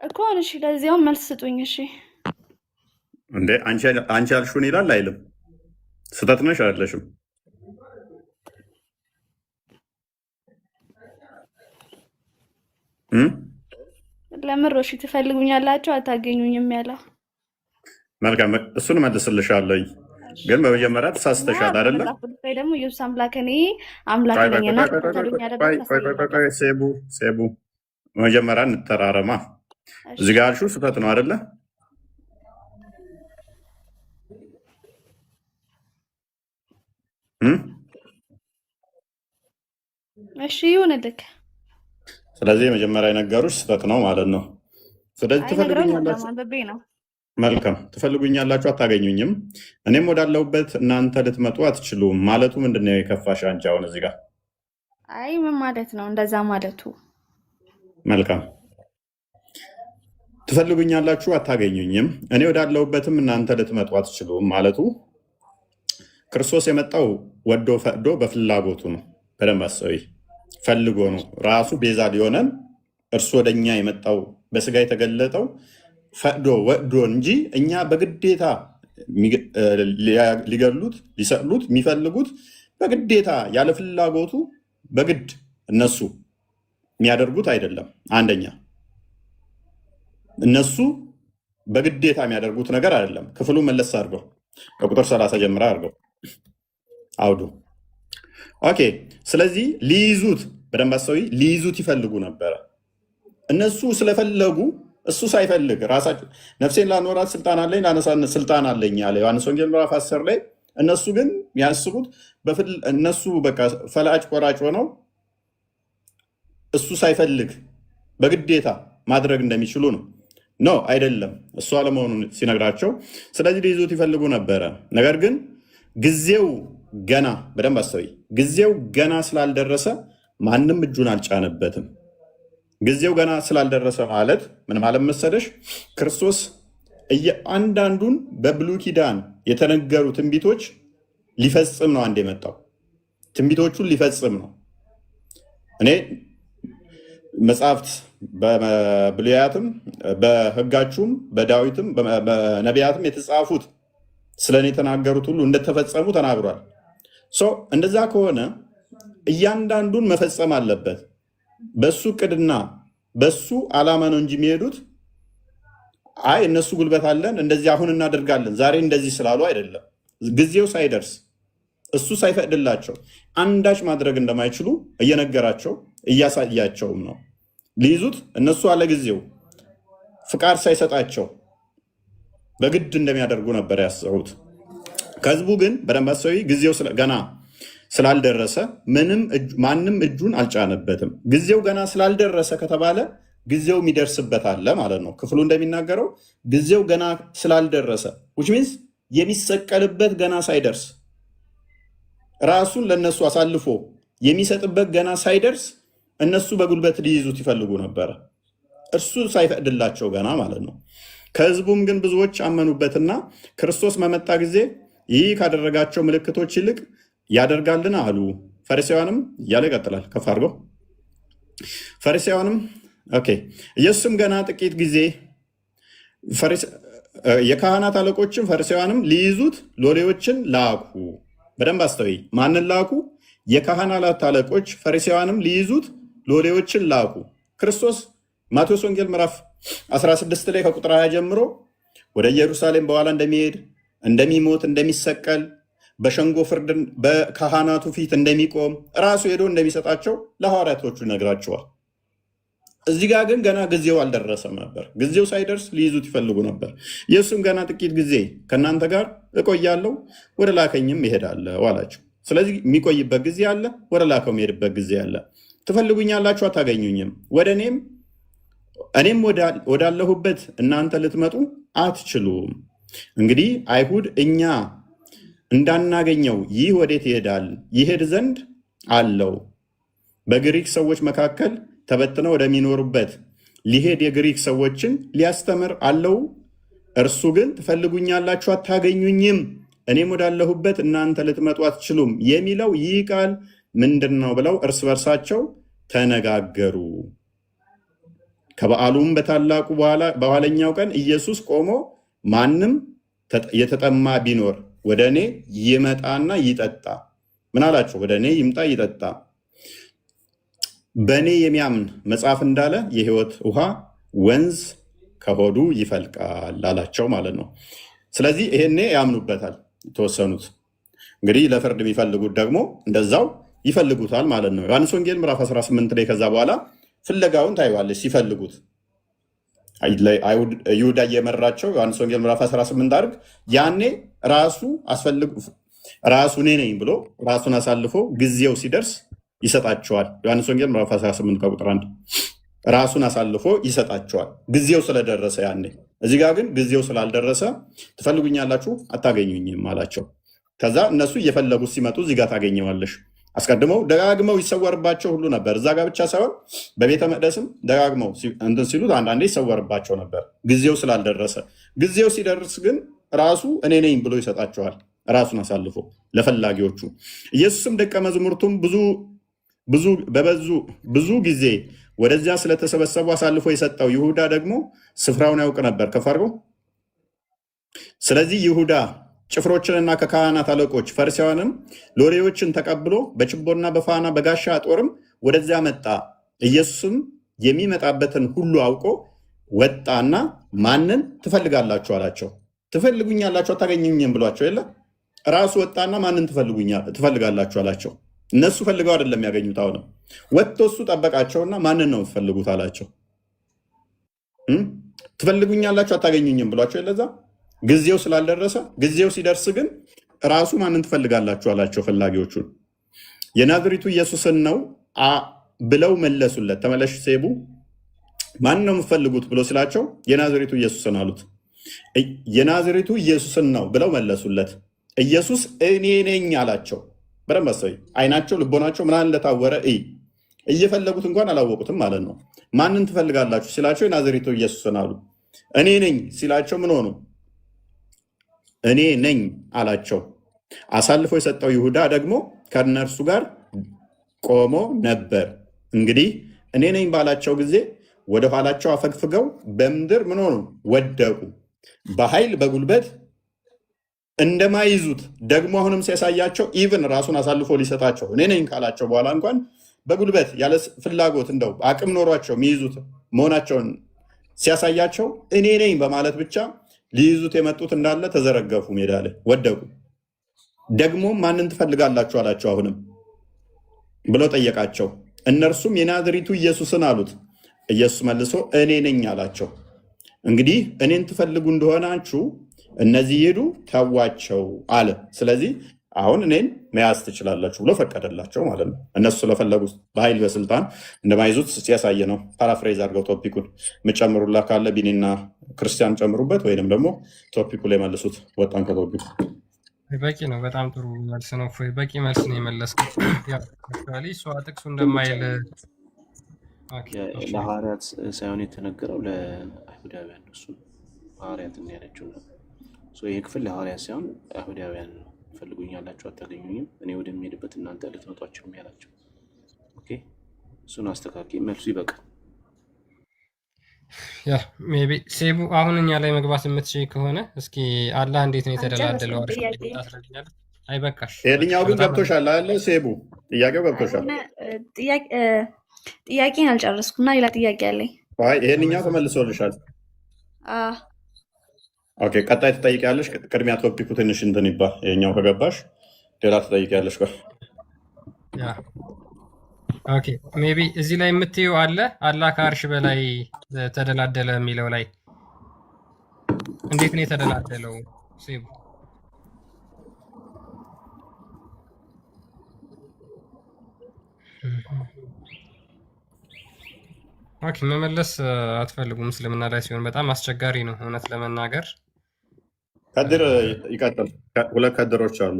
እኮ እሺ ለዚያው መልስ ስጡኝ። እሺ እንዴ አንቺ ያልሽውን ይላል አይልም? ስህተት ነሽ አይደለሽም? ለምሮሽ ትፈልጉኛላችሁ አታገኙኝም ያለው። መልካም እሱን መልስልሻለሁ፣ ግን በመጀመሪያ ተሳስተሻል አይደለ? ወይ ደግሞ ኢየሱስ አምላክ እኔ አምላክ ነኝና ሴቡ መጀመሪያ እንተራረማ። እዚህ ጋር ያልሽው ስህተት ነው አይደለ? እሺ ይሁንልክ። ስለዚህ የመጀመሪያ የነገሩሽ ስህተት ነው ማለት ነው። ስለዚህ ትፈልጉኛላችሁ። መልካም ትፈልጉኛላችሁ አታገኙኝም፣ እኔም ወዳለሁበት እናንተ ልትመጡ አትችሉም ማለቱ ምንድነው የከፋሽ አንቺ አሁን እዚህ ጋር? አይ ምን ማለት ነው እንደዛ ማለቱ? መልካም ትፈልጉኛላችሁ አታገኙኝም፣ እኔ ወዳለሁበትም እናንተ ልትመጡ አትችሉም ማለቱ ክርስቶስ የመጣው ወዶ ፈቅዶ በፍላጎቱ ነው። በደንብ አስተውይ። ፈልጎ ነው ራሱ ቤዛ ሊሆነን እርሱ ወደኛ የመጣው በስጋ የተገለጠው ፈቅዶ ወዶ እንጂ እኛ በግዴታ ሊገሉት ሊሰቅሉት የሚፈልጉት በግዴታ ያለ ፍላጎቱ በግድ እነሱ የሚያደርጉት አይደለም። አንደኛ እነሱ በግዴታ የሚያደርጉት ነገር አይደለም። ክፍሉ መለስ አድርገው ከቁጥር 30 ጀምራ አድርገው አውዱ። ኦኬ። ስለዚህ ሊይዙት በደንብ አስተውይ፣ ሊይዙት ይፈልጉ ነበረ። እነሱ ስለፈለጉ እሱ ሳይፈልግ ራሳቸው ነፍሴን ላኖራት ስልጣን አለኝ ላነሳነት ስልጣን አለኝ ያለ ዮሐንስ ወንጌል ምዕራፍ 10 ላይ እነሱ ግን ያስቡት እነሱ በቃ ፈላጭ ቆራጭ ሆነው እሱ ሳይፈልግ በግዴታ ማድረግ እንደሚችሉ ነው። ኖ አይደለም፣ እሱ አለመሆኑን ሲነግራቸው ስለዚህ ሊይዙት ይፈልጉ ነበረ። ነገር ግን ጊዜው ገና በደንብ አስተውይ፣ ጊዜው ገና ስላልደረሰ ማንም እጁን አልጫነበትም። ጊዜው ገና ስላልደረሰ ማለት ምን ማለት መሰለሽ? ክርስቶስ እያንዳንዱን በብሉይ ኪዳን የተነገሩ ትንቢቶች ሊፈጽም ነው። አንድ የመጣው ትንቢቶቹን ሊፈጽም ነው። እኔ መጽሐፍት በብሉያትም በሕጋችሁም በዳዊትም በነቢያትም የተጻፉት ስለ እኔ የተናገሩት ሁሉ እንደተፈጸሙ ተናግሯል። እንደዛ ከሆነ እያንዳንዱን መፈጸም አለበት። በሱ እቅድና በሱ ዓላማ ነው እንጂ የሚሄዱት አይ እነሱ ጉልበት አለን እንደዚህ አሁን እናደርጋለን ዛሬ እንደዚህ ስላሉ አይደለም። ጊዜው ሳይደርስ እሱ ሳይፈቅድላቸው አንዳች ማድረግ እንደማይችሉ እየነገራቸው እያሳያቸውም ነው። ሊይዙት እነሱ አለጊዜው ፍቃድ ሳይሰጣቸው በግድ እንደሚያደርጉ ነበር ያሰቡት። ከህዝቡ ግን በደንብ አስተውይ፣ ጊዜው ገና ስላልደረሰ ማንም እጁን አልጫነበትም። ጊዜው ገና ስላልደረሰ ከተባለ ጊዜው የሚደርስበት አለ ማለት ነው። ክፍሉ እንደሚናገረው ጊዜው ገና ስላልደረሰ which means የሚሰቀልበት ገና ሳይደርስ ራሱን ለነሱ አሳልፎ የሚሰጥበት ገና ሳይደርስ እነሱ በጉልበት ሊይዙት ይፈልጉ ነበረ፣ እርሱ ሳይፈቅድላቸው ገና ማለት ነው። ከህዝቡም ግን ብዙዎች አመኑበትና ክርስቶስ በመጣ ጊዜ ይህ ካደረጋቸው ምልክቶች ይልቅ ያደርጋልን አሉ። ፈሪሳውያንም እያለ ይቀጥላል። ከፍ አድርገው ፈሪሳውያንም ኢየሱስም ገና ጥቂት ጊዜ የካህናት አለቆችም ፈሪሳውያንም ሊይዙት ሎሌዎችን ላኩ። በደንብ አስተውይ። ማንን ላኩ? የካህናት አለቆች ፈሪሳውያንም ሊይዙት ሎሌዎችን ላኩ። ክርስቶስ ማቴዎስ ወንጌል ምዕራፍ 16 ላይ ከቁጥር 20 ጀምሮ ወደ ኢየሩሳሌም በኋላ እንደሚሄድ፣ እንደሚሞት፣ እንደሚሰቀል በሸንጎ ፍርድ በካህናቱ ፊት እንደሚቆም ራሱ ሄዶ እንደሚሰጣቸው ለሐዋርያቶቹ ይነግራቸዋል። እዚህ ጋር ግን ገና ጊዜው አልደረሰም ነበር። ጊዜው ሳይደርስ ሊይዙት ይፈልጉ ነበር። ኢየሱስም ገና ጥቂት ጊዜ ከእናንተ ጋር እቆያለሁ፣ ወደ ላከኝም ይሄዳለሁ አላቸው። ስለዚህ የሚቆይበት ጊዜ አለ፣ ወደ ላከው የሚሄድበት ጊዜ አለ። ትፈልጉኛላችሁ፣ አታገኙኝም። ወደ እኔም ወዳለሁበት እናንተ ልትመጡ አትችሉም። እንግዲህ አይሁድ እኛ እንዳናገኘው ይህ ወዴት ይሄዳል? ይሄድ ዘንድ አለው። በግሪክ ሰዎች መካከል ተበትነው ወደሚኖሩበት ሊሄድ የግሪክ ሰዎችን ሊያስተምር አለው። እርሱ ግን ትፈልጉኛላችሁ፣ አታገኙኝም፣ እኔም ወዳለሁበት እናንተ ልትመጡ አትችሉም የሚለው ይህ ቃል ምንድን ነው ብለው እርስ በርሳቸው ተነጋገሩ። ከበዓሉም በታላቁ በኋለኛው ቀን ኢየሱስ ቆሞ ማንም የተጠማ ቢኖር ወደ እኔ ይመጣና ይጠጣ። ምን አላቸው? ወደ እኔ ይምጣ ይጠጣ። በእኔ የሚያምን መጽሐፍ እንዳለ የሕይወት ውሃ ወንዝ ከሆዱ ይፈልቃል አላቸው ማለት ነው። ስለዚህ ይሄኔ ያምኑበታል። የተወሰኑት እንግዲህ ለፍርድ የሚፈልጉት ደግሞ እንደዛው ይፈልጉታል ማለት ነው። ዮሐንስ ወንጌል ምዕራፍ 18 ላይ ከዛ በኋላ ፍለጋውን ታይዋለች። ሲፈልጉት ይሁዳ እየመራቸው ዮሐንስ ወንጌል ምዕራፍ 18 አድርግ ያኔ ራሱ እኔ ነኝ ብሎ ራሱን አሳልፎ ጊዜው ሲደርስ ይሰጣቸዋል። ዮሐንስ ወንጌል ምዕራፍ 18 ከቁጥር 1 ራሱን አሳልፎ ይሰጣቸዋል ጊዜው ስለደረሰ ያኔ። እዚህ ጋር ግን ጊዜው ስላልደረሰ ትፈልጉኛላችሁ፣ አታገኙኝም አላቸው። ከዛ እነሱ እየፈለጉት ሲመጡ እዚህ ጋር ታገኘዋለሽ። አስቀድመው ደጋግመው ይሰወርባቸው ሁሉ ነበር። እዛ ጋር ብቻ ሳይሆን በቤተ መቅደስም ደጋግመው እንትን ሲሉት አንዳንዴ ይሰወርባቸው ነበር ጊዜው ስላልደረሰ። ጊዜው ሲደርስ ግን ራሱ እኔ ነኝ ብሎ ይሰጣቸዋል ራሱን አሳልፎ ለፈላጊዎቹ። ኢየሱስም ደቀ መዛሙርቱም ብዙ ጊዜ ወደዚያ ስለተሰበሰቡ አሳልፎ የሰጠው ይሁዳ ደግሞ ስፍራውን ያውቅ ነበር። ከፍ አድርገው። ስለዚህ ይሁዳ ጭፍሮችንና ከካህናት አለቆች ፈሪሳውያንም ሎሌዎችን ተቀብሎ በችቦና በፋና በጋሻ ጦርም ወደዚያ መጣ። ኢየሱስም የሚመጣበትን ሁሉ አውቆ ወጣና ማንን ትፈልጋላችሁ አላቸው። ትፈልጉኛላችሁ አታገኙኝም ብሏቸው የለ ራሱ ወጣና ማንን ትፈልጋላችሁ አላቸው። እነሱ ፈልገው አይደለም ያገኙት። አሁንም ወጥቶ እሱ ጠበቃቸውና ማንን ነው የምትፈልጉት አላቸው። ትፈልጉኛላችሁ አታገኙኝም ብሏቸው የለዛ ጊዜው ስላልደረሰ፣ ጊዜው ሲደርስ ግን ራሱ ማንን ትፈልጋላችሁ አላቸው ፈላጊዎቹን። የናዝሬቱ ኢየሱስን ነው ብለው መለሱለት። ተመለሽ ሴቡ ማን ነው የምትፈልጉት ብሎ ሲላቸው የናዝሬቱ ኢየሱስን አሉት። የናዝሬቱ ኢየሱስን ነው ብለው መለሱለት። ኢየሱስ እኔ ነኝ አላቸው። በደንብ አስተውይ። አይናቸው ልቦናቸው ምናምን እንደታወረ እየፈለጉት እንኳን አላወቁትም ማለት ነው። ማንን ትፈልጋላችሁ ሲላቸው የናዝሬቱ ኢየሱስን አሉ። እኔ ነኝ ሲላቸው ምን ሆኑ? እኔ ነኝ አላቸው። አሳልፎ የሰጠው ይሁዳ ደግሞ ከእነርሱ ጋር ቆሞ ነበር። እንግዲህ እኔ ነኝ ባላቸው ጊዜ ወደ ኋላቸው አፈግፍገው በምድር ምን ሆኑ? ወደቁ። በኃይል በጉልበት እንደማይዙት ደግሞ አሁንም ሲያሳያቸው ኢቭን ራሱን አሳልፎ ሊሰጣቸው እኔ ነኝ ካላቸው በኋላ እንኳን በጉልበት ያለ ፍላጎት እንደው አቅም ኖሯቸው የሚይዙት መሆናቸውን ሲያሳያቸው እኔ ነኝ በማለት ብቻ ሊይዙት የመጡት እንዳለ ተዘረገፉ፣ ሜዳ ላይ ወደቁ። ደግሞ ማንን ትፈልጋላችሁ አላቸው። አሁንም ብሎ ጠየቃቸው። እነርሱም የናዝሬቱ ኢየሱስን አሉት። ኢየሱስ መልሶ እኔ ነኝ አላቸው። እንግዲህ እኔን ትፈልጉ እንደሆናችሁ እነዚህ ሄዱ ተዋቸው አለ። ስለዚህ አሁን እኔን መያዝ ትችላላችሁ ብሎ ፈቀደላቸው ማለት ነው። እነሱ ስለፈለጉ በኃይል በስልጣን እንደማይዙት ያሳየ ነው። ፓራፍሬዝ አድርገው ቶፒኩን የምጨምሩላ ካለ ቢኒና ክርስቲያን ጨምሩበት፣ ወይንም ደግሞ ቶፒኩ ላይ መልሱት። ወጣን ከቶፒኩ። በቂ ነው። በጣም ጥሩ መልስ ነው። በቂ መልስ ነው የመለስከው። እሷ ጥቅሱ እንደማይል ለሐዋርያት ሳይሆን የተነገረው ለአይሁዳውያን ነው። እሱ ሐዋርያት ያለችው ነው። ይህ ክፍል ለሐዋርያት ሳይሆን አይሁዳውያን ነው። ፈልጉኛላችሁ አታገኙኝም፣ እኔ ወደሚሄድበት እናንተ ልትመጧችሁም ያላቸው። ኦኬ እሱን አስተካኪ። መልሱ ይበቃል። ያ ሜቢ ሴቡ አሁን እኛ ላይ መግባት የምትችይ ከሆነ እስኪ አላህ እንዴት ነው የተደላደለው ታስረዳኛለህ? አይበቃሽ። የትኛው ግን ገብቶሻል አለ ሴቡ? ጥያቄው ገብቶሻል? ጥያቄን አልጨረስኩና ሌላ ጥያቄ አለኝ። ይሄንኛው ተመልሶልሻል። ኦኬ ቀጣይ ትጠይቂያለሽ። ቅድሚያ ቶፒኩ ትንሽ እንትን ይባል። ይሄኛው ከገባሽ ሌላ ትጠይቂያለሽ። ያ ኦኬ ሜቢ እዚህ ላይ የምትይው አለ አላህ ከአርሽ በላይ ተደላደለ የሚለው ላይ እንዴት ነው የተደላደለው? ሴቡ ኦኬ መመለስ አትፈልጉም። እስልምና ላይ ሲሆን በጣም አስቸጋሪ ነው እውነት ለመናገር። ከድር ይቀጥል። ሁለት ከድሮች አሉ።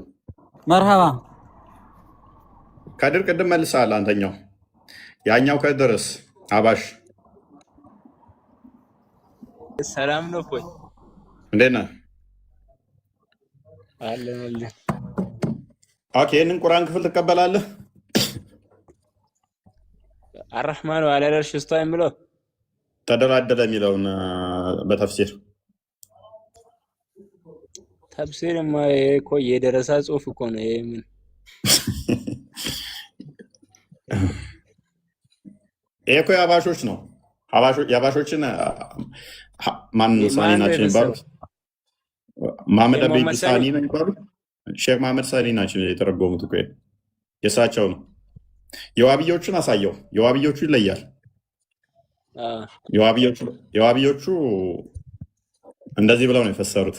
መርሃባ ከድር ቅድም መልሰሃል አንተኛው። ያኛው ከድርስ አባሽ ሰላም ነው ቆይ እንዴት ነህ? አለ ኦኬ ይህንን ቁርአን ክፍል ትቀበላለህ? አርህማኑ አለል አርሽ እስታው የሚለው ተደላደለ የሚለውን በተፍሲር ተፍሲርማ እኮ የደረሳ ጽሁፍ እኮ ነው። ይሄ ምን ይሄ እኮ የአባሾች ነው። የአባሾችን ማን ሳኒ ናቸው የሚባሉት? መሐመድ አብዲ ሳኒ ነው የሚባሉት። ሼክ መሐመድ ሳኒ ናቸው የተረጎሙት እኮ የእሳቸው ነው። የዋብዮቹን አሳየው። የዋብዮቹ ይለያል። የዋብዮቹ እንደዚህ ብለው ነው የፈሰሩት።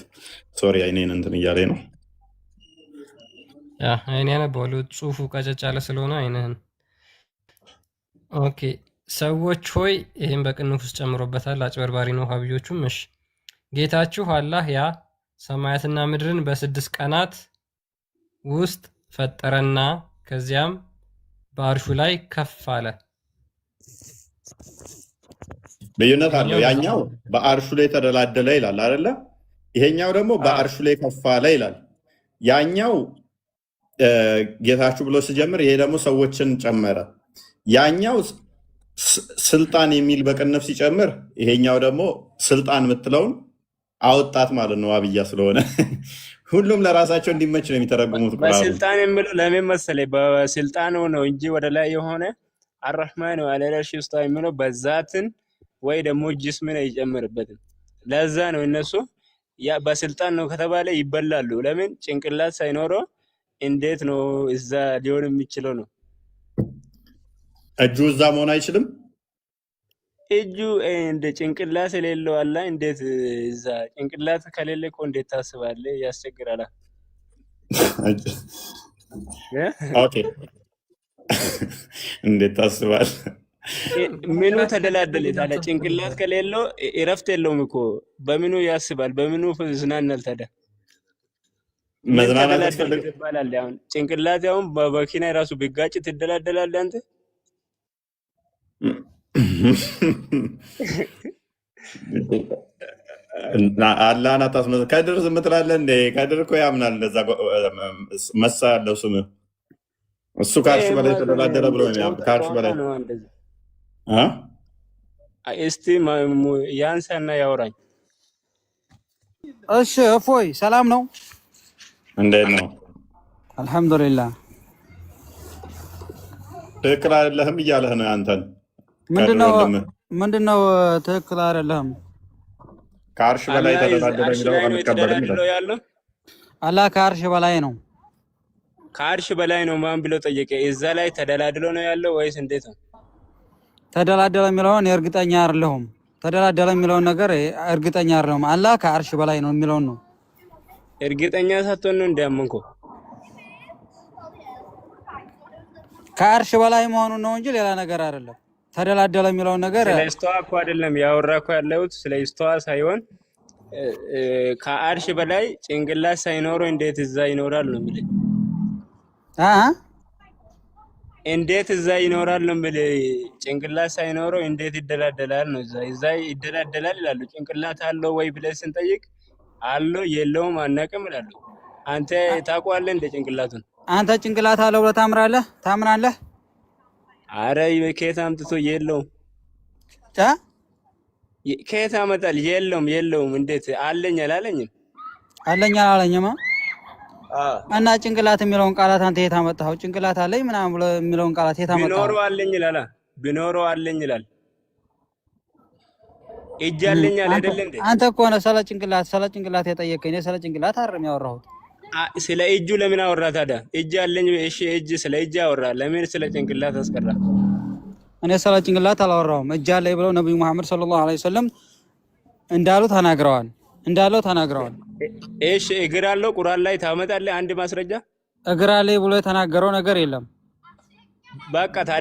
ሶሪ አይኔን እንትን እያለ ነው። ያ አይኔ ያነበው ጽሁፉ ቀጨጭ ያለ ስለሆነ አይነህን። ኦኬ ሰዎች ሆይ ይህም በቅንፍ ውስጥ ጨምሮበታል። አጭበርባሪ ነው ዋብዮቹም። እሺ ጌታችሁ አላህ ያ ሰማያትና ምድርን በ6 ቀናት ውስጥ ፈጠረና ከዚያም በአርሹ ላይ ከፍ አለ። ልዩነት አለው። ያኛው በአርሹ ላይ ተደላደለ ይላል አይደለ? ይሄኛው ደግሞ በአርሹ ላይ ከፍ አለ ይላል። ያኛው ጌታችሁ ብሎ ሲጀምር፣ ይሄ ደግሞ ሰዎችን ጨመረ። ያኛው ስልጣን የሚል በቅንፍ ሲጨምር፣ ይሄኛው ደግሞ ስልጣን የምትለውን አወጣት ማለት ነው። አብያ ስለሆነ ሁሉም ለራሳቸው እንዲመች ነው የሚተረጉሙት። በስልጣን የሚለው ለምን መሰለኝ? በስልጣን ነው እንጂ ወደ ላይ የሆነ አርህማን አለል አርሽ እስታው የሚለው በዛትን ወይ ደግሞ ጅስምን አይጨምርበትም። ለዛ ነው እነሱ ያ በስልጣን ነው ከተባለ ይበላሉ። ለምን ጭንቅላት ሳይኖረው እንዴት ነው እዛ ሊሆን የሚችለው? ነው እጁ እዛ መሆን አይችልም። እጁ እንደ ጭንቅላት የሌለው አላ እንዴት እዛ ጭንቅላት ከሌለ እኮ እንዴት ታስባለህ? ያስቸግራል። ኦኬ እንዴት ታስባለህ? ምኑ ተደላደለ ታዲያ? ጭንቅላት ከሌለው እረፍት የለውም እኮ። በምኑ ያስባል? በምኑ ዝናናል ታዲያ? መዝናናት ያስፈልግ ይባላል። አሁን ጭንቅላት አሁን በመኪና ራሱ ቢጋጭ ትደላደላለህ አንተ። አላህን አታስመ ከድር ዝም ትላለህ እንዴ? ከድር እኮ ያምናል። እንደዛ መሳ ያለው ስም እሱ ከአርሽ በላይ ተደላደለ ብሎ ከአርሽ በላይ እስቲ ያንሳና ያወራኝ። እሺ እፎይ ሰላም ነው? እንዴት ነው? አልሐምዱሊላህ። ትክክል አይደለህም እያለህ ነው አንተን። ምንድነው ትክክል አይደለህም? ከአርሽ በላይ ተደላደለ የሚለው አንቀበልም ይላል። አላህ ከአርሽ በላይ ነው። ከአርሽ በላይ ነው ማን ብሎ ጠየቀ? እዛ ላይ ተደላድሎ ነው ያለው ወይስ እንዴት ነው? ተደላደለ የሚለውን እርግጠኛ አይደለሁም። ተደላደለ የሚለውን ነገር እርግጠኛ አይደለሁም። አላህ ከአርሽ በላይ ነው የሚለውን ነው እርግጠኛ ሳትሆን ነው እንዲያመንከው? ከአርሽ በላይ መሆኑን ነው እንጂ ሌላ ነገር አይደለም። ተደላደለ የሚለውን ነገር ስለ ኢስተዋ እኮ አይደለም ያወራ እኮ ያለሁት ስለ ኢስተዋ ሳይሆን ከአርሽ በላይ ጭንቅላት ሳይኖረው እንዴት እዛ ይኖራል ነው የሚለው። እንዴት እዛ ይኖራል ነው የሚለው። ጭንቅላት ሳይኖረው እንዴት ይደላደላል ነው። እዛ ይደላደላል ይላሉ። ጭንቅላት አለው ወይ ብለን ስንጠይቅ አለው የለውም አናውቅም ይላሉ። አንተ ታውቀዋለህ እንደ ጭንቅላቱን? አንተ ጭንቅላት አለው ብለህ ታምናለህ? አረ ከየት አምጥቶ የለውም? ከየት አመጣል? የለውም። እንዴት አለኝ አላለኝም? አለኝ አላለኝማ። እና ጭንቅላት የሚለውን ቃላት አንተ የት አመጣኸው? ጭንቅላት አለኝ ምናምን ብሎ የሚለውን ቃላት የት አመጣኸው? ቢኖረው አለኝ ይላል። እጅ አለኝ አይደል እንዴ? አንተ እኮ ነው ስለ ጭንቅላት የጠየቀኝ። እኔ ስለ ጭንቅላት አይደለም ያወራሁት። ስለ እጁ ለምን አወራ ታዲያ? እጅ አለኝ። እሺ እጅ ስለ እጅ አወራ። ለምን ስለ ጭንቅላት አስቀራ? እኔ ስለ ጭንቅላት አላወራሁም። እጅ አለኝ ብለው ነብዩ መሐመድ ሰለላሁ ዐለይሂ ወሰለም እንዳሉ ተናግረዋል። እሺ እግር አለው ቁርአን ላይ ታመጣለህ አንድ ማስረጃ? እግር አለኝ ብሎ የተናገረው ነገር የለም። በቃ